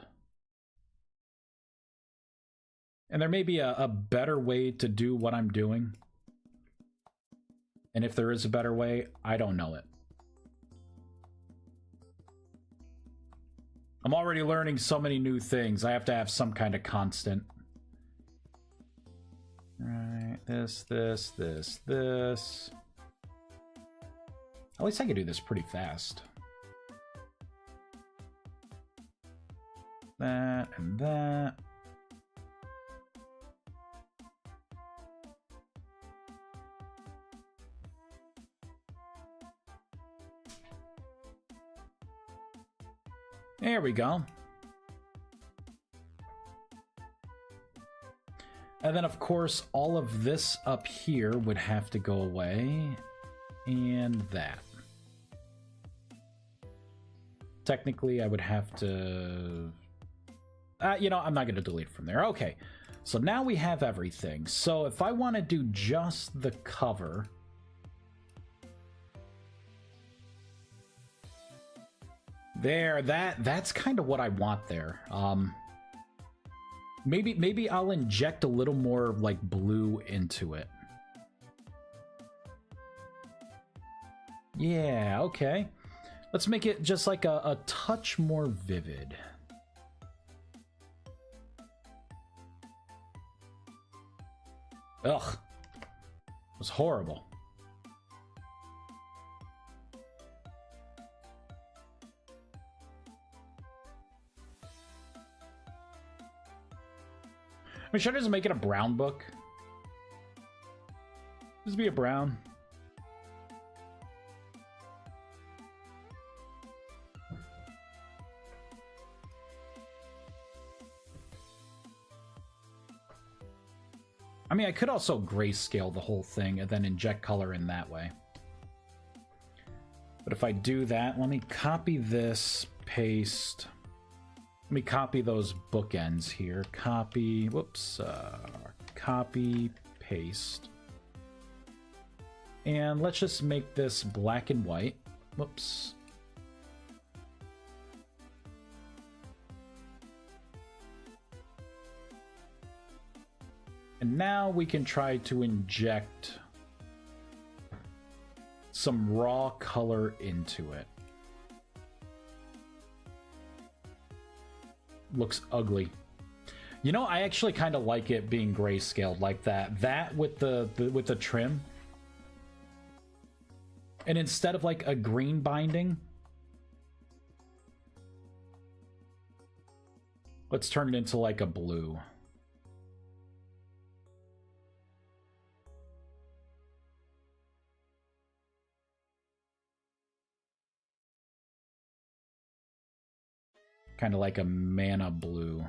And there may be a better way to do what I'm doing. And if there is a better way, I don't know it. I'm already learning so many new things. I have to have some kind of constant. All right, this. At least I can do this pretty fast. That and that. There we go. And then, of course, all of this up here would have to go away. And that. Technically, I would have to... you know, I'm not going to delete from there. Okay, so now we have everything. So if I want to do just the cover... There, that's kind of what I want there. Maybe I'll inject a little more, like, blue into it. Yeah, okay. Let's make it just like a touch more vivid. Ugh. It was horrible. I mean, should I just make it a brown book? Just be a brown. I mean, I could also grayscale the whole thing and then inject color in that way. But if I do that, let me copy this, paste. Let me copy those bookends here. Copy, whoops, copy, paste. And let's just make this black and white. Whoops. And now we can try to inject some raw color into it. Looks ugly. You know, I actually kind of like it being grayscaled like that. That with the trim. And instead of like a green binding, let's turn it into like a blue. Kind of like a mana blue.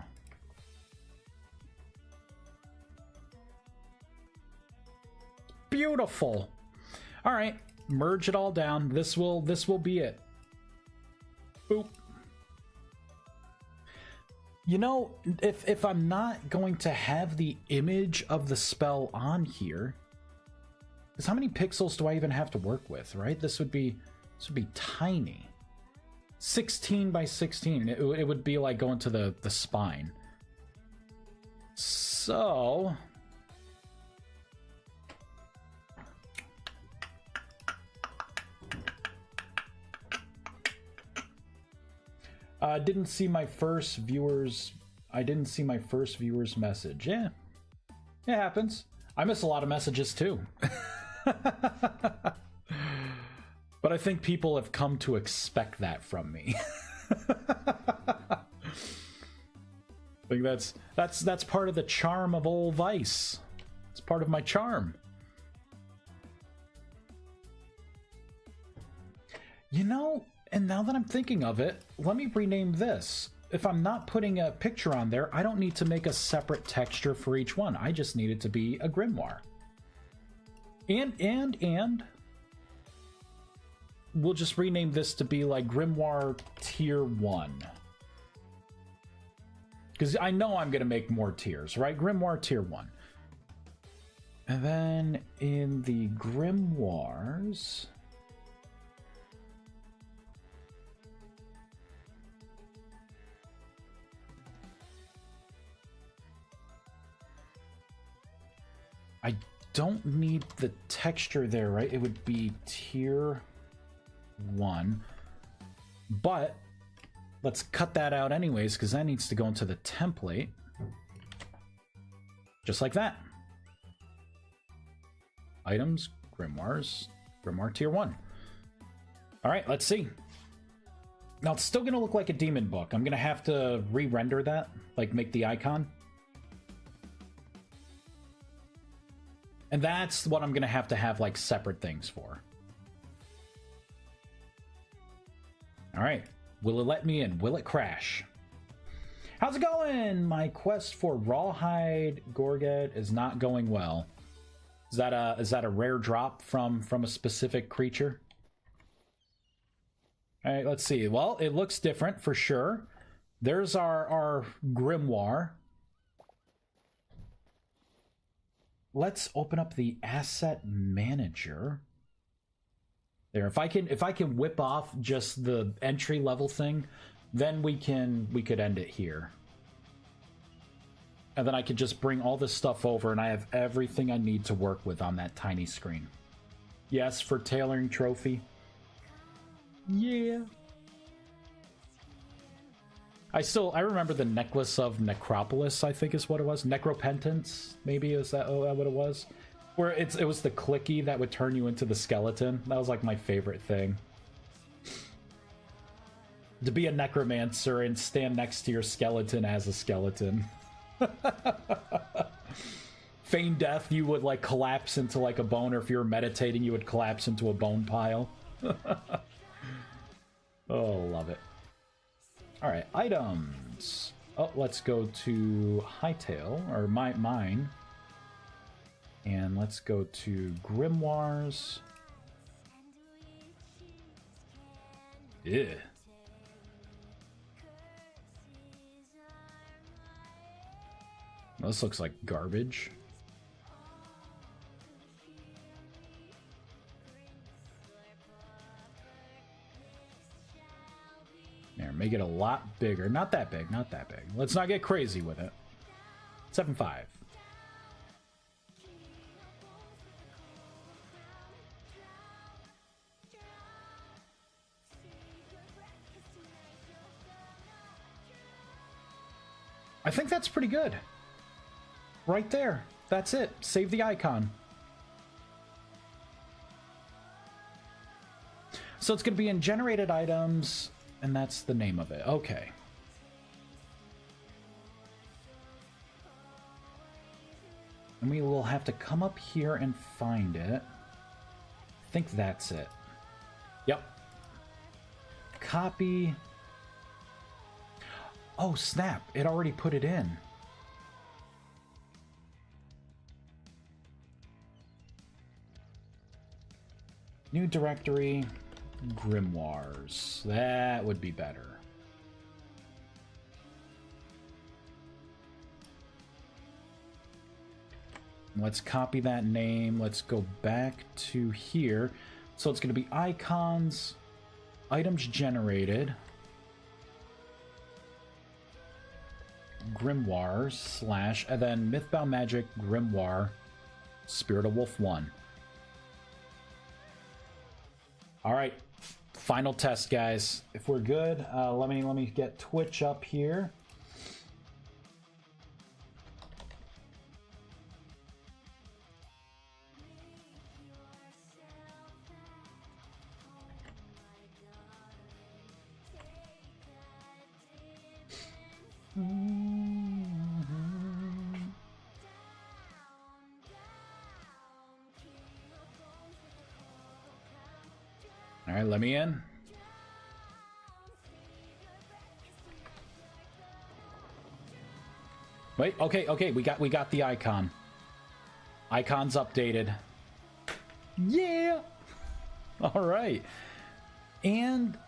Beautiful. All right, merge it all down. This will be it. Boop. You know, if I'm not going to have the image of the spell on here, because how many pixels do I even have to work with, right? This would be This would be tiny. 16 by 16. It would be like going to the spine. So... didn't see my first viewers. I didn't see my first viewer's message. Yeah, it happens. I miss a lot of messages too. But I think people have come to expect that from me. I think that's part of the charm of old Vies. It's part of my charm. You know, and now that I'm thinking of it, let me rename this. If I'm not putting a picture on there, I don't need to make a separate texture for each one. I just need it to be a grimoire. And we'll just rename this to be like Grimoire Tier 1. Because I know I'm going to make more tiers, right? Grimoire Tier 1. And then in the grimoires... I don't need the texture there, right? It would be tier 1. But let's cut that out anyways, because that needs to go into the template. Just like that. Items, grimoires, grimoire tier 1. All right, let's see. Now it's still gonna look like a demon book. I'm gonna have to re-render that, like make the icon. And that's what I'm going to have like separate things for. All right. Will it let me in? Will it crash? How's it going? My quest for Rawhide Gorget is not going well. Is that a rare drop from a specific creature? All right, let's see. Well, it looks different for sure. There's our grimoire. Let's open up the asset manager. There, if I can whip off just the entry level thing, then we could end it here. And then I could just bring all this stuff over and I have everything I need to work with on that tiny screen. Yes, for tailoring trophy. Yeah. I remember the necklace of Necropolis, I think is what it was. Necropentance, maybe, is that what it was? Where it was the clicky that would turn you into the skeleton. That was like my favorite thing. To be a necromancer and stand next to your skeleton as a skeleton. Feign death, you would like collapse into like a bone, or if you were meditating, you would collapse into a bone pile. Oh, love it. All right, items. Oh, let's go to Hightail, or mine. And let's go to Grimoires. Yeah. This looks like garbage. There, make it a lot bigger. Not that big, not that big. Let's not get crazy with it. 7.5. I think that's pretty good. Right there. That's it. Save the icon. So it's going to be in generated items, and that's the name of it. Okay. And we will have to come up here and find it. I think that's it. Yep. Copy. Oh, snap. It already put it in. New directory, grimoires. That would be better. Let's copy that name. Let's go back to here. So it's going to be icons. items generated, grimoire / and then Mythbound Magic grimoire Spirit of Wolf 1. All right, final test, guys. If we're good, let me get Twitch up here. All right, let me in. Wait, okay, we got the icon. Icon's updated. Yeah. All right. And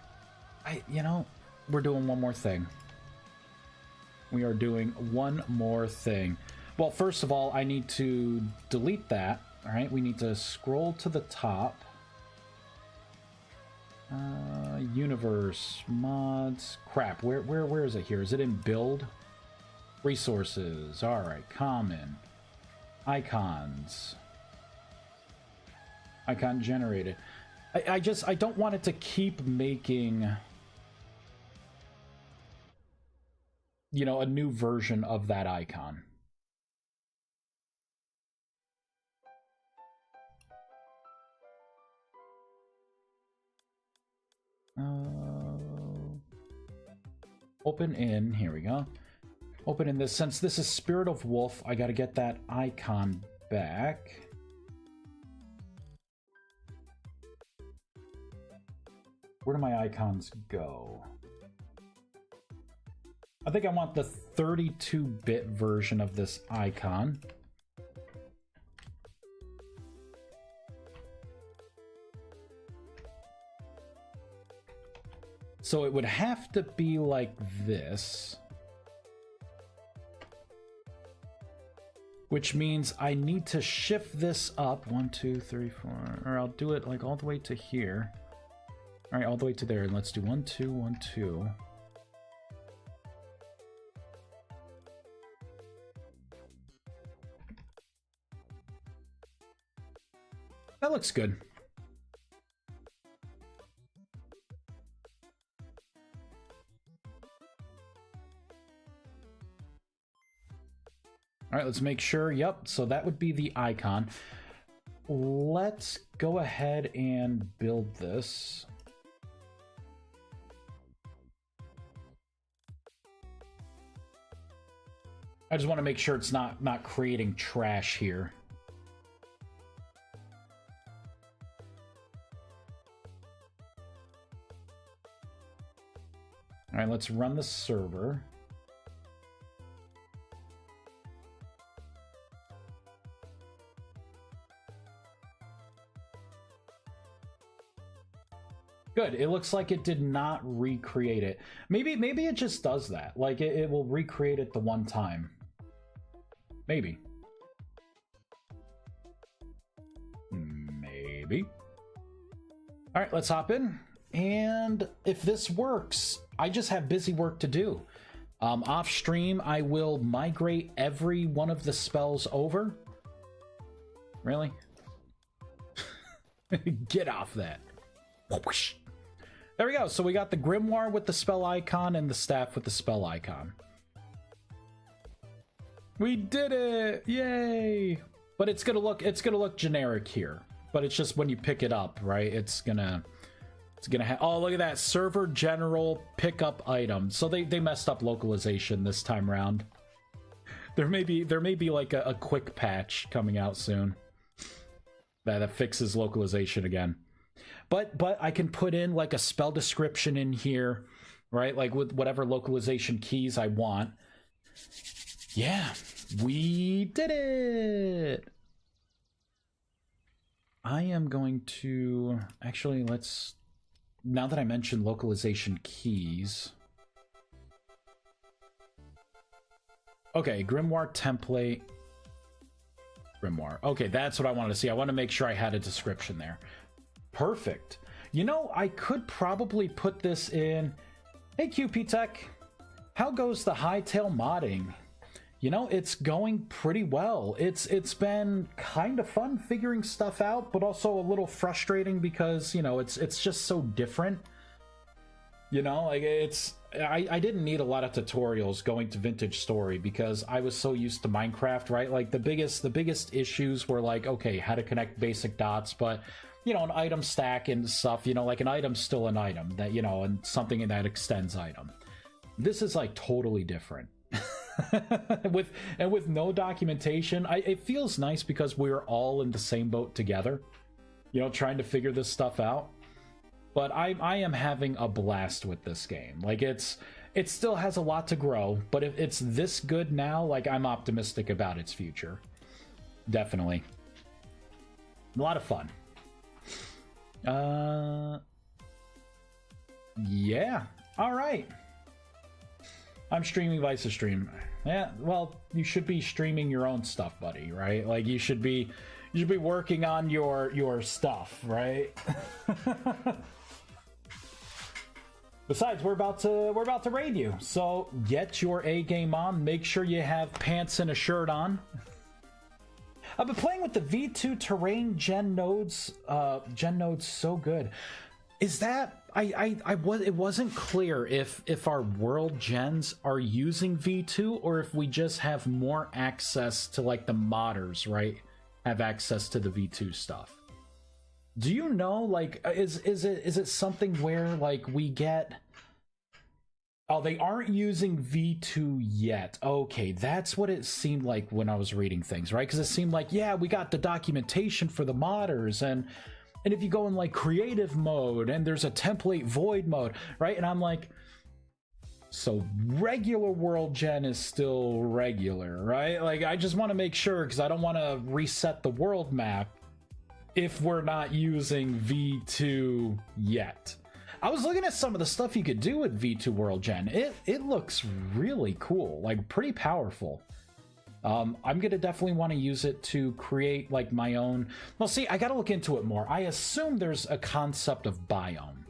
we're doing one more thing. We are doing one more thing. Well, first of all, I need to delete that. All right, we need to scroll to the top. Universe, mods, crap. Where is it here? Is it in build? Resources. All right, common. Icons. Icon generated. I don't want it to keep making, a new version of that icon. Open in, here we go. Open in this, since this is Spirit of Wolf, I gotta get that icon back. Where do my icons go? I think I want the 32-bit version of this icon. So it would have to be like this. Which means I need to shift this up 1, 2, 3, 4, or I'll do it like all the way to here. All right, all the way to there, and let's do 1, 2, 1, 2. That looks good. All right, let's make sure. Yep, so that would be the icon. Let's go ahead and build this. I just want to make sure it's not creating trash here. All right, let's run the server. Good. It looks like it did not recreate it. Maybe it just does that. Like it will recreate it the one time. Maybe. Maybe. All right, let's hop in. And if this works, I just have busy work to do. Off stream, I will migrate every one of the spells over. Really? Get off that. Whoosh. There we go. So we got the grimoire with the spell icon and the staff with the spell icon. We did it! Yay! But it's gonna look generic here. But it's just when you pick it up, right? It's gonna have, oh, look at that, server general pickup item. So they messed up localization this time around. There may be like a quick patch coming out soon that fixes localization again. But I can put in like a spell description in here, right? Like with whatever localization keys I want. Yeah, we did it. I am going to actually, now that I mentioned localization keys. Okay, grimoire template. Grimoire. Okay, that's what I wanted to see. I want to make sure I had a description there. Perfect. You know, I could probably put this in... Hey, QP Tech. How goes the hightail modding? You know, it's going pretty well. It's been kind of fun figuring stuff out, but also a little frustrating because, you know, it's just so different. You know, like I didn't need a lot of tutorials going to Vintage Story because I was so used to Minecraft, right? Like the biggest issues were like, okay, how to connect basic dots, but you know, an item stack and stuff, you know, like an item's still an item that, you know, and something that extends item. This is like totally different. with no documentation. It feels nice because we're all in the same boat together, you know, trying to figure this stuff out. But I am having a blast with this game. Like it still has a lot to grow, but if it's this good now, like I'm optimistic about its future. Definitely. A lot of fun. Yeah. All right. I'm streaming Vies' stream. Yeah, well, you should be streaming your own stuff, buddy, right? Like you should be working on your stuff, right? Besides, we're about to raid you, so get your A game on. Make sure you have pants and a shirt on. I've been playing with the V2 terrain gen nodes. Gen nodes so good. Is that it wasn't clear if our world gens are using V2 or if we just have more access to like the modders, right? Have access to the V2 stuff. Do you know, like, is it something where like we get... Oh, they aren't using V2 yet. Okay, that's what it seemed like when I was reading things, right? Because it seemed like, yeah, we got the documentation for the modders, and if you go in like creative mode and there's a template void mode, right? And I'm like, so regular world gen is still regular, right? Like I just want to make sure because I don't want to reset the world map if we're not using V2 yet. I was looking at some of the stuff you could do with V2 world gen. It looks really cool, like pretty powerful. I'm gonna definitely want to use it to create like my own... Well, see, I gotta look into it more. I assume there's a concept of biome,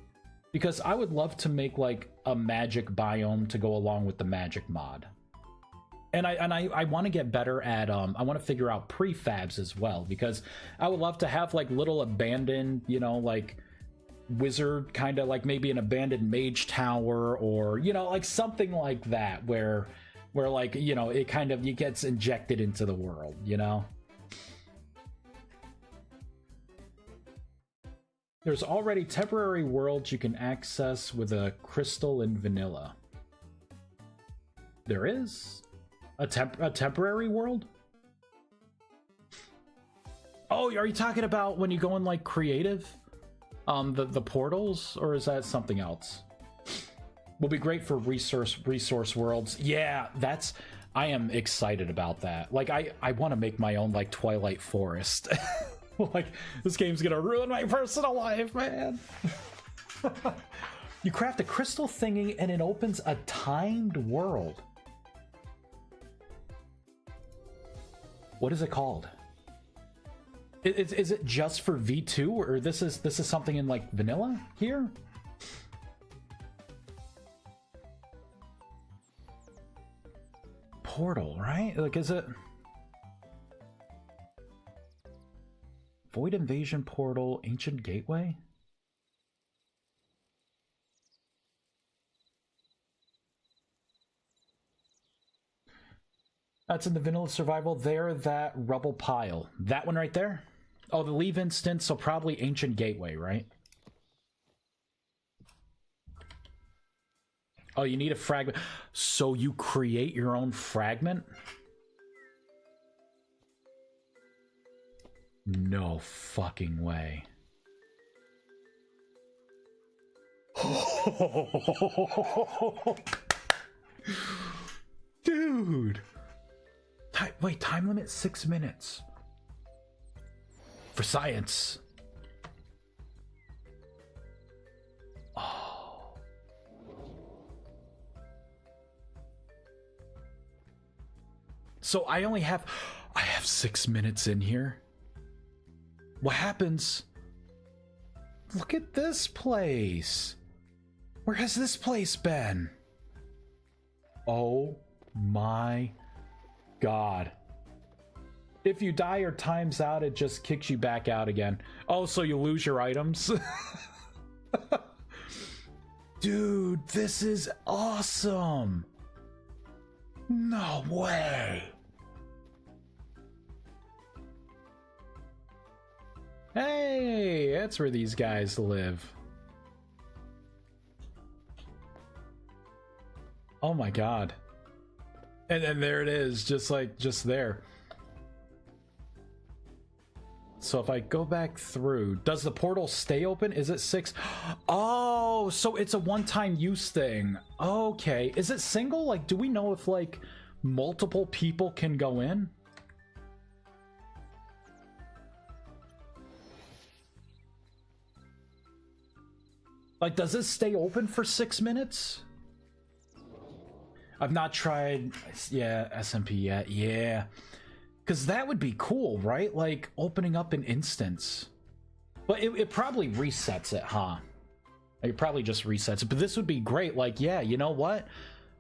because I would love to make like a magic biome to go along with the magic mod. And I want to get better at I want to figure out prefabs as well, because I would love to have like little abandoned, you know, like wizard kind of like maybe an abandoned mage tower, or you know, like something like that where like, you know, it kind of gets injected into the world, you know. There's already temporary worlds you can access with a crystal in vanilla. There is a temporary world? Oh, are you talking about when you go in like creative? The portals, or is that something else? Will be great for resource worlds. Yeah, I am excited about that. Like I want to make my own like Twilight Forest. Like this game's gonna ruin my personal life, man. You craft a crystal thingy and it opens a timed world. What is it called? Is it just for V2, or this is something in like vanilla here? Portal, right? Like, is it Void Invasion Portal, Ancient Gateway? That's in the vanilla survival there, that rubble pile. That one right there? Oh, the leave instance, so probably Ancient Gateway, right? Oh, you need a fragment. So you create your own fragment? No fucking way. Dude. Wait, time limit 6 minutes. For science. Oh. So I have 6 minutes in here. What happens look at this place. Where has this place been? Oh my god. If you die or times out, it just kicks you back out again. Oh, so you lose your items? Dude, this is awesome. No way. Hey, that's where these guys live. Oh my god. And then there it is, just there. So if I go back through, does the portal stay open? Is it 6? Oh, so it's a one-time use thing. Okay. Is it single? Like, do we know if, like, multiple people can go in? Like, does this stay open for 6 minutes? I've not tried, yeah, SMP yet. Yeah. Because that would be cool, right? Like, opening up an instance. But it probably resets it, huh? It probably just resets it. But this would be great. Like, yeah, you know what?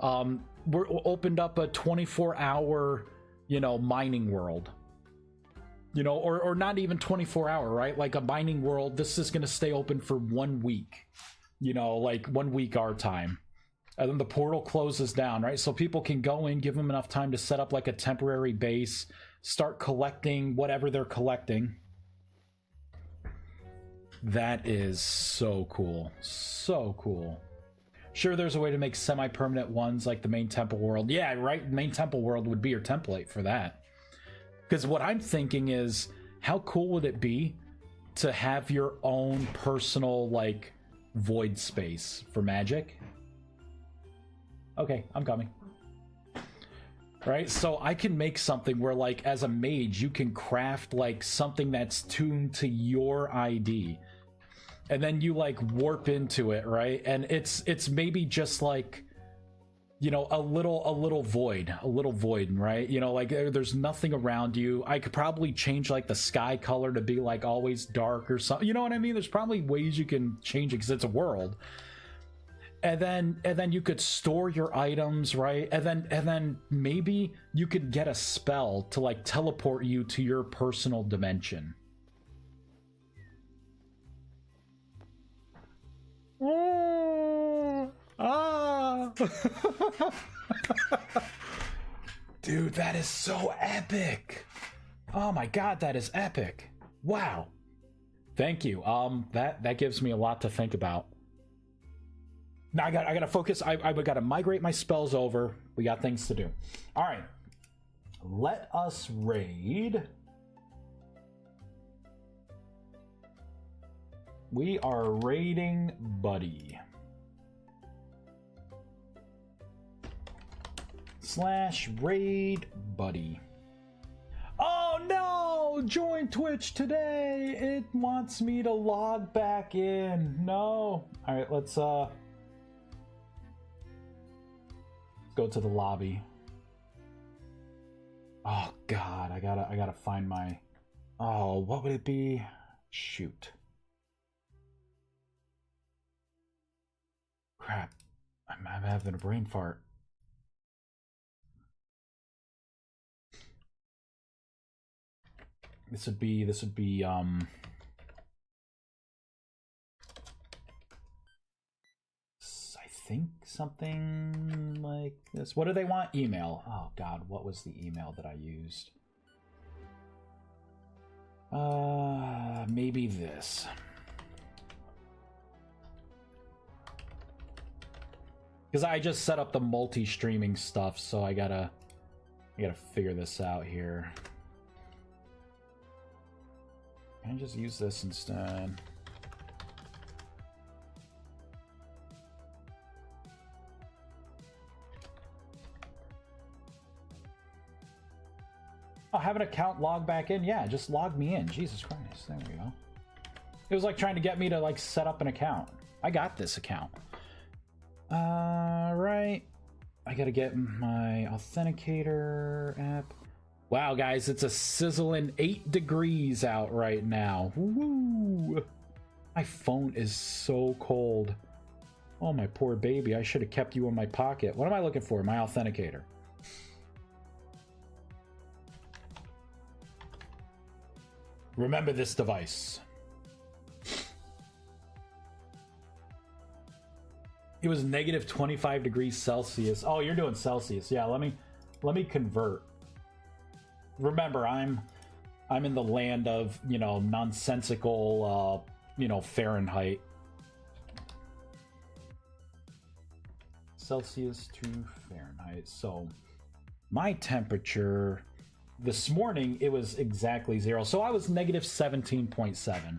We're opened up a 24-hour, you know, mining world. You know, or not even 24-hour, right? Like a mining world, this is going to stay open for 1 week. You know, like 1 week our time. And then the portal closes down, right? So people can go in, give them enough time to set up like a temporary base, start collecting whatever they're collecting. That is so cool. So cool. Sure, there's a way to make semi-permanent ones like the main temple world. Yeah, right? Main temple world would be your template for that. Because what I'm thinking is, how cool would it be to have your own personal, like, void space for magic? Okay, I'm coming. Right, so I can make something where, like, as a mage, you can craft, like, something that's tuned to your ID. And then you, like, warp into it, right? And it's maybe just, like, you know, a little void, right? You know, like, there's nothing around you. I could probably change, like, the sky color to be, like, always dark or something. You know what I mean? There's probably ways you can change it because it's a world. And then you could store your items, right? And then maybe you could get a spell to, like, teleport you to your personal dimension. Dude, that is so epic. Oh my god, that is epic. Wow. Thank you. That gives me a lot to think about. Now I gotta focus. I gotta migrate my spells over. We got things to do. All right. Let us raid. We are raiding Buddy. /raid Buddy. Oh no! Join Twitch today. It wants me to log back in. No. All right, let's go to the lobby. Oh god, I gotta find my. Oh, what would it be? Shoot. Crap. I'm having a brain fart. This would be I think something like this. What do they want? Email. Oh god, what was the email that I used? Maybe this. Because I just set up the multi-streaming stuff, so I gotta figure this out here. Can I just use this instead? Oh, have an account, log back in? Yeah, just log me in. Jesus Christ, there we go. It was like trying to get me to, like, set up an account. I got this account. Right. I gotta get my authenticator app. Wow, guys, it's a sizzling 8 degrees out right now. Woo! My phone is so cold. Oh, my poor baby. I should have kept you in my pocket. What am I looking for? My authenticator. Remember this device. It was negative 25 degrees Celsius. Oh, you're doing Celsius. Yeah, let me convert. Remember, I'm in the land of, you know, nonsensical, you know, Fahrenheit. Celsius to Fahrenheit. So my temperature this morning, it was exactly 0. So I was negative 17.7.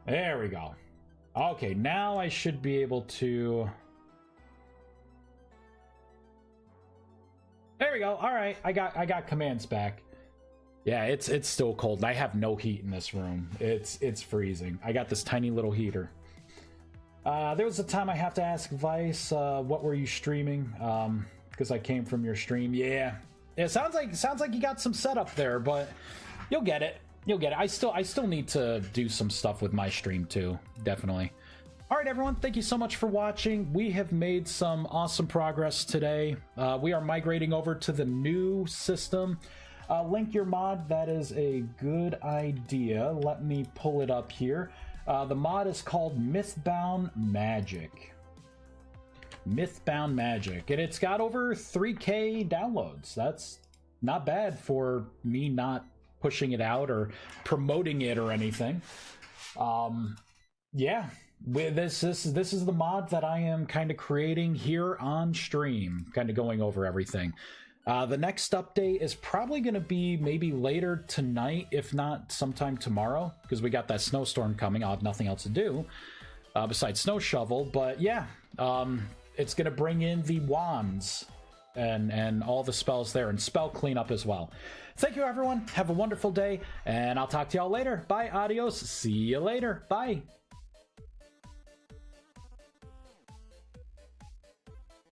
There we go. Okay, now I should be able to... There we go. All right, I got commands back. Yeah, it's still cold. I have no heat in this room. It's freezing. I got this tiny little heater. There was a time I have to ask Vies, what were you streaming? Because I came from your stream. Yeah, it sounds like you got some setup there, but you'll get it. You'll get it. I still need to do some stuff with my stream too. Definitely. All right, everyone. Thank you so much for watching. We have made some awesome progress today. We are migrating over to the new system. Link your mod. That is a good idea. Let me pull it up here. The mod is called Mythbound Magic. Mythbound Magic. And it's got over 3K downloads. That's not bad for me not pushing it out or promoting it or anything. Yeah. This is the mod that I am kind of creating here on stream, kind of going over everything. The next update is probably going to be maybe later tonight, if not sometime tomorrow, because we got that snowstorm coming. I'll have nothing else to do besides snow shovel. But yeah, it's going to bring in the wands and all the spells there, and spell cleanup as well. Thank you, everyone. Have a wonderful day, and I'll talk to y'all later. Bye, adios. See you later. Bye.